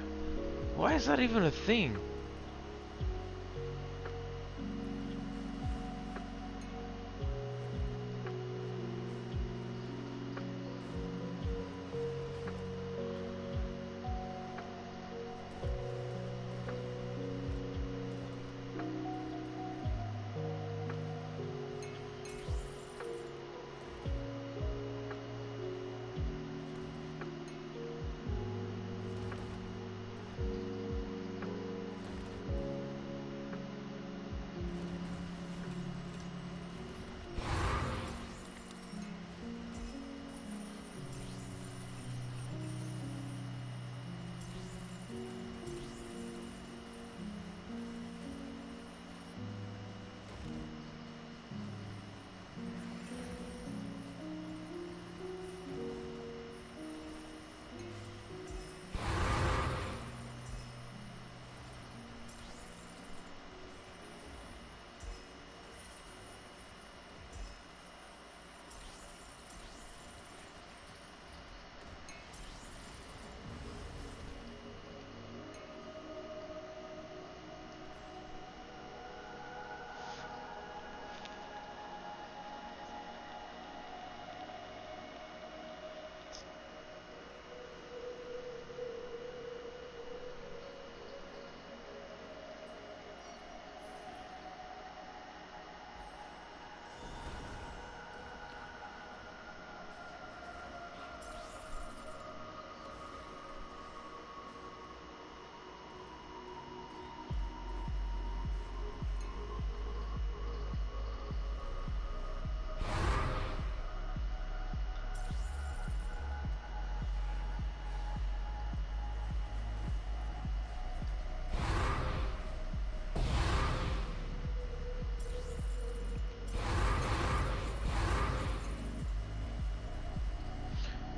[SPEAKER 1] Why is that even a thing?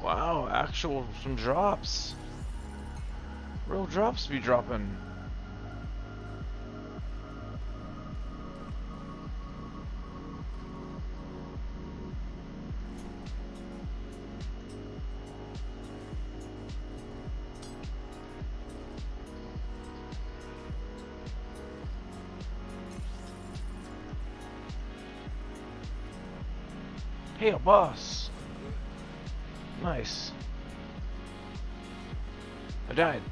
[SPEAKER 1] Wow, actual some drops. Real drops be dropping. Hey, a boss. Nice. I died.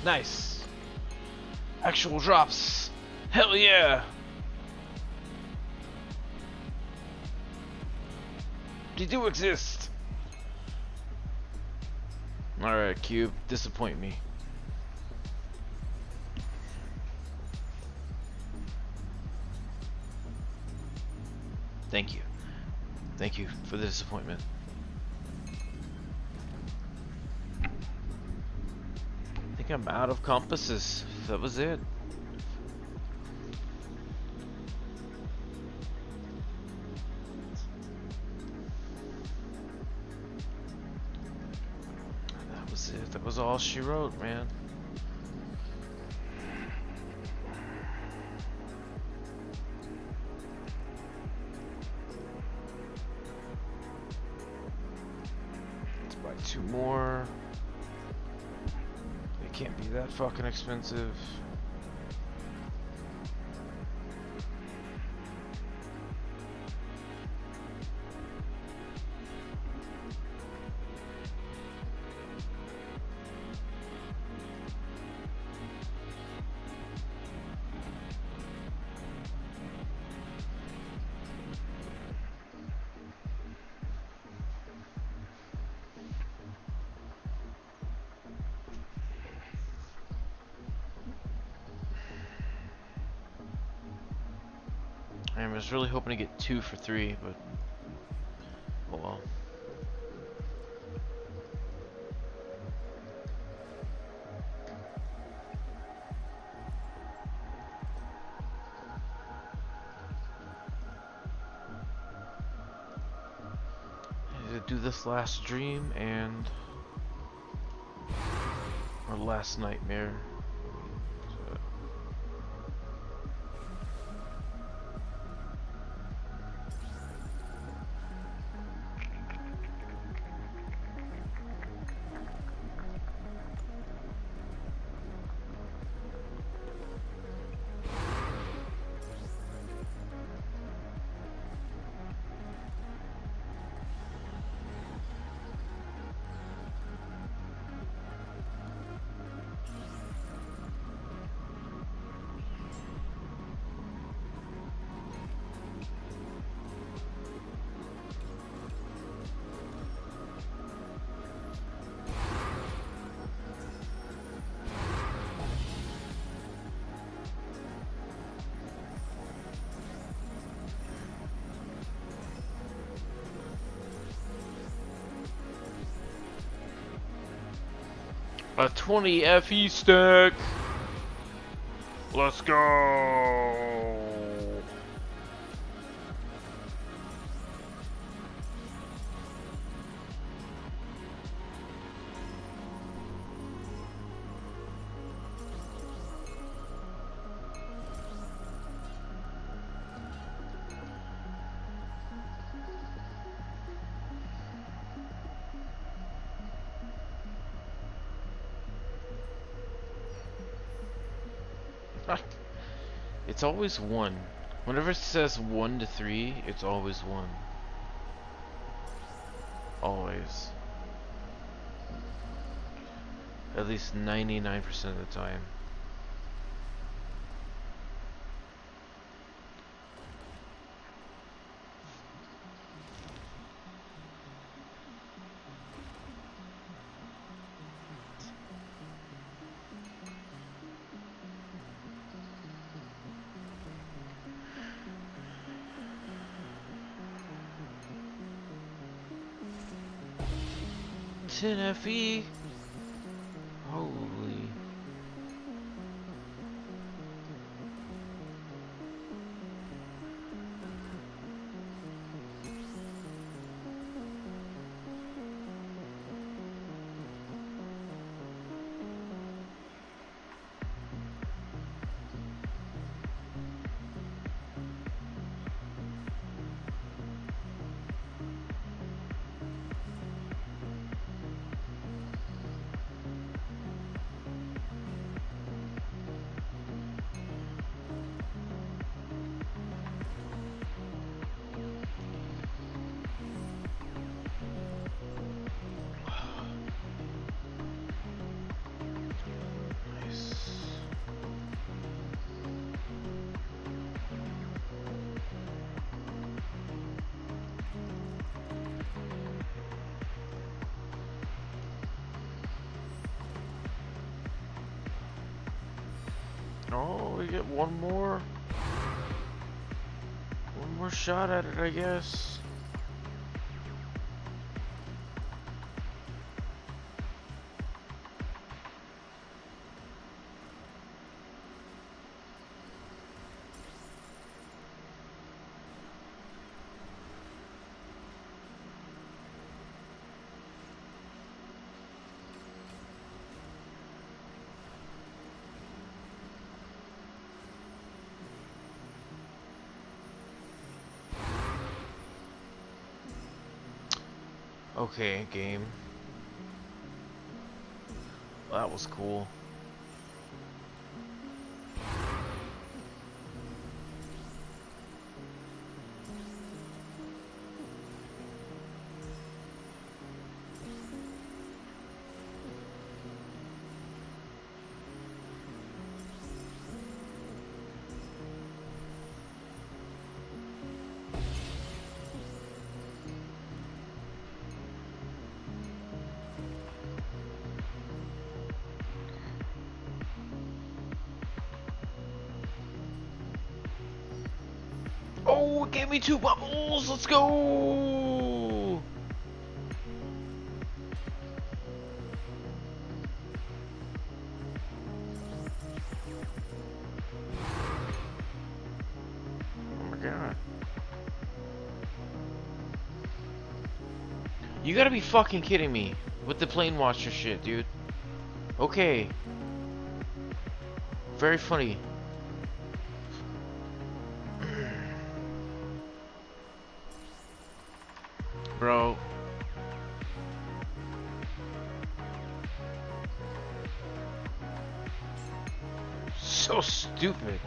[SPEAKER 1] Nice. Actual drops. Hell yeah. They do exist. Alright, Cube. Disappoint me. Thank you. Thank you for the disappointment. I think I'm out of compasses. That was it. That was it. That was all she wrote, man. 2 more. They can't be that fucking expensive. I was really hoping to get 2 for 3, but oh well. I need to do this last dream and or last nightmare. A 20 FE stack. Let's go. It's always 1. Whenever it says 1 to 3, it's always 1. Always. At least 99% of the time. FE. Holy. Oh, we get one more shot at it, I guess. Okay, game. That was cool. Oh, it gave me 2 bubbles. Let's go. Oh my god. You gotta be fucking kidding me with the plane watcher shit, dude. Okay. Very funny. Bro. So stupid.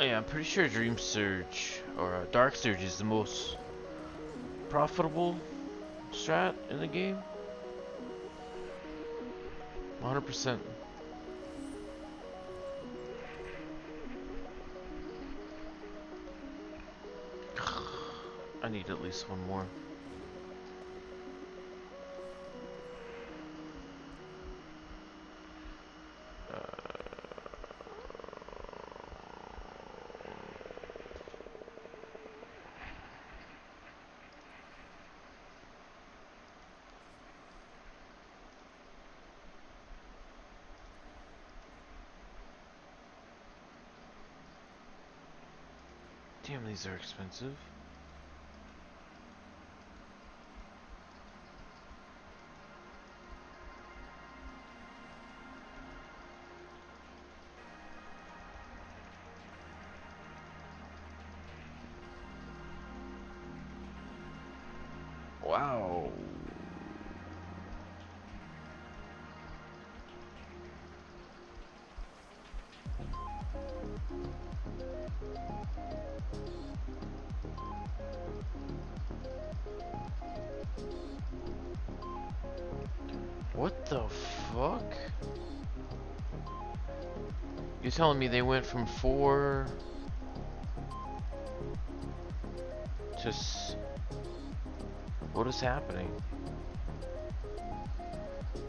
[SPEAKER 1] Oh yeah, I'm pretty sure Dream Surge or Dark Surge is the most profitable strat in the game. 100%. I need at least one more. Damn, these are expensive. Wow. What the fuck? You're telling me they went from 4 to what is happening?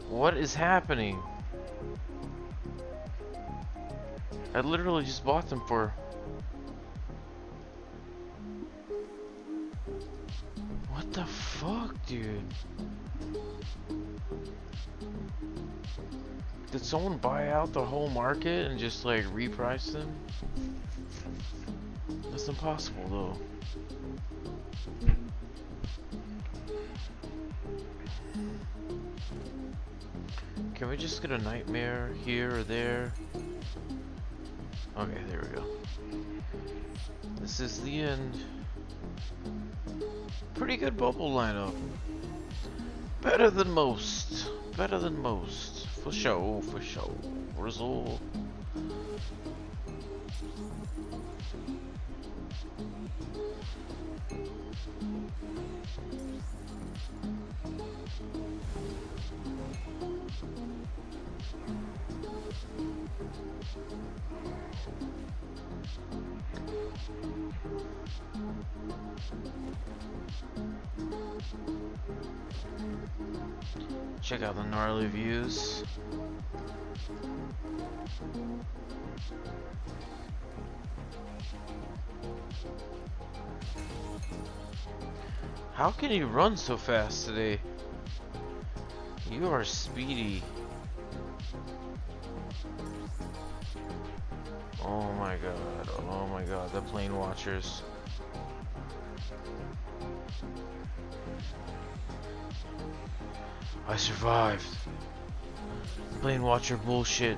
[SPEAKER 1] What is happening? I literally just bought them for... What the fuck, dude? Did someone buy out the whole market and just like reprice them? That's impossible though. Can we just get a nightmare here or there? Okay, there we go. This is the end. Pretty good bubble lineup. Better than most. Better than most. For sure, for sure. Result. Check out the gnarly views. How can you run so fast today? You are speedy. Oh my god, the plane watchers. I survived. Plane watcher bullshit.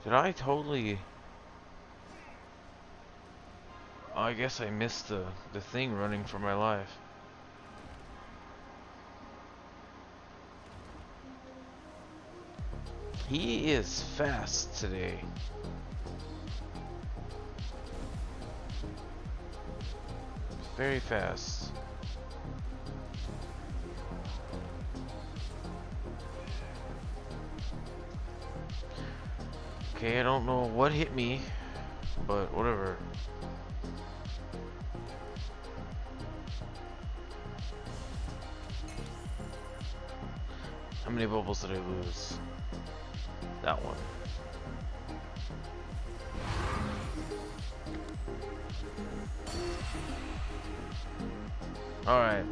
[SPEAKER 1] Did I totally... I guess I missed the thing running for my life. He is fast today. Very fast. Okay, I don't know what hit me, but whatever. How many bubbles did I lose? That one. Alright.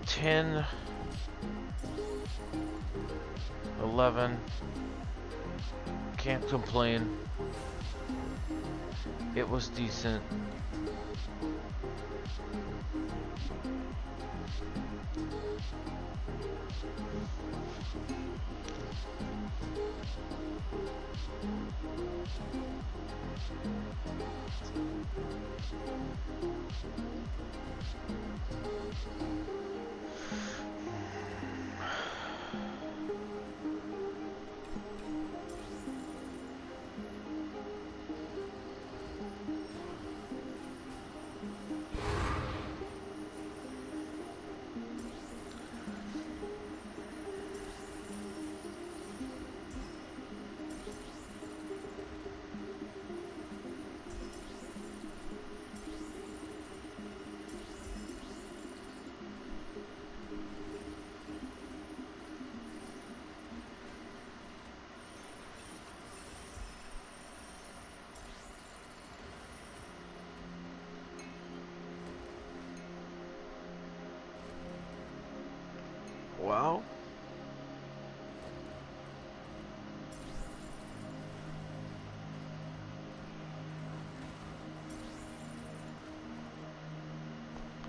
[SPEAKER 1] 10, 11. Can't complain. It was decent. Wow.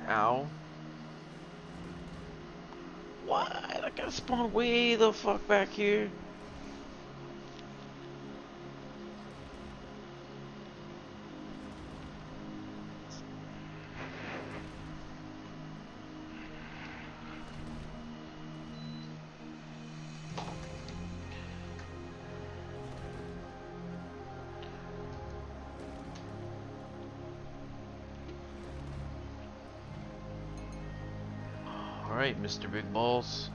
[SPEAKER 1] Ow. What? I gotta spawn way the fuck back here. Alright, Mr. Big Balls.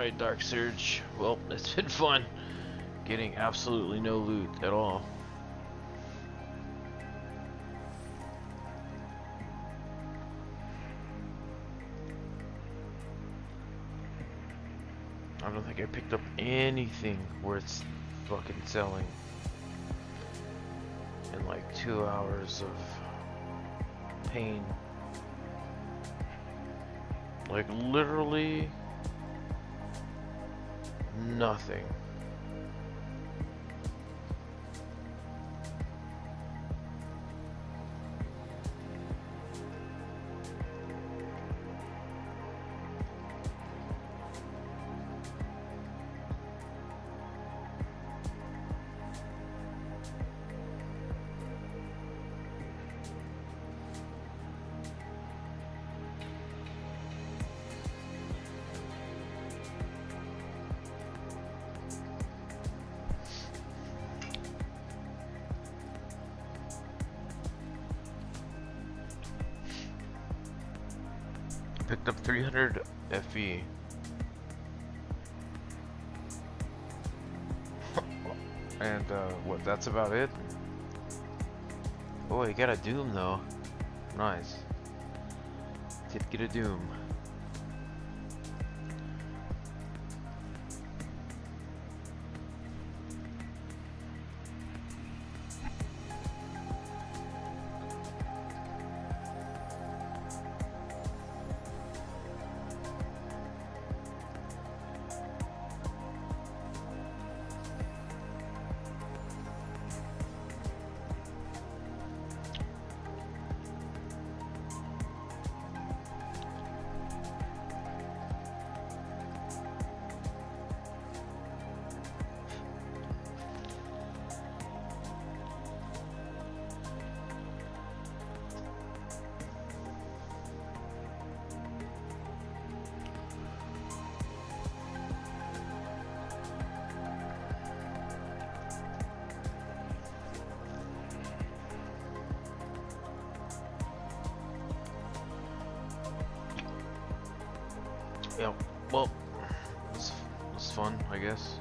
[SPEAKER 1] Alright, Dark Surge. Well, it's been fun. Getting absolutely no loot at all. I don't think I picked up anything worth fucking selling in like 2 hours of pain. Like literally nothing. Picked up 300 FE. And what, that's about it? Oh, I got a Doom though. Nice. Did get a Doom. Yeah, well, it's fun, I guess.